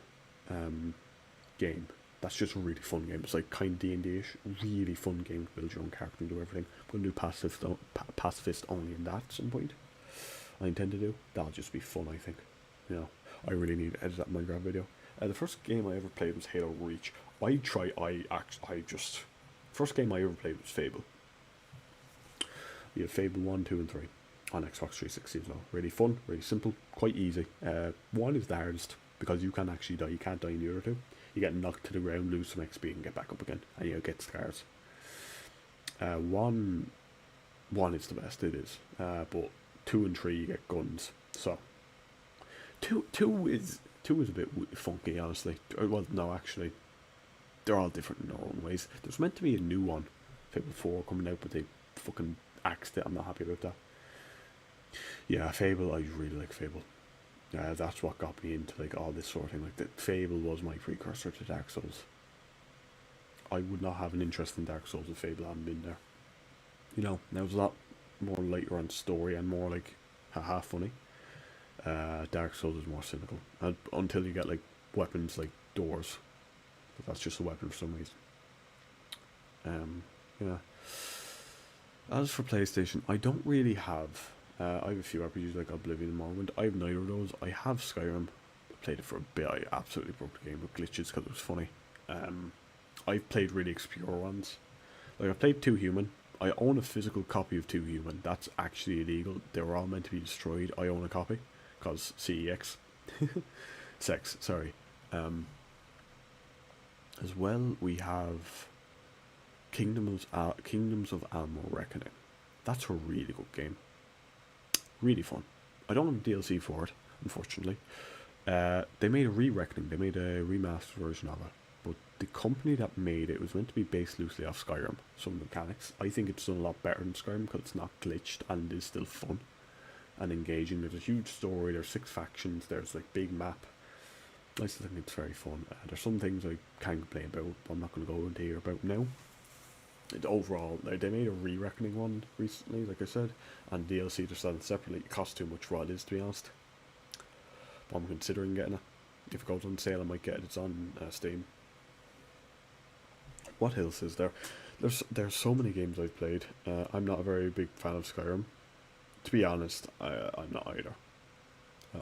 game. That's just a really fun game. It's like kind of D&D-ish. Really fun game to build your own character and do everything. I'm going to do pacifist only in that at some point. I intend to do. That'll just be fun, I think. I really need to edit that Minecraft video. The first game I ever played was Halo Reach. First game I ever played was Fable. We had Fable 1, 2 and 3 on Xbox 360 as well. Really fun, really simple, quite easy. 1 is the hardest because you can actually die. You can't die in the other two. You get knocked to the ground, lose some XP and get back up again, and you get scars. 1 is the best, it is. But 2 and 3 you get guns. So 2 is a bit funky, honestly. Well, no, actually, they're all different in their own ways. There's meant to be a new one, Fable 4, coming out, but they fucking axed it. I'm not happy about that. Yeah, Fable, I really like Fable. That's what got me into like all this sort of thing. Like, Fable was my precursor to Dark Souls. I would not have an interest in Dark Souls if Fable hadn't been there. Now it's a lot more lighter on story and more like haha funny. Dark Souls is more cynical, until you get like weapons like doors, but that's just a weapon for some reason. Yeah. As for PlayStation, I don't really have. I have a few RPGs like Oblivion and Morrowind. I have neither of those. I have Skyrim. I played it for a bit. I absolutely broke the game with glitches because it was funny. I've played really obscure ones. Like, I've played 2 Human. I own a physical copy of 2 Human. That's actually illegal. They were all meant to be destroyed. I own a copy because CEX. Sex, sorry. As well, we have Kingdoms of Amalur Reckoning. That's a really good game. Really fun. I don't have a DLC for it, unfortunately. They made a re-reckoning. They made a remastered version of it. But the company that made it was meant to be based loosely off Skyrim. Some mechanics. I think it's done a lot better than Skyrim because it's not glitched and is still fun and engaging. There's a huge story. There's 6 factions. There's like big map. I still think it's very fun. There's some things I can't complain about, but I'm not going to go into here about now. Overall, they made a re-reckoning one recently, like I said, and DLC they're selling separately. It costs too much for what it is, to be honest. But I'm considering getting it. If it goes on sale, I might get it. It's on Steam. What else is there? There's so many games I've played. I'm not a very big fan of Skyrim. To be honest, I'm not either.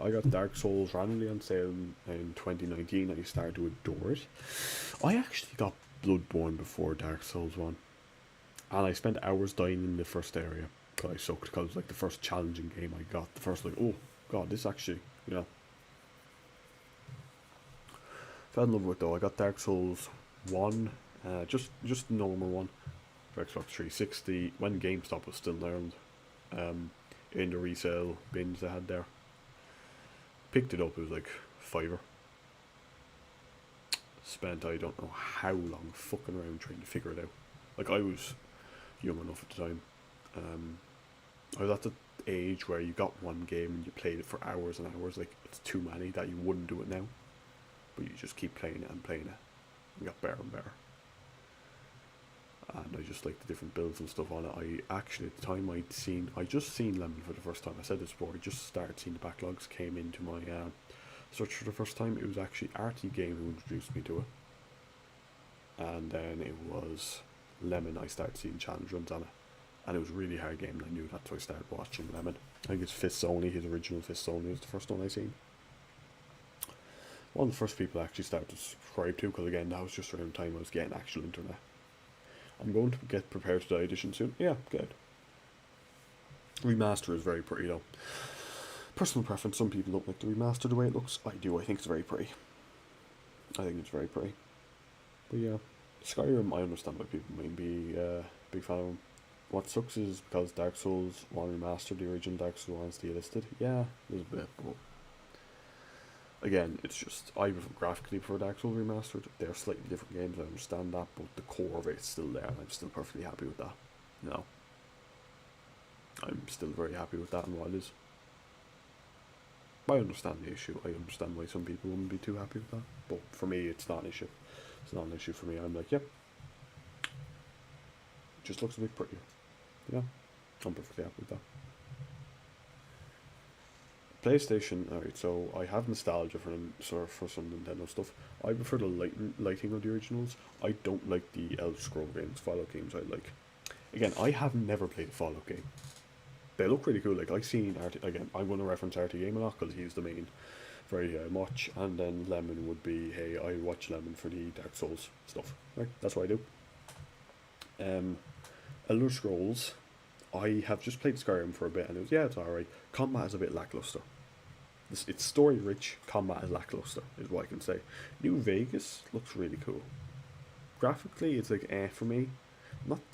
I got Dark Souls randomly on sale in 2019. I started to adore it. I actually got Bloodborne before Dark Souls 1. And I spent hours dying in the first area. Because I sucked. Because it was like the first challenging game I got. The first, like, oh god, this actually, fell in love with it though. I got Dark Souls 1. Just normal one. For Xbox 360. When GameStop was still around. In the resale bins they had there. Picked it up, it was like $5. Spent I don't know how long fucking around trying to figure it out. Like, I was young enough at the time. I was at the age where you got one game and you played it for hours and hours. Like, it's too many that you wouldn't do it now. But you just keep playing it and playing it. And got better and better. And I just like the different builds and stuff on it. I actually, at the time, I just seen Lemon for the first time. I said this before, I just started seeing the backlogs, came into my search for the first time. It was actually RT Game who introduced me to it. And then it was Lemon, I started seeing challenge runs on it. And it was a really hard game, and I knew that, so I started watching Lemon. I think it's Fists Only, his original Fists Only was the first one I seen. One of the first people I actually started to subscribe to, because again, that was just around the time I was getting actual internet. I'm going to get Prepared to Die edition soon. Yeah, good. Remaster is very pretty though. Personal preference, some people don't like the remaster the way it looks. I do, I think it's very pretty. I think it's very pretty. But yeah, Skyrim, I understand why people might be big fan of them. What sucks is because Dark Souls 1 Remastered, the original Dark Souls 1 still listed. Yeah, there's a bit, but again, it's just, I graphically prefer Dark Souls Remastered. They're slightly different games, I understand that, but the core of it's still there, and I'm still perfectly happy with that. No. I'm still very happy with that and what it is. I understand the issue. I understand why some people wouldn't be too happy with that. But for me, it's not an issue. It's not an issue for me. I'm like, yep. It just looks a bit prettier. Yeah. I'm perfectly happy with that. PlayStation, alright, so I have nostalgia for some Nintendo stuff. I prefer the lighting of the originals. I don't like the Elder Scroll games, Fallout games I like. Again, I have never played a Fallout game. They look really cool. Like, I've seen again, I'm going to reference RT Game a lot because he's the main very much, and then Lemon would be, hey, I watch Lemon for the Dark Souls stuff. Right, that's what I do. Elder Scrolls, I have just played Skyrim for a bit, and it was, yeah, it's alright. Combat is a bit lackluster. It's story rich, combat is lackluster, is what I can say. New Vegas looks really cool. Graphically, it's like for me.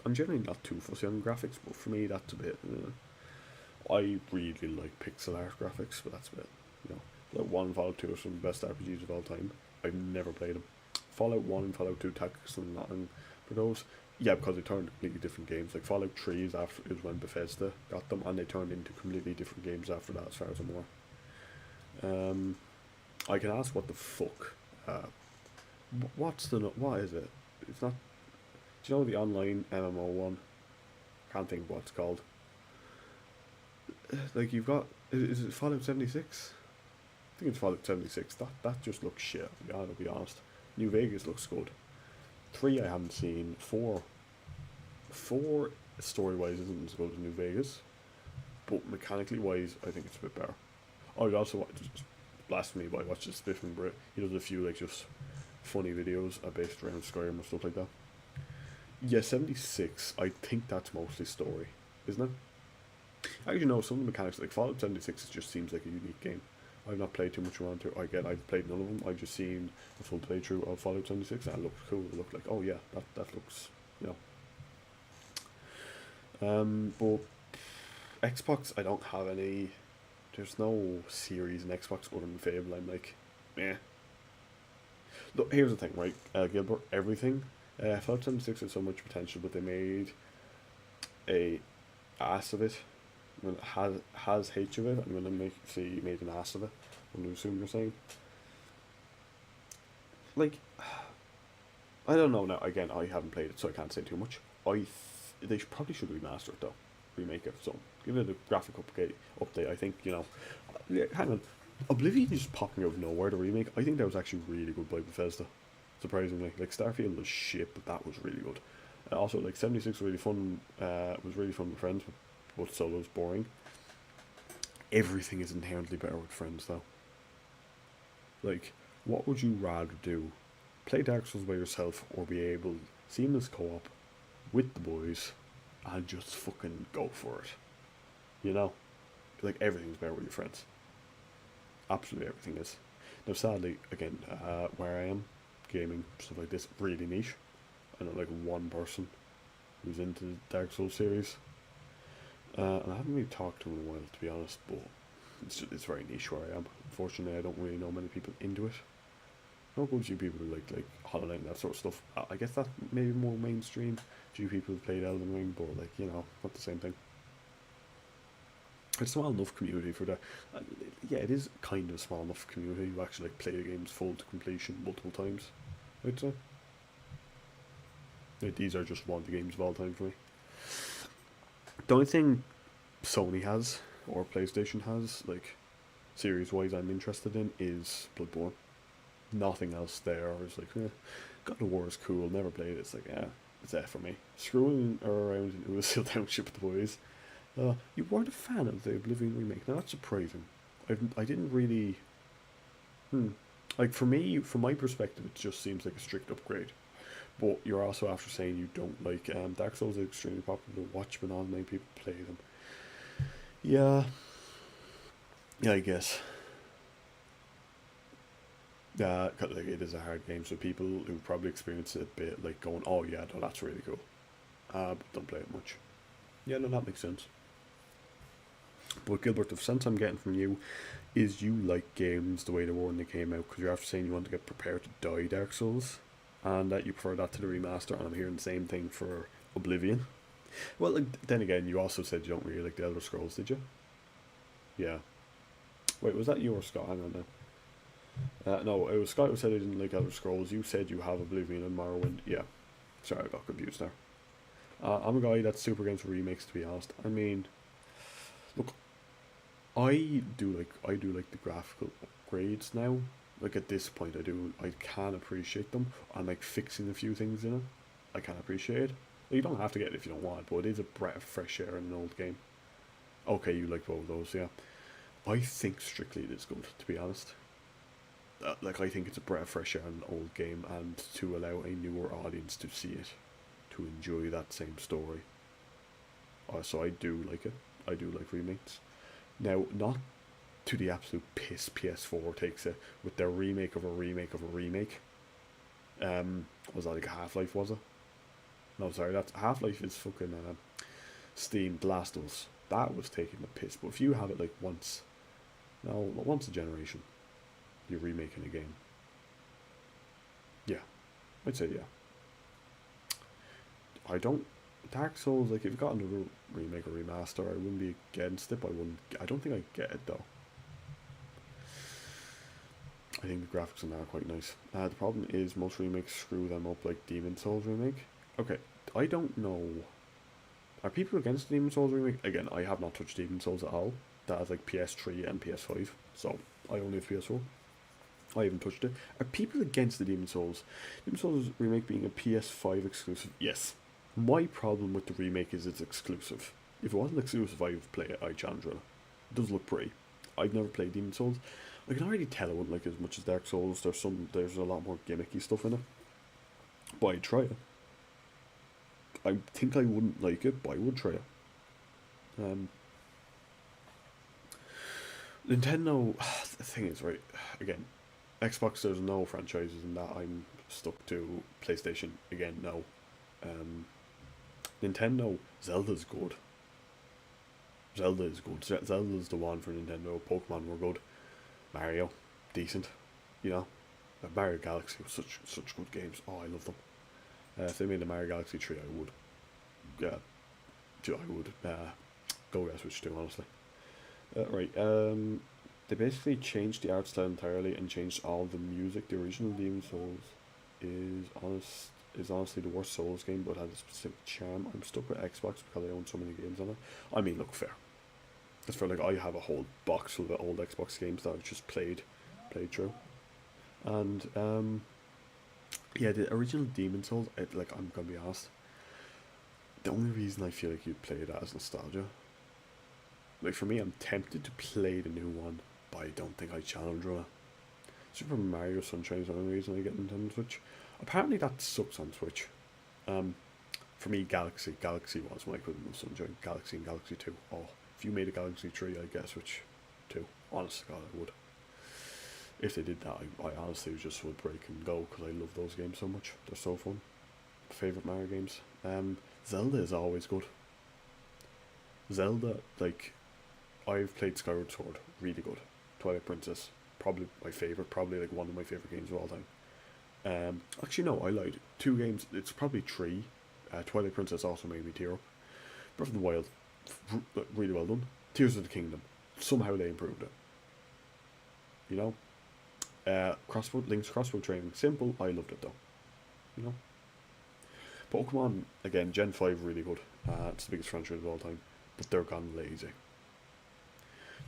I'm generally not too fussy on graphics, but for me, that's a bit. I really like pixel art graphics, but that's a bit, Fallout 1 and Fallout 2 are some of the best RPGs of all time. I've never played them. Fallout 1 and Fallout 2 tactics and nothing for those. Yeah, because they turned completely different games. Like Fallout 3 is when Bethesda got them, and they turned into completely different games after that, as far as I'm aware. I can ask what the fuck. What is it? It's not. Do you know the online MMO one? Can't think of what it's called. Like you've got, is it Fallout 76? I think it's Fallout 76. That just looks shit. To be honest. New Vegas looks good. 3 I haven't seen. 4 story wise isn't as good as New Vegas, but mechanically wise I think it's a bit better. I would also just blasphemy, but I watched Spiff and Brit. He does a few like just funny videos based around Skyrim and stuff like that. Yeah, 76. I think that's mostly story, isn't it? Actually, no. Some of the mechanics, like Fallout 76, just seems like a unique game. I've not played too much around here. I've played none of them. I've just seen a full playthrough of Fallout 76, and it looked cool. It looked like, oh yeah, that looks, But Xbox, I don't have any. There's no series in Xbox other than Fable. I'm like, meh. Look, here's the thing, right? Gilbert, everything. Fallout 76 had so much potential, but they made a ass of it. When it has H of it, I'm gonna made an ass of it. I'm gonna assume you're saying. Like, I don't know now. Again, I haven't played it, so I can't say too much. They probably should remaster it though, remake it. So give it a graphic update. I think Yeah, hang on. Oblivion is popping out of nowhere. The remake, I think that was actually really good by Bethesda. Surprisingly, like Starfield was shit, but that was really good. Also, like 76 was really fun. Was really fun with friends, but solo's boring. Everything is inherently better with friends, though. Like, what would you rather do? Play Dark Souls by yourself, or be able seamless co-op with the boys, and just fucking go for it? Like everything's better with your friends. Absolutely everything is. Now, sadly, again, where I am, gaming stuff like this really niche. I know like one person who's into the Dark Souls series, and I haven't really talked to him in a while, to be honest. But it's very niche where I am. Unfortunately, I don't really know many people into it. I know a few people who like Hollow Knight and that sort of stuff. I guess that maybe more mainstream. A few people who played Elden Ring, but like not the same thing. It's a small enough community for that. Yeah, it is kind of a small enough community who actually like play the games full to completion multiple times, I'd say. Like, these are just one of the games of all time for me. The only thing Sony has, or PlayStation has, like, series-wise I'm interested in, is Bloodborne. Nothing else there is like, God of War is cool, never played it. It's like, yeah, it's there for me. Screwing around in Uasil Township with the boys. You weren't a fan of the Oblivion remake. Now that's surprising. I didn't really. Like, for me, from my perspective, it just seems like a strict upgrade. But you're also after saying you don't like Dark Souls is extremely popular to watch, but not many people play them. Yeah, yeah, I guess. Yeah, 'cause, like, it is a hard game, so people who probably experience it a bit like going, "Oh yeah, no, that's really cool," but don't play it much. Yeah, no, that makes sense. But Gilbert, the sense I'm getting from you is you like games the way they were when they came out, because you're after saying you want to get prepared to die Dark Souls, and that you prefer that to the remaster. And I'm hearing the same thing for Oblivion. Well, like, then again, you also said you don't really like the Elder Scrolls, did you? Yeah. Wait, was that you or Scott? Hang on now. No, it was Scott who said he didn't like Elder Scrolls. You said you have Oblivion and Morrowind. Yeah. Sorry, I got confused there. I'm a guy that's super against remakes, to be honest. I mean, look, I do like the graphical upgrades now. Like, at this point, I can appreciate them. And like fixing a few things in it, I can appreciate it. You don't have to get it if you don't want, but it is a breath of fresh air in an old game. Okay, you like both of those, yeah. I think strictly it is good, to be honest. Like, I think it's a breath of fresh air in an old game, and to allow a newer audience to see it, to enjoy that same story. So I do like it. I do like remakes. Now, not to the absolute piss PS4 takes it with their remake of a remake of a remake. Was that like Half-Life, was it? No, sorry, that's Half-Life is fucking Steam The Last of Us. That was taking the piss. But if you have it like once, no, once a generation, you're remaking a game. Yeah, I'd say yeah. I don't Dark Souls, like, if you got another remake or remaster, I wouldn't be against it. But I don't think I'd get it though. I think the graphics on that are quite nice. The problem is most remakes screw them up, like Demon Souls remake. Okay, I don't know. Are people against the Demon Souls remake? Again, I have not touched Demon Souls at all. That has like PS3 and PS5, so I only have PS4. I haven't touched it. Are people against the Demon Souls? Demon Souls remake being a PS5 exclusive? Yes. My problem with the remake is it's exclusive. If it wasn't exclusive, I would play it. I challenge it. It does look pretty. I've never played Demon Souls. I can already tell I wouldn't like it as much as Dark Souls. There's a lot more gimmicky stuff in it. But I'd try it. I think I wouldn't like it, but I would try it. Um, Nintendo, the thing is, right, again, Xbox, there's no franchises in that. I'm stuck to PlayStation. Again, no. Um, Nintendo, Zelda's good. Zelda is good. Zelda's the one for Nintendo. Pokemon were good. Mario, decent. You know, Mario Galaxy was such good games. Oh, I love them. If they made the Mario Galaxy 3, I would. I would go get a Switch 2, honestly. Right. They basically changed the art style entirely and changed all the music. The original Demon Souls is honestly the worst Souls game, but has a specific charm. I'm stuck with Xbox because I own so many games on it. I mean, look, fair. It's fair. Like, I have a whole box full of old Xbox games that I've just played through, and yeah, the original Demon Souls. I'm gonna be honest. The only reason I feel like you'd play that is nostalgia. Like, for me, I'm tempted to play the new one, but I don't think I challenge it. Super Mario Sunshine is the only reason I get Nintendo Switch. Apparently that sucks on Switch. For me, Galaxy was my equivalent of Sunshine. Galaxy and Galaxy 2. Oh, if you made a Galaxy 3, I'd get a Switch 2. Honest to God, I would. If they did that, I honestly just would break and go, because I love those games so much. They're so fun. Favourite Mario games. Zelda is always good. Zelda, like, I've played Skyward Sword, really good. Twilight Princess, probably my favourite, probably like one of my favourite games of all time. Actually no, I lied. 2 games, it's probably 3. Twilight Princess also made me tear up. Breath of the Wild, really well done. Tears of the Kingdom, somehow they improved it. You know? Link's crossbow training, simple, I loved it though. You know? Pokemon, again, Gen 5 really good. It's the biggest franchise of all time. But they're gone lazy.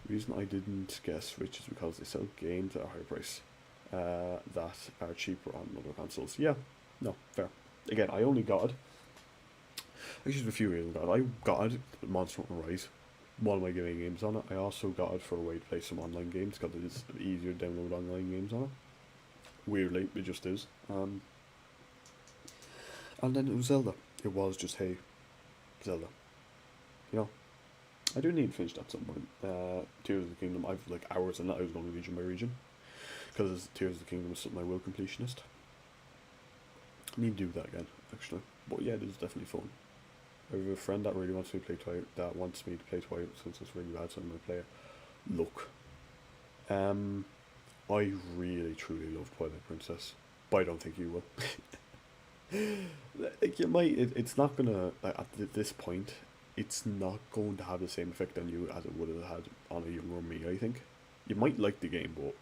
The reason I didn't get a Switch is because they sell games at a higher price that are cheaper on other consoles. Yeah, no, fair. Again, I only got it. Actually, there's a few reasons I got it. Monster Hunter Rise, one of my gaming games on it. I also got it for a way to play some online games because it is easier to download online games on it. Weirdly, it just is. And then it was Zelda. It was just, hey, Zelda. You know, I do need to finish that at some point. Tears of the Kingdom, I've like hours in that. I was going region by region. Because Tears of the Kingdom is something I will completionist. I need to do that again, actually. But yeah, it is definitely fun. I have a friend that really wants me to play Twilight, that wants me to play Twilight since it's really bad, so I'm going to play it. Look, I really truly love Twilight Princess, but I don't think you will. Like you might, it's not gonna like, at this point. It's not going to have the same effect on you as it would have had on a younger me. I think you might like the game, but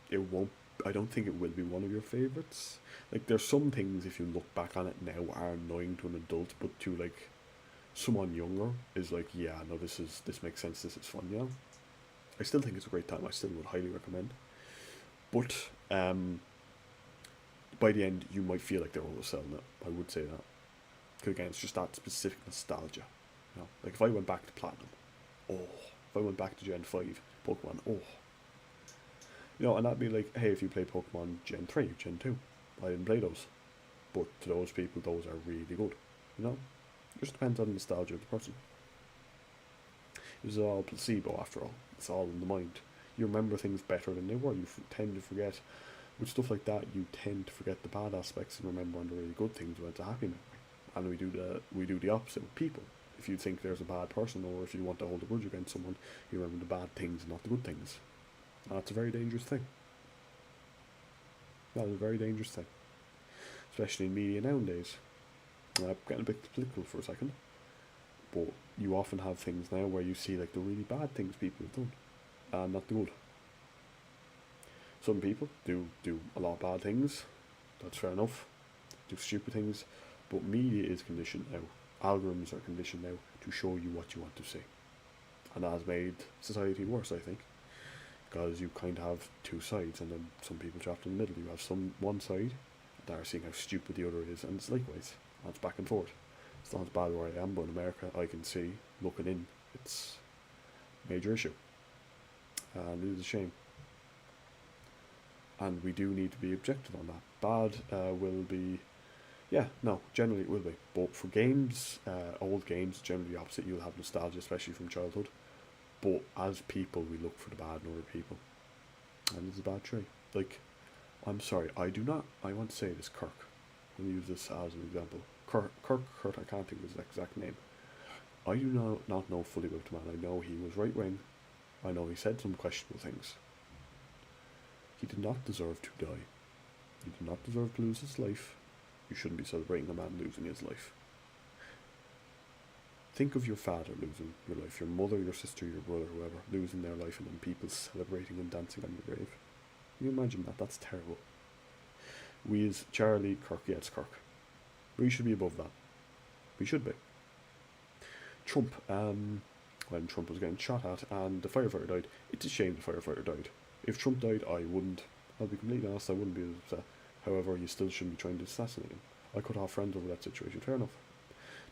it won't. I don't think it will be one of your favorites. Like there's some things if you look back on it now are annoying to an adult, but to like someone younger is like, yeah, no, this makes sense. This is fun. You know, I still think it's a great time. I still would highly recommend. But by the end, you might feel like they're overselling it. I would say that. Because again, it's just that specific nostalgia. You know, like if I went back to Platinum, oh. If I went back to Gen 5, Pokemon, oh. You know, and that'd be like, hey, if you play Pokemon Gen 3, Gen 2, I didn't play those. But to those people, those are really good. You know? It just depends on the nostalgia of the person. It's all placebo after all. It's all in the mind. You remember things better than they were. You tend to forget, with stuff like that, you tend to forget the bad aspects and remember on the really good things when it's a happy memory. And we do the opposite with people. If you think there's a bad person, or if you want to hold a grudge against someone, you remember the bad things and not the good things. And that's a very dangerous thing. That is a very dangerous thing. Especially in media nowadays. I'm getting a bit political for a second. But you often have things now where you see like the really bad things people have done. And not the good. Some people do a lot of bad things. That's fair enough. Do stupid things. But media is conditioned now. Algorithms are conditioned now to show you what you want to see. And that has made society worse, I think. Because you kind of have two sides, and then some people trapped in the middle. You have one side that are seeing how stupid the other is, and it's likewise. And it's back and forth. It's not as bad where I am, but in America I can see, looking in, it's a major issue. And it is a shame. And we do need to be objective on that. Bad will be... Yeah, no, generally it will be. But for games, old games, generally the opposite. You'll have nostalgia, especially from childhood. But as people, we look for the bad in other people. And it's a bad trait. Like, I'm sorry, I want to say this, Kirk. I'm going to use this as an example. Kurt, I can't think of his exact name. I do not know fully about the man. I know he was right wing. I know he said some questionable things. He did not deserve to die. He did not deserve to lose his life. You shouldn't be celebrating a man losing his life. Think of your father losing your life, your mother, your sister, your brother, whoever, losing their life, and then people celebrating and dancing on your grave. Can you imagine that? That's terrible. We as Charlie, Kirk, yeah, it's Kirk. We should be above that. We should be. Trump, when Trump was getting shot at and the firefighter died, it's a shame the firefighter died. If Trump died, I'll be completely honest, I wouldn't be as upset. However, you still shouldn't be trying to assassinate him. I could have friends over that situation, fair enough.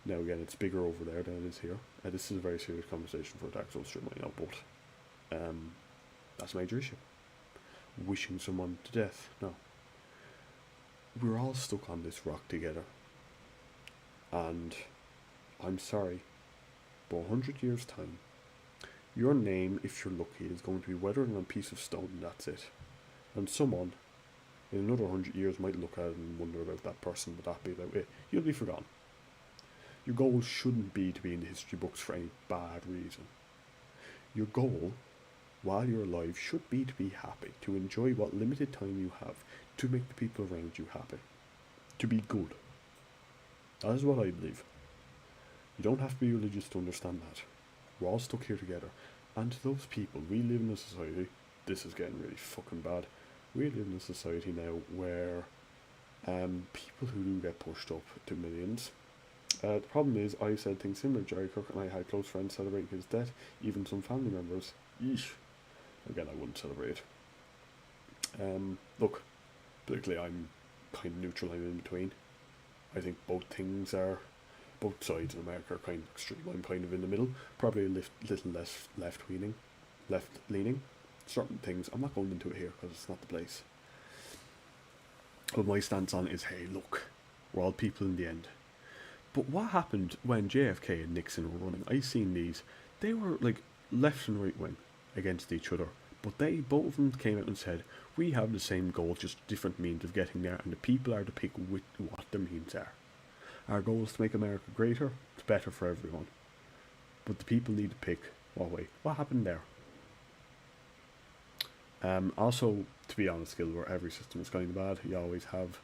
Now again, it's bigger over there than it is here. This is a very serious conversation for a Dark Souls stream right now, but that's a major issue. Wishing someone to death, no. We're all stuck on this rock together. And I'm sorry, but 100 years' time, your name, if you're lucky, is going to be weathered on a piece of stone, and that's it. And someone in another 100 years might look at it and wonder about that person, but that'd be about it. You'll be forgotten. Your goal shouldn't be to be in the history books for any bad reason. Your goal, while you're alive, should be to be happy, to enjoy what limited time you have, to make the people around you happy, to be good. That is what I believe. You don't have to be religious to understand that. We're all stuck here together. And to those people, we live in a society, this is getting really fucking bad, we live in a society now where people who do get pushed up to millions. The problem is, I said things similar to Jerry Cook, and I had close friends celebrating his death, even some family members. Yeesh. Again, I wouldn't celebrate. Look, politically I'm kind of neutral, I'm in between. I think both sides in America are kind of extreme. I'm kind of in the middle, probably a little less left leaning. Certain things, I'm not going into it here because it's not the place. But my stance on it is, hey, look, we're all people in the end. But what happened when JFK and Nixon were running? I seen these. They were like left and right wing against each other. But they both of them came out and said, we have the same goal, just different means of getting there, and the people are to pick what the means are. Our goal is to make America greater. It's better for everyone. But the people need to pick what way. What happened there? Also, to be honest, Gil, where every system is kind of bad, you always have,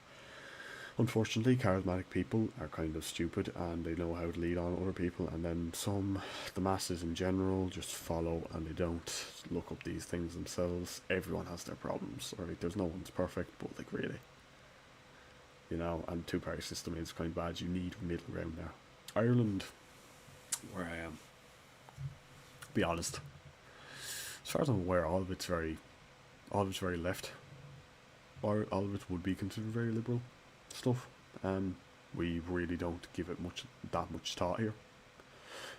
unfortunately, charismatic people are kind of stupid and they know how to lead on other people, and then the masses in general, just follow and they don't look up these things themselves. Everyone has their problems, right? There's no one's perfect, but like really, and two-party system is kind of bad. You need middle ground there. Ireland, where I am, be honest, as far as I'm aware, all of it's very left, or all of it would be considered very liberal stuff. We really don't give it that much thought here.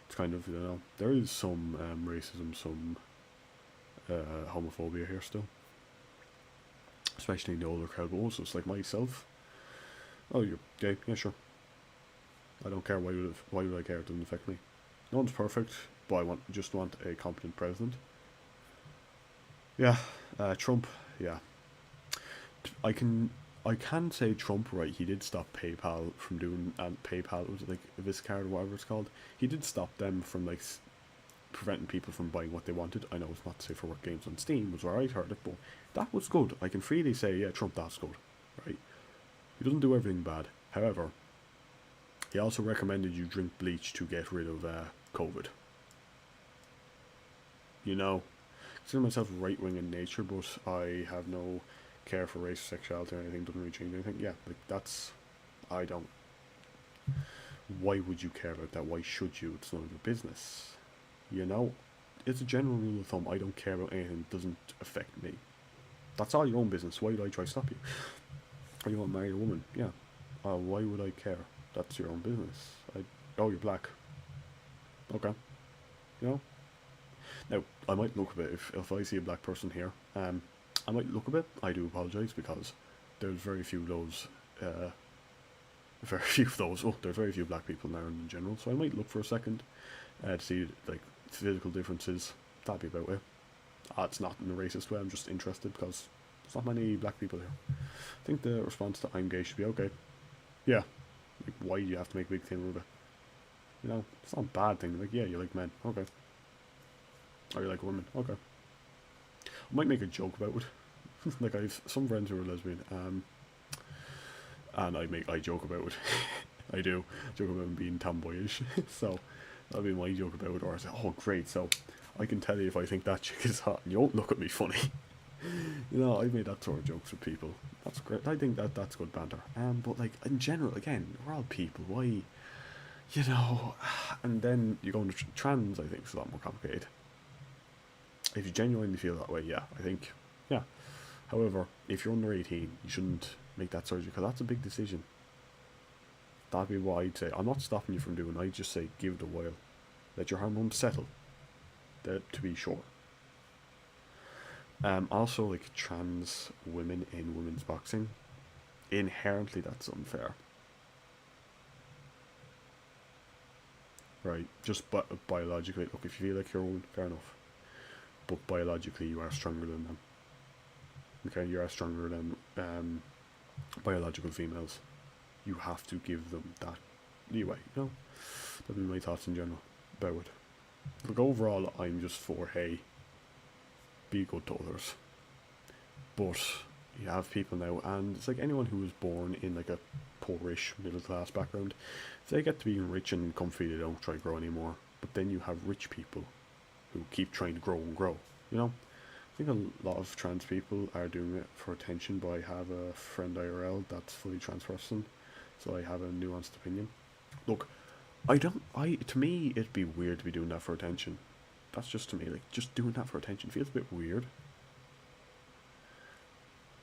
It's kind of, there is some racism, some homophobia here still, especially in the older crowd. But also, it's like myself. Oh, you're gay? Yeah, sure. I don't care. Why would I care? It doesn't affect me. No one's perfect, but I just want a competent president. Yeah, Trump. Yeah, I can say Trump, right? He did stop PayPal from doing, and PayPal was it like Viscard or whatever it's called. He did stop them from like preventing people from buying what they wanted. I know it's not safe for work games on Steam, was where I heard it, but that was good. I can freely say, yeah, Trump, that's good, right? He doesn't do everything bad. However, he also recommended you drink bleach to get rid of COVID. Consider myself right wing in nature, but I have no care for race, sexuality, or anything. Doesn't really change anything. Yeah, like that's. I don't. Why would you care about that? Why should you? It's none of your business. It's a general rule of thumb. I don't care about anything that doesn't affect me. That's all your own business. Why would I try to stop you? Or you want to marry a woman? Yeah. Why would I care? That's your own business. Oh, you're black. Okay. Now, I might look a bit, if I see a black person here, I might look a bit. I do apologise, because there's very few of those, there's very few black people in Ireland in general, so I might look for a second to see, like, physical differences. That'd be about it. It's not in a racist way, I'm just interested, because there's not many black people here. I think the response to I'm gay should be, okay, yeah, like, why do you have to make a big thing of it? It's not a bad thing, like, yeah, you like men, okay. Or you like women, okay. I might make a joke about it. Like, I have some friends who are lesbian, and I joke about it. I do joke about them being tomboyish. So that'll be my joke about it. Or I say, oh great, so I can tell you if I think that chick is hot, and you won't look at me funny. I've made that sort of jokes with people. That's great. I think that's good banter. But like in general, again, we're all people. Why, and then you go into trans. I think it's a lot more complicated. If you genuinely feel that way, yeah, I think, yeah. However, if you're under 18, you shouldn't make that surgery, because that's a big decision. That'd be what I'd say. I'm not stopping you from doing it. I'd just say give it a while. Let your hormones settle. To be sure. Also, like, trans women in women's boxing, inherently that's unfair. Right? Just biologically, look, if you feel like you're a woman, fair enough. But biologically, you are stronger than them. Okay, you are stronger than biological females. You have to give them that leeway. That'd be my thoughts in general about it. Look, overall, I'm just for, hey, be good to others. But you have people now, and it's like anyone who was born in like a poorish middle class background. If they get to being rich and comfy, they don't try to grow anymore. But then you have rich people who keep trying to grow and grow. I think a lot of trans people are doing it for attention, but I have a friend IRL that's fully trans person, so I have a nuanced opinion. Look, to me, it'd be weird to be doing that for attention. That's just to me, like, just doing that for attention feels a bit weird.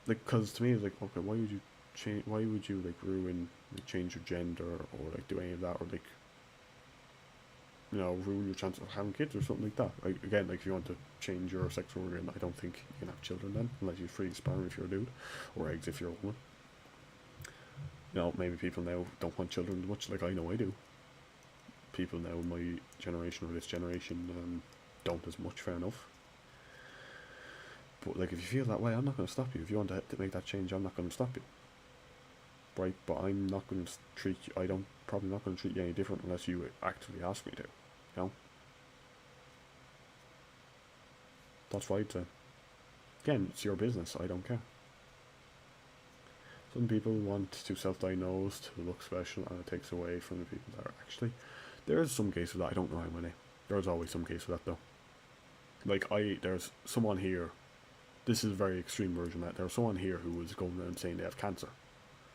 Like, because to me, it's like, okay, why would you like ruin, like, change your gender, or like do any of that, or like, ruin your chance of having kids or something like that. Like, again, like, if you want to change your sex organ, I don't think you can have children then, unless you freeze sperm if you're a dude, or eggs if you're a woman. You know, maybe people now don't want children as much, like I know I do. People now in my generation or this generation don't as much, fair enough. But like, if you feel that way, I'm not going to stop you. If you want to make that change, I'm not going to stop you. Right? But I'm not going to treat you, probably not going to treat you any different unless you actually ask me to. You know? That's right. Again, it's your business. I don't care. Some people want to self-diagnose to look special, and it takes away from the people that are actually. There is some case of that. I don't know how many. There's always some case of that though. Like there's someone here. This is a very extreme version of that. There's someone here who was going around saying they have cancer,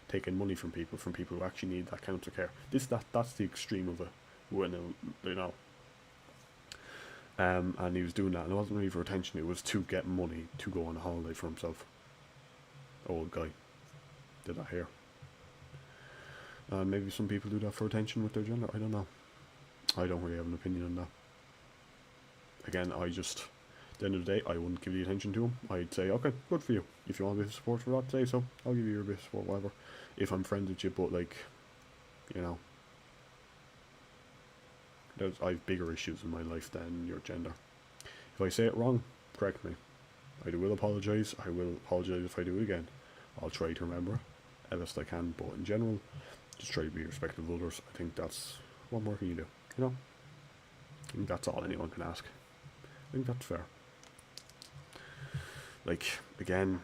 taking money from people who actually need that cancer care. That's the extreme of it. When you know. And he was doing that, and it wasn't really for attention. It was to get money to go on a holiday for himself. Old guy. Did that here. Maybe some people do that for attention with their gender. I don't know. I don't really have an opinion on that. Again, at the end of the day, I wouldn't give the attention to him. I'd say, okay, good for you. If you want a bit of support for that, say so. I'll give you your bit of support, whatever. If I'm friends with you, but like, you know, I have bigger issues in my life than your gender. If I say it wrong, correct me. I will apologise. I will apologise if I do it again. I'll try to remember as best I can, but in general, just try to be respectful of others. I think that's what more can you do, you know? I think that's all anyone can ask. I think that's fair. Like, again,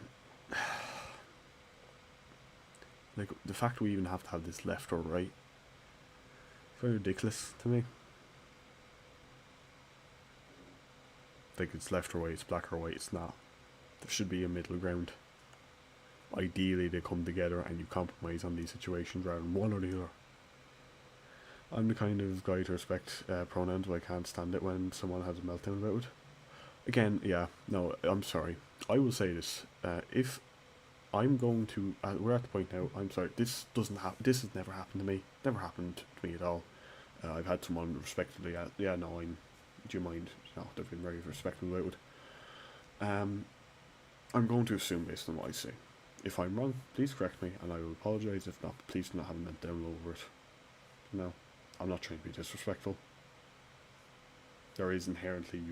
like the fact we even have to have this left or right, very ridiculous to me. Like, it's left or right, it's black or white, it's not. There should be a middle ground. Ideally, they come together and you compromise on these situations rather than one or the other. I'm the kind of guy to respect pronouns, but I can't stand it when someone has a meltdown about it. Again, yeah, no, I'm sorry. I will say this. If I'm going to... we're at the point now, I'm sorry, this doesn't happen. This has never happened to me. Never happened to me at all. I've had someone respectfully... yeah, no, do you mind? No, they've been very respectful about it. I'm going to assume based on what I say. If I'm wrong, please correct me, and I will apologise. If not, please do not have a meltdown over it. No, I'm not trying to be disrespectful. There is inherently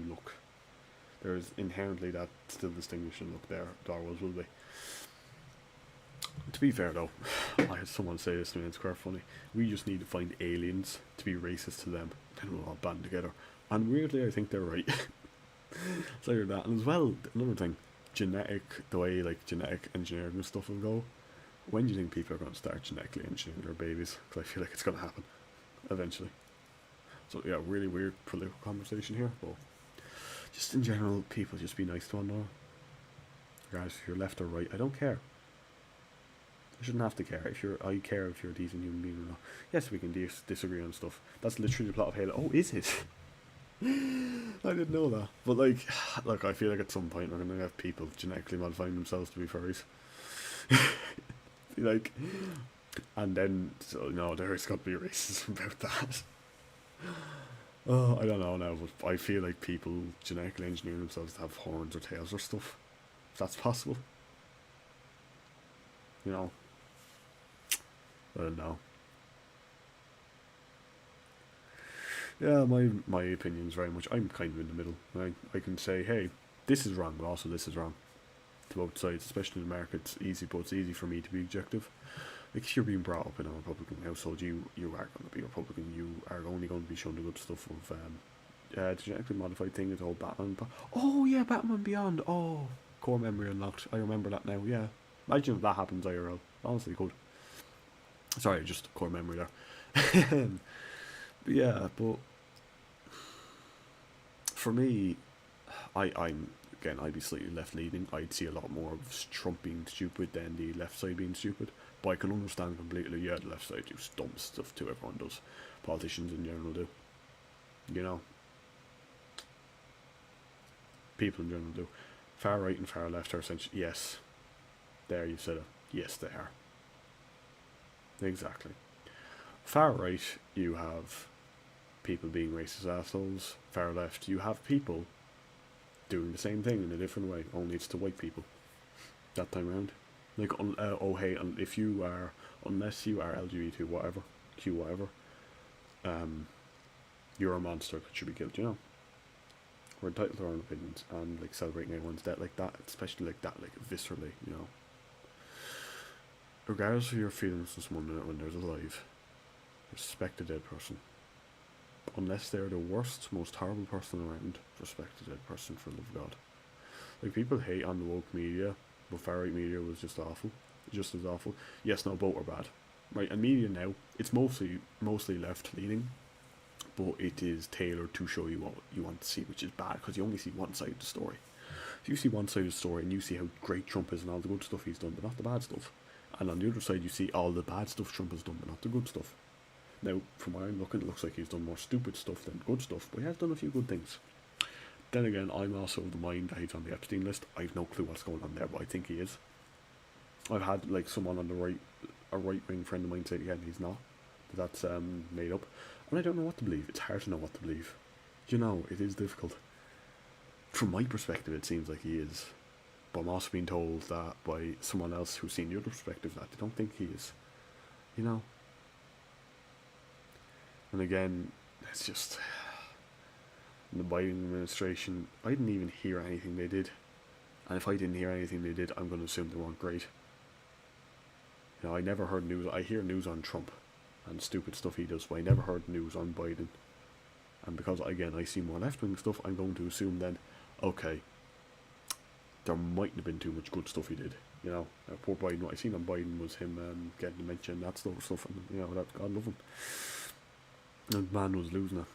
there is inherently that still distinguishing look there. There always will be. To be fair though, I had someone say this to me, and it's quite funny. We just need to find aliens to be racist to them, then we'll all band together. And weirdly, I think they're right. It's like that. And as well, another thing, the way like genetic engineering and stuff will go. When do you think people are going to start genetically engineering their babies? Because I feel like it's going to happen eventually. So yeah, really weird political conversation here, but just in general, people just be nice to one another. Regardless if you're left or right, I don't care. I shouldn't have to care. I care if you're a decent human being or not. Yes, we can disagree on stuff. That's literally the plot of Halo. Oh, is it? I didn't know that. But like, look, I feel like at some point we're going to have people genetically modifying themselves to be furries. Like, and then, so no, there's got to be racism about that. Oh, I don't know now, but I feel like people genetically engineer themselves to have horns or tails or stuff. If that's possible. You know. I don't know. Yeah, my opinion's very much, I'm kind of in the middle. I can say, hey, this is wrong, but also this is wrong. To both sides, especially in America, it's easy, but it's easy for me to be objective. Like, if you're being brought up in a Republican household, you are going to be Republican. You are only going to be shown the good stuff of the genetically modified thing is all Batman. Oh yeah, Batman Beyond. Oh, core memory unlocked. I remember that now. Yeah, imagine if that happens IRL. Honestly, could. Sorry, just core memory there. But yeah, but for me, I'm again, I'd be slightly left leaning. I'd see a lot more of Trump being stupid than the left side being stupid. But I can understand completely. Yeah, the left side do dumb stuff too. Everyone does. Politicians in general do. You know, people in general do. Far right and far left are essentially, yes. There, you said it. Yes, they are. Exactly. Far right, you have people being racist assholes. Far left, you have people doing the same thing in a different way, only it's to white people. That time around. Like, oh hey, and if you are, unless you are LGBT whatever, Q whatever, you're a monster that should be killed. You know, we're entitled to our own opinions and like celebrating everyone's death like that, especially like that, like viscerally. You know, regardless of your feelings to someone when there's alive, respect a dead person. Unless they're the worst, most horrible person around, respect a dead person for the love of God. Like, people hate on the woke media, but far right media was just awful, just as awful. Yes, no, both are bad, right? And media now, it's mostly left leaning, but it is tailored to show you what you want to see, which is bad because you only see one side of the story. If you see one side of the story and you see how great Trump is and all the good stuff he's done, but not the bad stuff, and on the other side you see all the bad stuff Trump has done, but not the good stuff. Now, from where I'm looking, it looks like he's done more stupid stuff than good stuff, but he has done a few good things. Then again, I'm also of the mind that he's on the Epstein list. I've no clue what's going on there, but I think he is. I've had like someone on the right, a right-wing friend of mine say again he's not, but that's made up, and I don't know what to believe. It's hard to know what to believe. You know, it is difficult. From my perspective, it seems like he is, but I'm also being told that by someone else who's seen the other perspective that they don't think he is. You know. And again, it's just in the Biden administration, I didn't even hear anything they did. And if I didn't hear anything they did, I'm going to assume they weren't great. You know, I never heard news. I hear news on Trump and stupid stuff he does, but I never heard news on Biden. And because, again, I see more left-wing stuff, I'm going to assume then, okay, there mightn't have been too much good stuff he did. You know, poor Biden, what I seen on Biden was him getting dementia and that sort of stuff, and, you know, that, God love him. The man was losing it.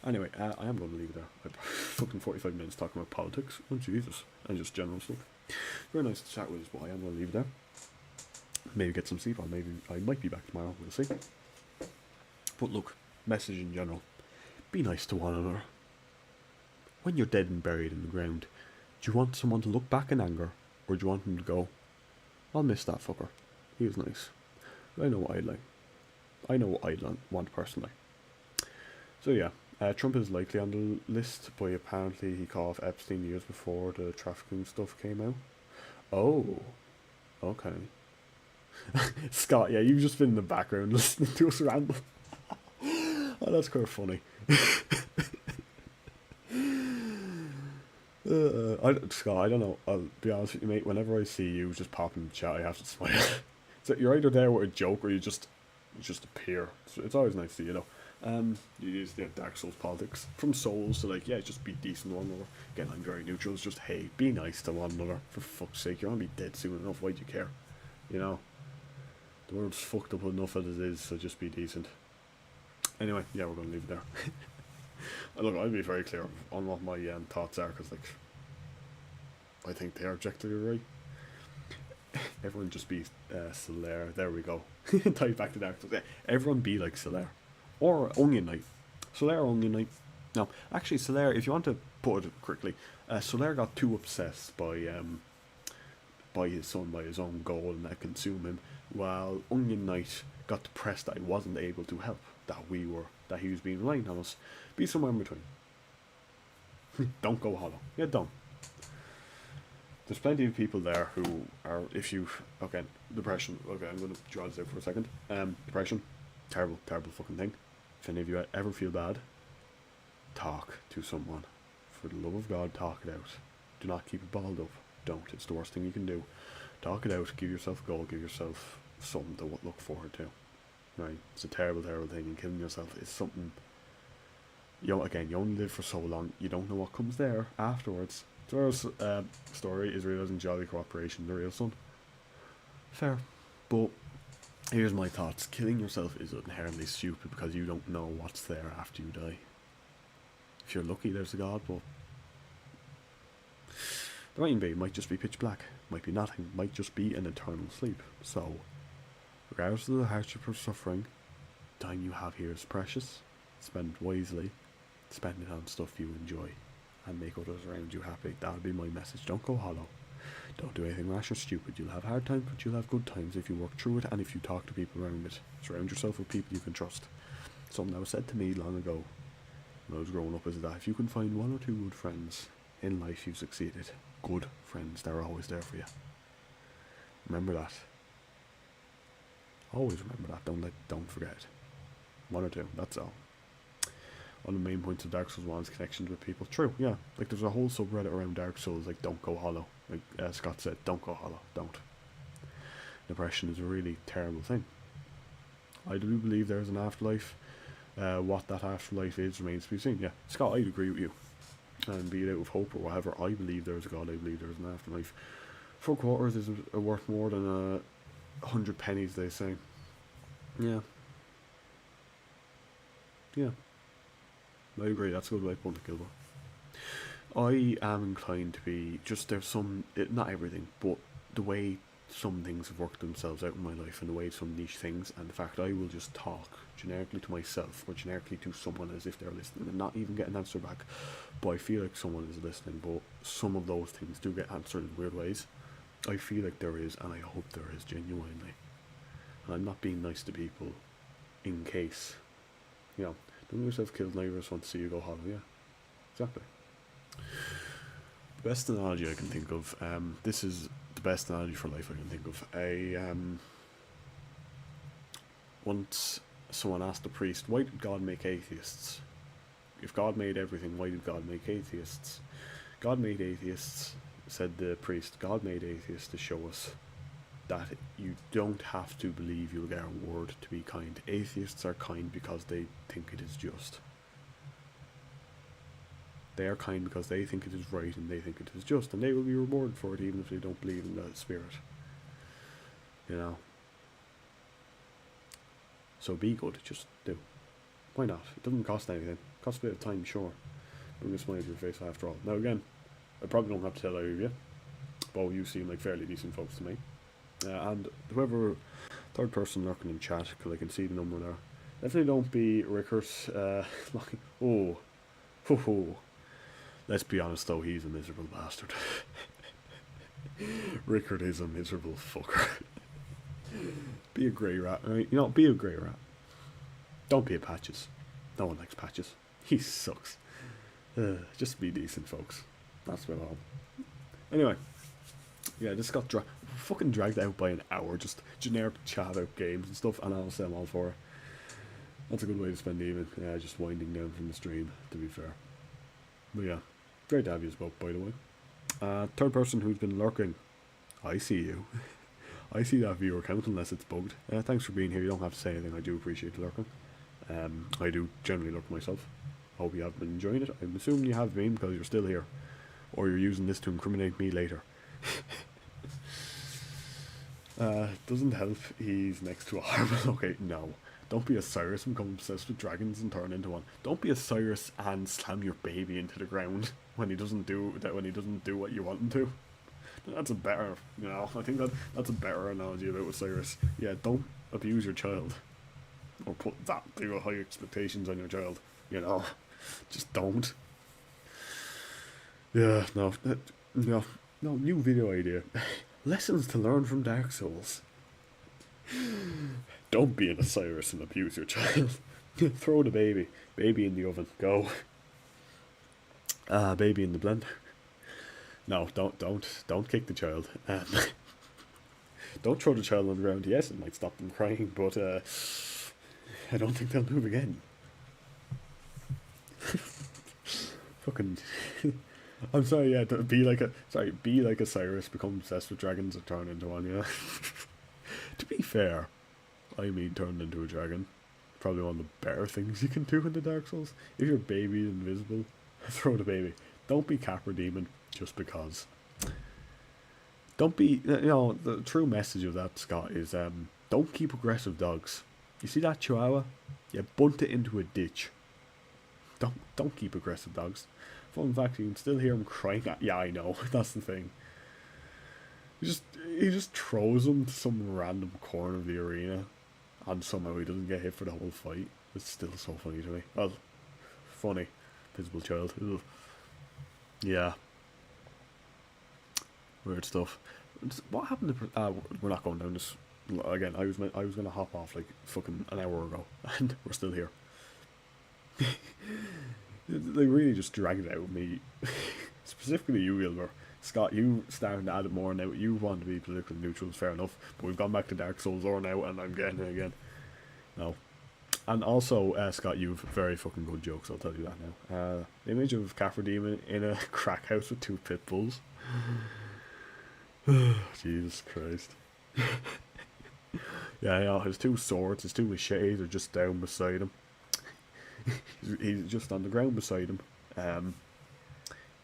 Anyway, I am going to leave it there. I fucking 45 minutes talking about politics. Oh, Jesus. And just general stuff. Very nice to chat with us, but I am going to leave it there. Maybe get some sleep, or maybe I might be back tomorrow. We'll see. But look, message in general. Be nice to one another. When you're dead and buried in the ground, do you want someone to look back in anger, or do you want them to go, I'll miss that fucker. He was nice. I know what I'd like. I know what I'd want personally. So yeah, Trump is likely on the list, but apparently he caught off Epstein years before the trafficking stuff came out. Oh, okay. Scott, yeah, you've just been in the background listening to us ramble. Oh, that's kind of funny. Scott, I don't know. I'll be honest with you, mate. Whenever I see you just pop in the chat, I have to smile. So you're either there with a joke or you just appear. It's always nice to see, you know. You use the Dark Souls politics from Souls to like, yeah, just be decent to one another. Again, I'm very neutral. It's just, hey, be nice to one another. For fuck's sake, you're gonna be dead soon enough. Why do you care? You know, the world's fucked up enough as it is, so just be decent. Anyway, yeah, we're gonna leave it there. Look, I'll be very clear on what my thoughts are, because like, I think they are objectively right. Everyone just be Solaire. There we go. Tie it back to Dark Souls. Yeah, everyone be like Solaire. Or Onion Knight. Solaire or Onion Knight. No, actually Solaire, if you want to put it quickly, Solaire got too obsessed by his son, by his own goal, and that consumed him, while Onion Knight got depressed that he wasn't able to help, that he was being reliant on us. Be somewhere in between. Don't go hollow. Yeah, don't. There's plenty of people there who are, okay, depression, okay, I'm going to draw this out for a second. Depression, terrible, terrible fucking thing. If any of you ever feel bad, talk to someone. For the love of God, talk it out. Do not keep it balled up. Don't. It's the worst thing you can do. Talk it out, give yourself a goal, give yourself something to look forward to. Right? It's a terrible, terrible thing, and killing yourself is something, you know, again, you only live for so long, you don't know what comes there afterwards. Zora's story is realising jolly cooperation, the real son. Fair. But here's my thoughts. Killing yourself is inherently stupid because you don't know what's there after you die. If you're lucky, there's a God, but there mightn't be. It might just be pitch black. Might be nothing. Might just be an eternal sleep. So, regardless of the hardship or suffering, the time you have here is precious. Spend it wisely. Spend it on stuff you enjoy. And make others around you happy. That would be my message. Don't go hollow. Don't do anything rash or stupid. You'll have hard times, but you'll have good times if you work through it and if you talk to people around it. Surround yourself with people you can trust. Something that was said to me long ago when I was growing up is that if you can find one or two good friends, in life you've succeeded. Good friends, they're always there for you. Remember that. Always remember that. Don't forget it. One or two, that's all. One of the main points of Dark Souls 1 is connections with people. True, yeah. Like, there's a whole subreddit around Dark Souls, like, don't go hollow. Like Scott said, don't go hollow. Don't. Depression is a really terrible thing. I do believe there's an afterlife. What that afterlife is remains to be seen. Yeah, Scott, I'd agree with you. And be it out of hope or whatever, I believe there's a God, I believe there's an afterlife. 4 quarters is worth more than 100 pennies, they say. Yeah. Yeah. I agree, that's a good way to put it, Gilbert. I am inclined to be, just there's some, not everything, but the way some things have worked themselves out in my life and the way some niche things, and the fact I will just talk generically to myself or generically to someone as if they're listening and not even get an answer back, but I feel like someone is listening, but some of those things do get answered in weird ways. I feel like there is, and I hope there is, genuinely. And I'm not being nice to people in case, you know, don't get yourself killed and I just want to see you go hollow. Yeah, exactly. The best analogy I can think of, this is the best analogy for life I can think of. Once someone asked the priest, why did God make atheists? If God made everything, why did God make atheists? God made atheists, said the priest, God made atheists to show us that you don't have to believe you'll get a reward to be kind. Atheists are kind because they think it is just. They are kind because they think it is right and they think it is just, and they will be rewarded for it even if they don't believe in the spirit. You know. So be good, just do. Why not? It doesn't cost anything. It costs a bit of time, sure. Bring a smile to your face after all. Now again, I probably don't have to tell either of you, but you seem like fairly decent folks to me. And whoever, third person lurking in chat, because I can see the number there, definitely don't be Rickers. Oh. Let's be honest though, he's a miserable bastard. Rickard is a miserable fucker. Be a grey rat, right? You know, be a grey rat. Don't be a Patches. No one likes Patches. He sucks. Just be decent, folks. That's about all. Anyway, yeah, this got fucking dragged out by an hour, just generic chat about games and stuff, and honestly I'm all for it. That's a good way to spend the evening. Yeah, just winding down from the stream, to be fair. But yeah, great to have you both, by the way. Third person who's been lurking. I see you. I see that viewer count unless it's bugged. Thanks for being here. You don't have to say anything. I do appreciate the lurking. I do generally lurk myself. Hope you have been enjoying it. I'm assuming you have been because you're still here. Or you're using this to incriminate me later. Doesn't help. He's next to a harmless. Okay, no. Don't be a Cyrus and become obsessed with dragons and turn into one. Don't be a Cyrus and slam your baby into the ground when he doesn't do that. When he doesn't do what you want him to. That's a better, you know. I think that's a better analogy about Cyrus. Yeah, don't abuse your child, or put that high expectations on your child. You know, just don't. Yeah, no, new video idea. Lessons to learn from Dark Souls. Don't be an Osiris and abuse your child. Throw the baby in the oven. Go. Baby in the blender. No, don't kick the child. Don't throw the child on the ground. Yes, it might stop them crying, but I don't think they'll move again. Fucking. I'm sorry. Yeah, be like a Cyrus, become obsessed with dragons and turn into one. Yeah. To be fair, I mean, turned into a dragon. Probably one of the better things you can do in the Dark Souls. If your baby's invisible, throw the baby. Don't be Capra Demon just because. Don't be, you know, the true message of that, Scott, is don't keep aggressive dogs. You see that Chihuahua? Yeah, bunt it into a ditch. Don't keep aggressive dogs. Fun fact, you can still hear him crying. Yeah, I know. That's the thing. He just throws them to some random corner of the arena, and somehow he doesn't get hit for the whole fight. It's still so funny to me. Well, funny. Visible child. Ugh. Yeah. Weird stuff. What happened to? We're not going down this again. I was gonna hop off like fucking an hour ago, and we're still here. They really just dragged it out of me Specifically you, Gilbert. Scott, you starting to add it more now. You want to be politically neutral, fair enough. But we've gone back to Dark Souls or now, and I'm getting it again. No. And also, Scott, you've very fucking good jokes, I'll tell you that now. The image of Kaffir Demon in a crack house with 2 pit bulls. Jesus Christ. Yeah, his 2 swords, his 2 machetes are just down beside him. He's just on the ground beside him,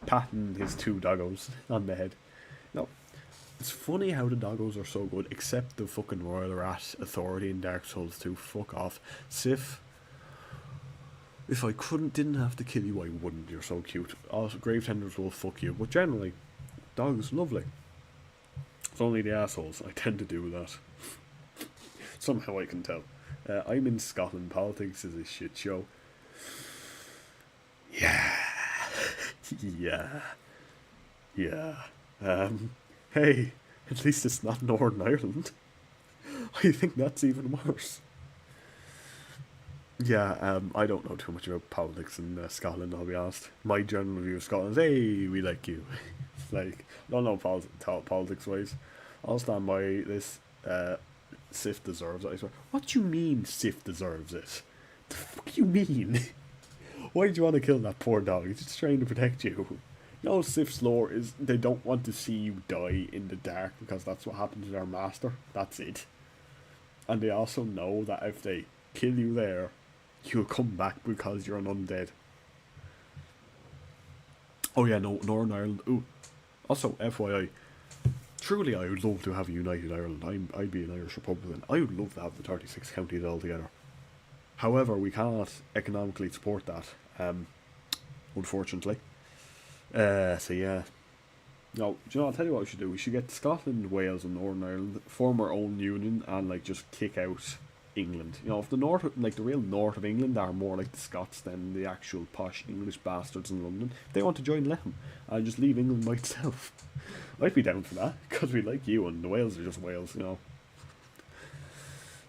patting his 2 doggos on the head. No, it's funny how the doggos are so good, except the fucking Royal Rat Authority in Dark Souls 2. Fuck off. Sif, if I didn't have to kill you, I wouldn't. You're so cute. Also, gravetenders will fuck you, but generally, dogs, lovely. It's only the assholes. I tend to do that. Somehow I can tell. I'm in Scotland. Politics is a shit show. Yeah. Yeah. Hey, at least it's not Northern Ireland. I think that's even worse. Yeah, I don't know too much about politics in Scotland, I'll be honest. My general view of Scotland is, hey, we like you. Like, I don't know politics-wise. I'll stand by this. Sif deserves it, I swear. What do you mean Sif deserves it? The fuck you mean? Why do you want to kill that poor dog? He's just trying to protect you. No, Sif's lore is they don't want to see you die in the dark because that's what happened to their master. That's it. And they also know that if they kill you there, you'll come back because you're an undead. Oh yeah, no, Northern Ireland. Ooh. Also, FYI, truly I would love to have a united Ireland. I'd be an Irish Republican. I would love to have the 36 counties all together. However, we cannot economically support that, unfortunately. So yeah. No, do you know, I'll tell you what we should do. We should get Scotland, Wales and Northern Ireland, form our own union and like just kick out England. You know, if the north, like the real north of England are more like the Scots than the actual posh English bastards in London, if they want to join, let them. And just leave England by itself. I'd be down for that, because we like you and the Wales are just Wales, you know.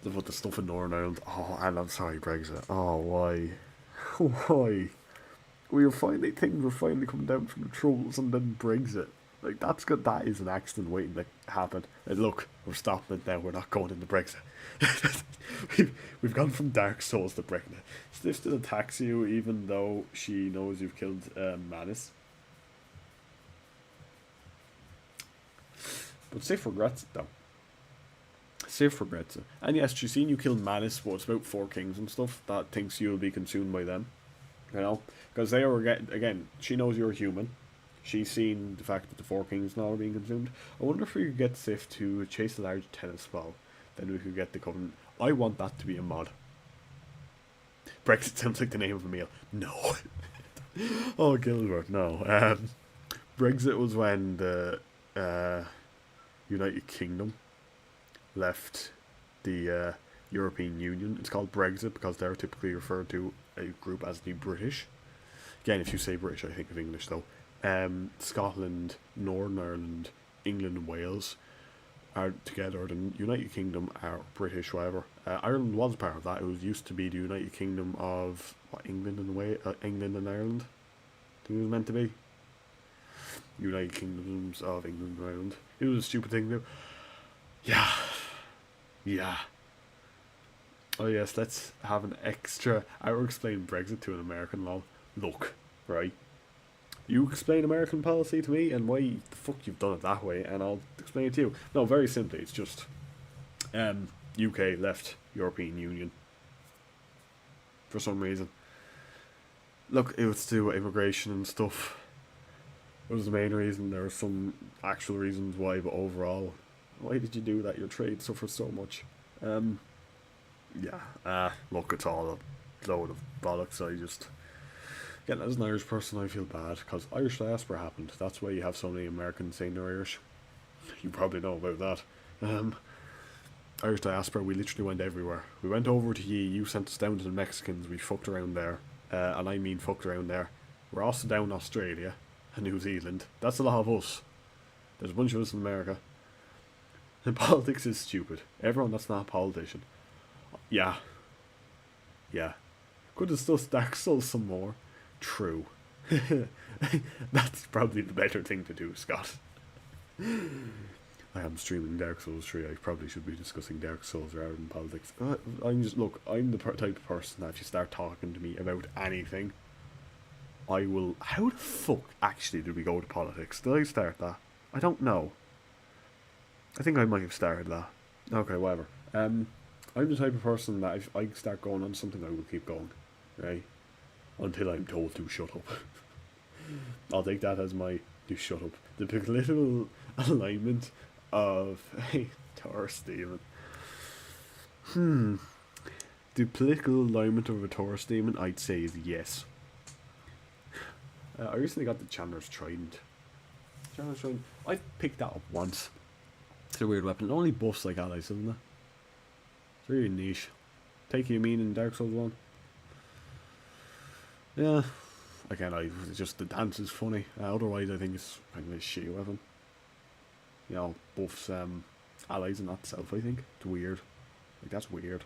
But the stuff in Northern Ireland, oh, and I'm sorry, Brexit. Oh, why? Why? Things were finally coming down from the trolls and then Brexit. Like, that is an accident waiting to happen. And look, we're stopping it now, we're not going into Brexit. we've gone from Dark Souls to Brexit. Stiff still attacks you even though she knows you've killed Manus. But Sif regrets it though. Sif regrets it. And yes, she's seen you kill Manus, but it's about 4 kings and stuff that thinks you'll be consumed by them. You know? Because they were, again, she knows you're human. She's seen the fact that the 4 kings now are being consumed. I wonder if we could get Sif to chase a large tennis ball. Then we could get the Covenant. I want that to be a mod. Brexit sounds like the name of a meal. No. Oh, Gilbert, no. Brexit was when the United Kingdom left the European Union. It's called Brexit because they're typically referred to a group as the British. Again, if you say British, I think of English though. Scotland, Northern Ireland, England and Wales are together. The United Kingdom are British, whatever. Ireland was part of that. It was used to be the United Kingdom of England and Ireland. I think it was meant to be United Kingdoms of England and Ireland. It was a stupid thing to do. Yeah. Oh yes, let's have an extra. I will explain Brexit to an American lol. Look, right. You explain American policy to me and why the fuck you've done it that way, and I'll explain it to you. No, very simply, it's just UK left European Union for some reason. Look, it was to do with immigration and stuff. It was the main reason. There were some actual reasons why, but overall, why did you do that? Your trade suffered so much. Look, it's all a load of bollocks. Again, as an Irish person, I feel bad, because Irish diaspora happened. That's why you have so many Americans saying they're Irish. You probably know about that. Irish diaspora, we literally went everywhere. We went over to you sent us down to the Mexicans, we fucked around there. And I mean fucked around there. We're also down in Australia and New Zealand. That's a lot of us. There's a bunch of us in America. And politics is stupid. Everyone that's not a politician. Yeah. Could have still Dark Souls some more. True. That's probably the better thing to do, Scott. I am streaming Dark Souls 3. I probably should be discussing Dark Souls rather than politics. I'm the type of person that if you start talking to me about anything, I will. How the fuck actually did we go to politics? Did I start that? I don't know. I think I might have started that. Okay, whatever. I'm the type of person that if I start going on something, I will keep going, right? Until I'm told to shut up. I'll take that as my to shut up. The political alignment of Tor Stephen. The political alignment of a Tor Stephen, I'd say, is yes. I recently got the Chandler's Trident. Chandler's Trident. I've picked that up once. It's a weird weapon. It only buffs like allies, isn't it? It's really niche. Take you mean in Dark Souls 1? Yeah. Again, just the dance is funny. Otherwise, I think it's kind of a shitty weapon. You know, buffs allies and not self, I think. It's weird. Like, that's weird.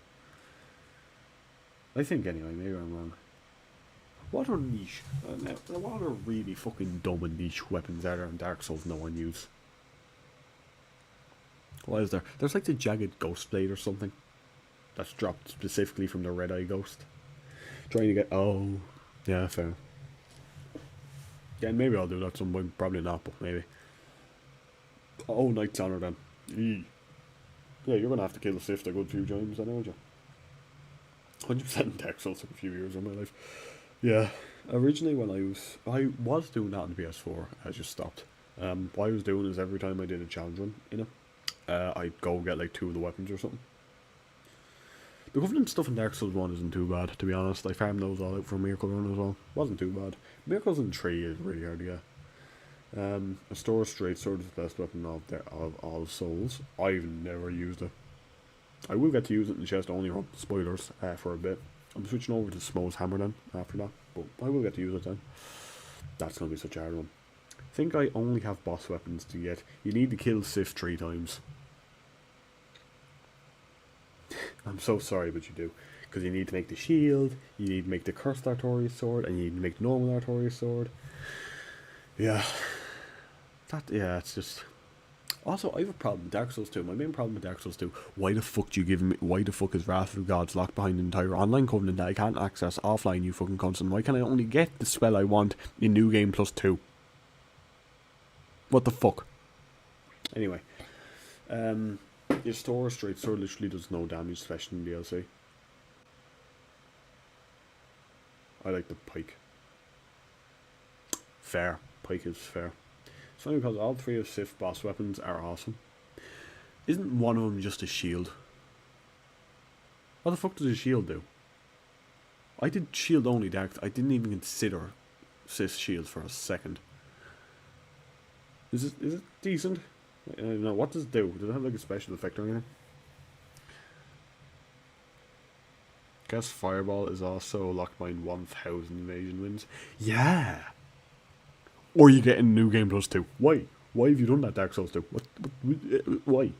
I think, anyway. Maybe I'm wrong. What are niche? What are really fucking dumb and niche weapons are there in Dark Souls no one uses? What is there? There's like the Jagged Ghost Blade or something. That's dropped specifically from the Red Eye Ghost. Trying to get... Oh. Yeah, fair. Yeah, maybe I'll do that some point. Probably not, but maybe. Oh, Knight's Honor then. Eee. Yeah, you're going to have to kill the Sith a good few times, I know you. 100% in Dark Souls took a few years of my life. Yeah. Originally when I was doing that on the PS4, I just stopped. What I was doing is every time I did a challenge run in it, I'd go get like 2 of the weapons or something. The Covenant stuff in Dark Souls 1 isn't too bad, to be honest. I farmed those all out for Miracle Run as well. Wasn't too bad. Miracles in 3 is really hard to get. A Store Straight Sword is the best weapon of all souls. I've never used it. I will get to use it in the chest only run. Spoilers for a bit. I'm switching over to Smo's Hammer then, after that. But I will get to use it then. That's going to be such a hard one. I think I only have boss weapons to get. You need to kill Sif 3 times. I'm so sorry, but you do. Because you need to make the shield, you need to make the cursed Artorias sword, and you need to make the normal Artorias sword. Yeah. It's just... Also, I have a problem with Dark Souls 2. My main problem with Dark Souls 2, why the fuck do you give me... Why the fuck is Wrath of the Gods locked behind the entire online covenant that I can't access offline, you fucking cunts? And why can I only get the spell I want in New Game Plus 2? What the fuck? Anyway. Your Store Straight Sword literally does no damage, especially in DLC. I like the pike. Fair. Pike is fair. It's only because all 3 of Sif boss weapons are awesome. Isn't one of them just a shield? What the fuck does a shield do? I did shield only Dark. I didn't even consider Sif's shield for a second. Is it decent? I don't know. What does it do? Does it have like a special effect or anything? Guess Fireball is also locked behind 1000 invasion wins. Yeah! Or you get in New Game Plus 2. Why? Why have you done that, Dark Souls 2? Why?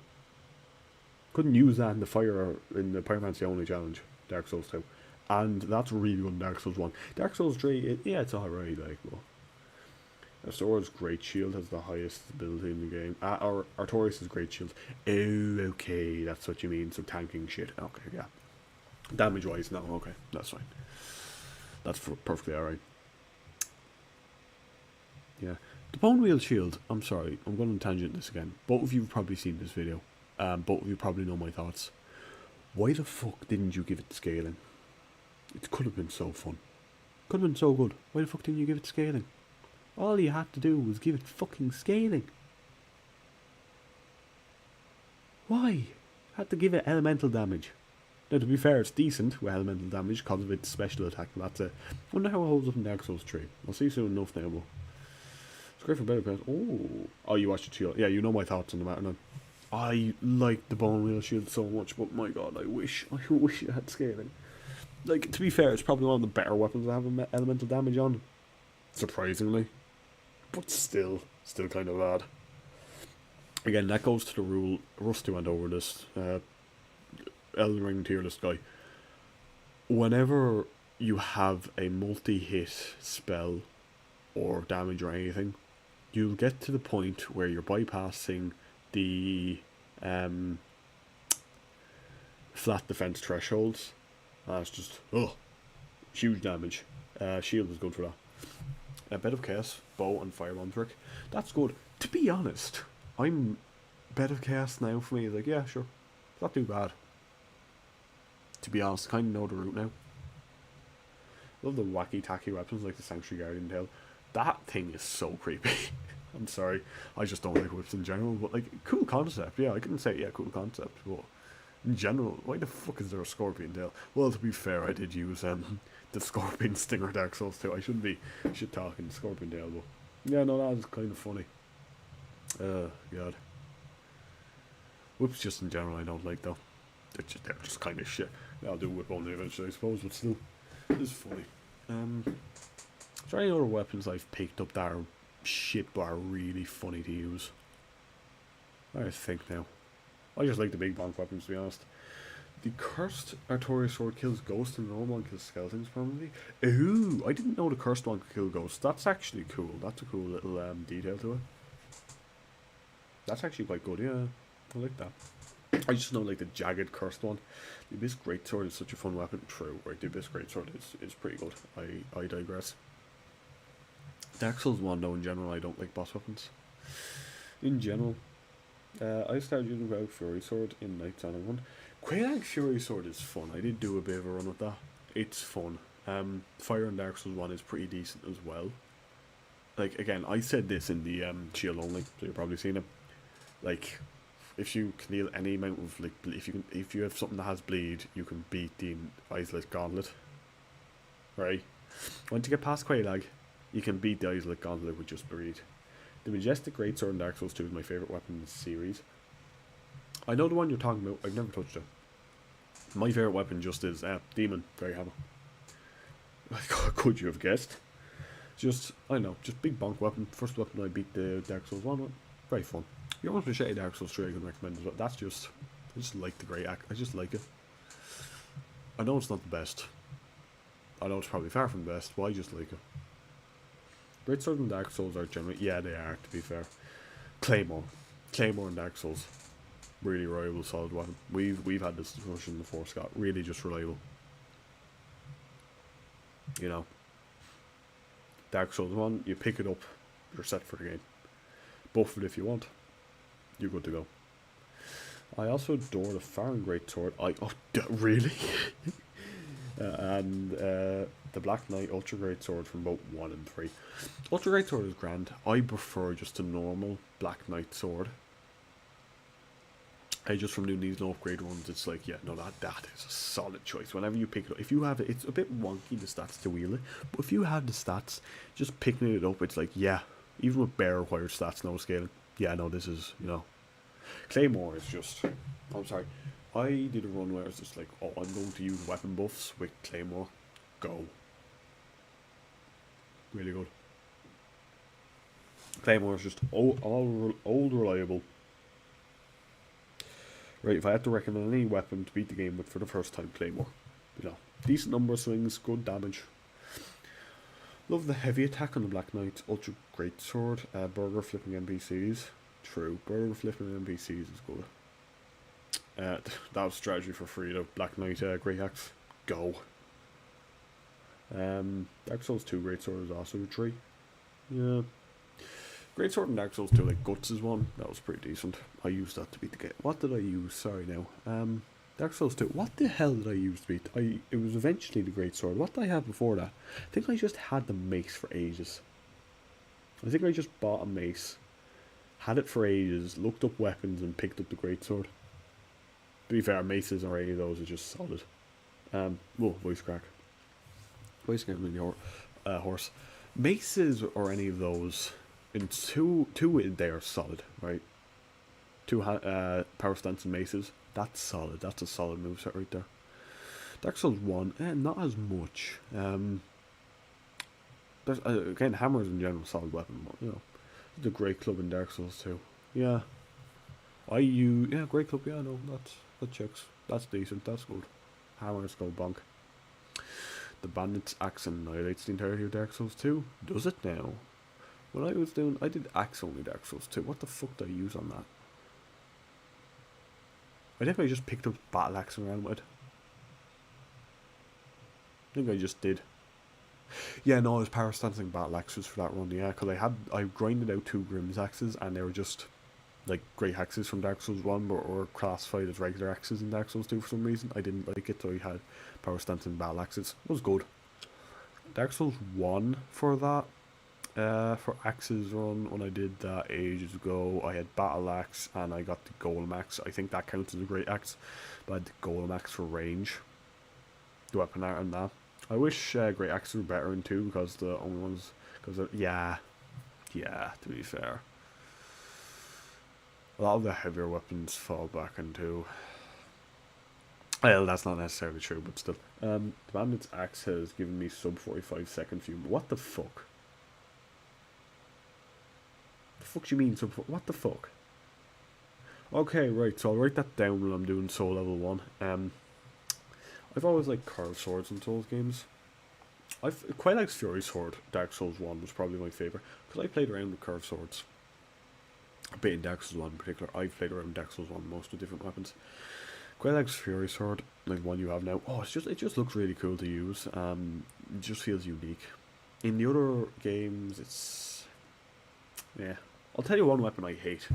Couldn't use that in the Pyromancy only challenge, Dark Souls 2. And that's really good in Dark Souls 1. Dark Souls 3, it's alright, like, well. Astora's Great Shield has the highest ability in the game. Artorias' Great Shield. Oh, okay, that's what you mean. So tanking shit. Okay, yeah. Damage wise, no, okay, that's fine. That's perfectly alright. Yeah. The Bone Wheel Shield, I'm sorry, I'm going to tangent this again. Both of you have probably seen this video. Both of you probably know my thoughts. Why the fuck didn't you give it scaling? It could have been so fun. Could have been so good. Why the fuck didn't you give it scaling? All you had to do was give it fucking scaling. Why? Had to give it elemental damage. Now, to be fair, it's decent with elemental damage because of its special attack, and that's it. Wonder how it holds up in Dark Souls 3. I'll see soon enough now, but... It's great for better players. Oh, you watched the shield. Yeah, you know my thoughts on the matter now. I like the Bone Wheel Shield so much, but my god, I wish it had scaling. Like, to be fair, it's probably one of the better weapons to have elemental damage on. Surprisingly. But still kind of bad. Again, that goes to the rule Rusty went over this. Elden Ring tier list guy. Whenever you have a multi-hit spell or damage or anything, you'll get to the point where you're bypassing the flat defense thresholds. That's just huge damage. Shield is good for that. A bed of chaos, bow and firebomb trick. That's good. To be honest, bed of chaos now for me is like, yeah, sure, not too bad. To be honest, kind of know the route now. Love the wacky tacky weapons like the Sanctuary Guardian tail. That thing is so creepy. I'm sorry, I just don't like whips in general, but like, cool concept. Yeah, I couldn't say yeah, cool concept, but in general, why the fuck is there a scorpion tail? Well, to be fair, I did use the scorpion stinger Dark Souls 2. I should talk in scorpion tail, but yeah, no, that was kind of funny. God. Whips just in general I don't like though. They're just kind of shit. Yeah, I'll do whip only eventually, I suppose, but still, it's funny. Is there any other weapons I've picked up that are shit but are really funny to use? I think now. I just like the big bonk weapons, to be honest. The cursed Artorias sword kills ghosts and the normal one kills skeletons permanently. Ooh, I didn't know the cursed one could kill ghosts. That's actually cool. That's a cool little detail to it. That's actually quite good, yeah. I like that. I just know like the jagged cursed one. The Abyss Greatsword is such a fun weapon. True, right? The Abyss Greatsword is pretty good. I digress. Dark Souls 1 though, in general, I don't like boss weapons. In general. I started using Quelaag Fury Sword in Knights on 1. Quelaag Fury Sword is fun. I did do a bit of a run with that. It's fun. Fire in Dark Souls 1 is pretty decent as well. Like, again, I said this in the shield only, so you've probably seen it. Like, if you can deal any amount of, like, if you have something that has bleed, you can beat the Isolate Gauntlet. Right? Once you get past Quelaag, you can beat the Isolate Gauntlet with just bleed. The Majestic Greatsword in Dark Souls 2 is my favourite weapon in the series. I know the one you're talking about, I've never touched it. My favourite weapon just is Demon Fairy Hammer. Could you have guessed? Just, I don't know, just big bonk weapon. First weapon I beat the Dark Souls 1 with. Very fun. If you want to share Dark Souls 3, I can recommend it. That's just, I just like the Great Axe. I just like it. I know it's not the best. I know it's probably far from the best, but I just like it. Greatsword and Dark Souls are generally, yeah, they are, to be fair. Claymore and Dark Souls, really reliable, solid weapon. We've had this discussion before, Scott. Really just reliable. You know, Dark Souls 1, you pick it up, you're set for the game. Buff it if you want, you're good to go. I also adore the Farron Greatsword. Really? And the Black Knight Ultra Greatsword from both 1 and 3. Ultra Greatsword is grand. I prefer just a normal Black Knight sword. Just from doing these no upgrade ones, it's like, yeah, no, that is a solid choice. Whenever you pick it up, if you have it, it's a bit wonky, the stats to wield it, but if you have the stats, just picking it up, it's like, yeah, even with bare required stats, no scaling, yeah, no, this is, you know. Claymore is just, I'm sorry, I did a run where it's just like, oh, I'm going to use weapon buffs with Claymore. Go. Really good. Claymore is just old reliable. Right, if I had to recommend any weapon to beat the game with for the first time, Claymore. You know, decent number of swings, good damage. Love the heavy attack on the Black Knight, Ultra Greatsword, burger flipping NPCs. True, burger flipping NPCs is good. That was strategy for free though. Black Knight, Great Axe, go. Dark Souls 2 Greatsword is also a 3. Yeah. Greatsword and Dark Souls 2, like Guts is one. That was pretty decent. I used that to beat the game. What did I use? Sorry now. Dark Souls 2. What the hell did I use to beat? It was eventually the Greatsword. What did I have before that? I think I just had the mace for ages. I think I just bought a mace, had it for ages, looked up weapons and picked up the Greatsword. To be fair, maces or any of those are just solid. Voice crack. Voice crack in the horse. Maces or any of those, in two they are solid, right? Two power stance and maces, that's solid. That's a solid moveset right there. Dark Souls 1, not as much. There's again, hammers in general, solid weapon, but you know, the Great Club in Dark Souls 2. Yeah. Great Club, yeah, no, that checks. That's decent, that's good. Hammers go bonk. The bandit's axe annihilates the entirety of Dark Souls 2. Does it now? When I was doing, I did axe only Dark Souls 2. What the fuck did I use on that? I think I just picked up battle axe and ran with it. I think I just did. Yeah, no, I was power stancing battle axes for that run, yeah, because I grinded out 2 Grimm's axes, and they were just, like, great axes from Dark Souls 1, but were classified as regular axes in Dark Souls 2 for some reason. I didn't like it, so I had power stancing battle axes. It was good. Dark Souls 1 for that, for axes run, when I did that ages ago, I had battle axe, and I got the golem axe. I think that counts as a great axe, but I had the golem axe for range. The weapon art on that. I wish great axes were better in 2 because the only ones, yeah, to be fair, a lot of the heavier weapons fall back in 2. Well, that's not necessarily true, but still. The bandit's axe has given me sub 45 second view. What the fuck? The fuck do you mean sub? What the fuck? Okay, right. So I'll write that down when I'm doing Soul Level 1. I've always liked curved swords in Souls games. I've quite liked Fury Sword. Dark Souls 1 was probably my favourite, because I played around with curved swords. A bit in Dark Souls 1 in particular. I've played around Dark Souls 1 most of different weapons. Quite likes Fury Sword, like the one you have now. Oh, it just looks really cool to use. It just feels unique. In the other games, it's, yeah. I'll tell you one weapon I hate.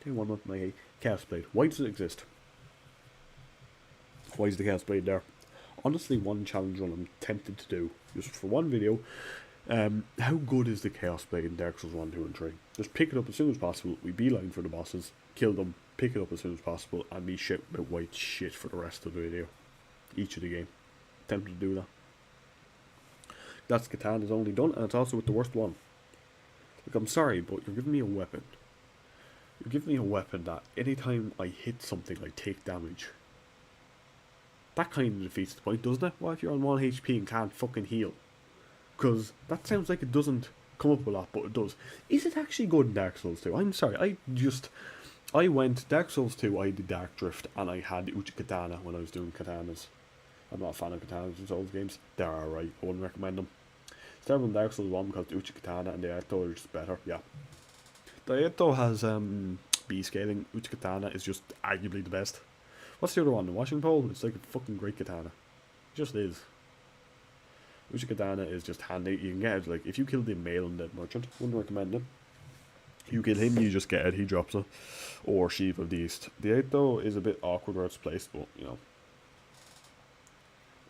Chaos Blade. Why does it exist? Why is the Chaos Blade there? Honestly, one challenge run I'm tempted to do, just for one video. How good is the Chaos Blade in Dark Souls 1, 2 and 3? Just pick it up as soon as possible, we beeline for the bosses, kill them, pick it up as soon as possible, and me shit about white shit for the rest of the video. Each of the game. Tempted to do that. That's Katana's only done, and it's also with the worst one. Look, I'm sorry, but you're giving me a weapon. You're giving me a weapon that anytime I hit something, I take damage. That kind of defeats the point, doesn't it? What if you're on 1 HP and can't fucking heal? Because that sounds like it doesn't come up a lot, but it does. Is it actually good in Dark Souls 2? I'm sorry, I went Dark Souls 2, I did Dark Drift, and I had Uchi Katana when I was doing katanas. I'm not a fan of katanas in Souls games. They're alright, I wouldn't recommend them. It's terrible in Dark Souls 1 because the Uchi Katana and the Aeto are just better, yeah. The Aeto has B scaling, Uchi Katana is just arguably the best. What's the other one? The washing pole? It's like a fucking great katana. It just is. Uchi Katana is just handy. You can get it, like, if you kill the male undead merchant, wouldn't recommend it. You kill him, you just get it, he drops it. Or Sheep of the East. The 8 though is a bit awkward where it's placed, but, you know.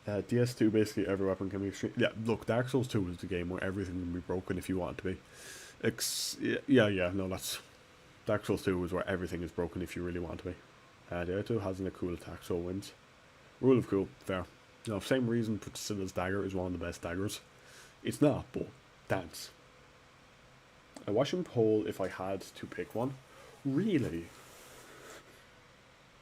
DS2, basically every weapon can be extreme. Yeah, look, Dark Souls 2 is the game where everything can be broken if you want it to be. No, that's... Dark Souls 2 is where everything is broken if you really want to be. The other hasn't a cool attack, so wins. Rule of cool, fair. No, same reason Priscilla's dagger is one of the best daggers. It's not, but dance. A washing pole if I had to pick one. Really?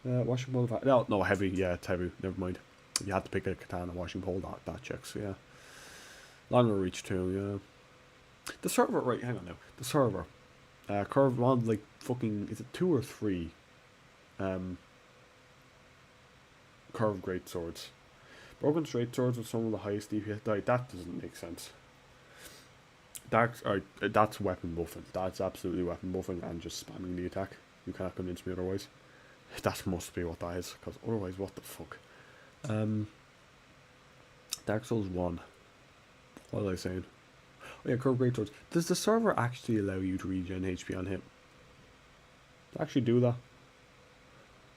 Washing pole if I... No, heavy. Yeah, it's heavy. Never mind. You had to pick a katana washing pole. That checks, yeah. Longer reach too, yeah. The server, right, hang on now. The server. Curved one, like, fucking... Is it 2 or 3? Curved great swords. Broken straight swords with some of the highest DPS. That doesn't make sense. That's weapon buffing. That's absolutely weapon buffing and just spamming the attack. You can't convince me otherwise. That must be what that is, because otherwise, what the fuck? Dark Souls 1. What was I saying? Oh yeah, curved great swords. Does the server actually allow you to regen HP on him? Actually do that?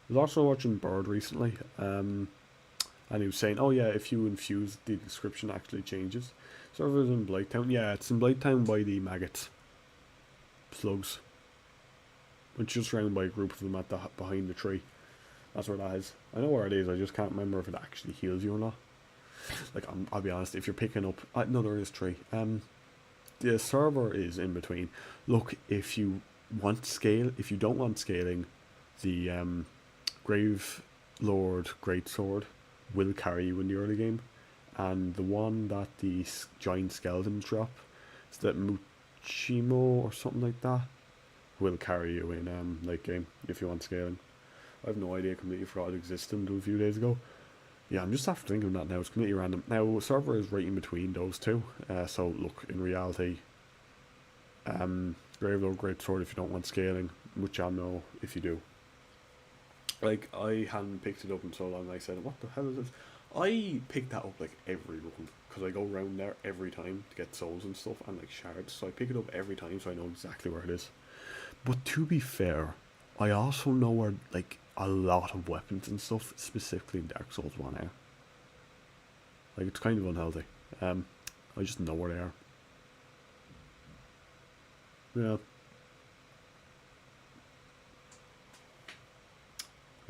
I was also watching Bird recently, and he was saying, oh yeah, if you infuse, the description actually changes. Server's in Blighttown. Yeah, it's in Blighttown by the maggots. Slugs. It's just surrounded by a group of them behind the tree. That's where that is. I know where it is, I just can't remember if it actually heals you or not. Like, I'll be honest, if you're picking up... no, there is tree. The server is in between. Look, if you want scale, if you don't want scaling, the Grave Lord Greatsword will carry you in the early game, and the one that the giant skeletons drop, is that Muchimo or something like that, will carry you in late game if you want scaling. I have no idea, completely forgot it existed until a few days ago. Yeah, I'm just after thinking of that now. It's completely random. Now, server is right in between those two. So, look, in reality, Gravelord, great sword if you don't want scaling, which I know if you do. Like, I hadn't picked it up in so long, I said, what the hell is this? I pick that up, like, every run, because I go around there every time to get souls and stuff, and, like, shards, so I pick it up every time so I know exactly where it is. But to be fair, I also know where, like, a lot of weapons and stuff, specifically in Dark Souls 1 are. Like, it's kind of unhealthy. I just know where they are. Yeah.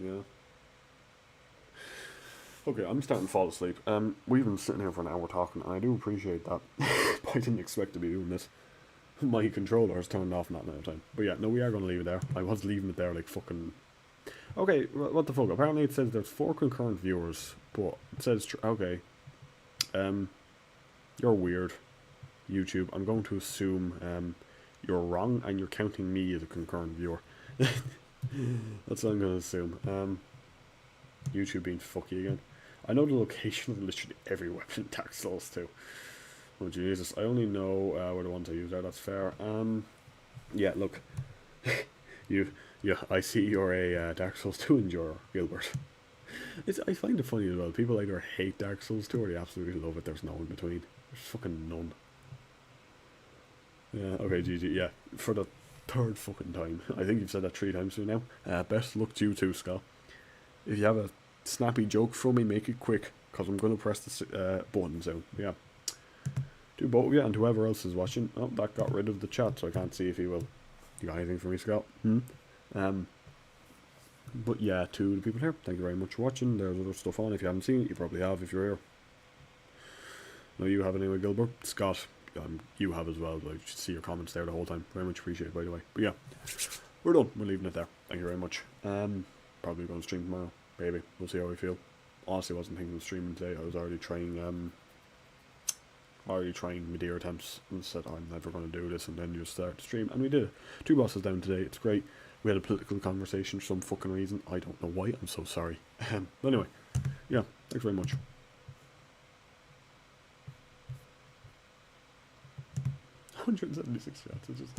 Yeah. Okay, I'm starting to fall asleep. We've been sitting here for an hour talking, and I do appreciate that. But I didn't expect to be doing this. My controller has turned off not enough time. But yeah, no, we are going to leave it there. I was leaving it there like fucking... Okay, what the fuck? Apparently it says there's 4 concurrent viewers, but it says... Okay. You're weird, YouTube. I'm going to assume you're wrong, and you're counting me as a concurrent viewer. That's what I'm going to assume. YouTube being fucky again. I know the location of literally every weapon in Dark Souls 2. Oh Jesus, I only know where the ones I use are, that's fair. Yeah, look. I see you're a Dark Souls 2 enjoyer, Gilbert. I find it funny as well, people either hate Dark Souls 2 or they absolutely love it, there's no in between. There's fucking none. Yeah, okay, GG, yeah. For the 3rd fucking time. I think you've said that 3 times to me now. Best luck to you too, Scott. If you have a snappy joke for me, make it quick, because I'm going to press the button soon. Yeah. Do both of you and whoever else is watching. Oh, that got rid of the chat, so I can't see if he will. You got anything for me, Scott? But yeah, to the people here, thank you very much for watching. There's other stuff on. If you haven't seen it, you probably have if you're here. No, you have anyway, Gilbert. Scott, you have as well. I should see your comments there the whole time. Very much appreciated, by the way. But yeah, we're done. We're leaving it there. Thank you very much. Probably going to stream tomorrow. Maybe. We'll see how I feel. Honestly, I wasn't thinking of streaming today. I was already trying midir attempts and said I'm never going to do this, and then you start to stream, and we did it. 2 bosses down today. It's great. We had a political conversation for some fucking reason. I don't know why. I'm so sorry. But anyway, yeah, thanks very much. 176 shots. It's just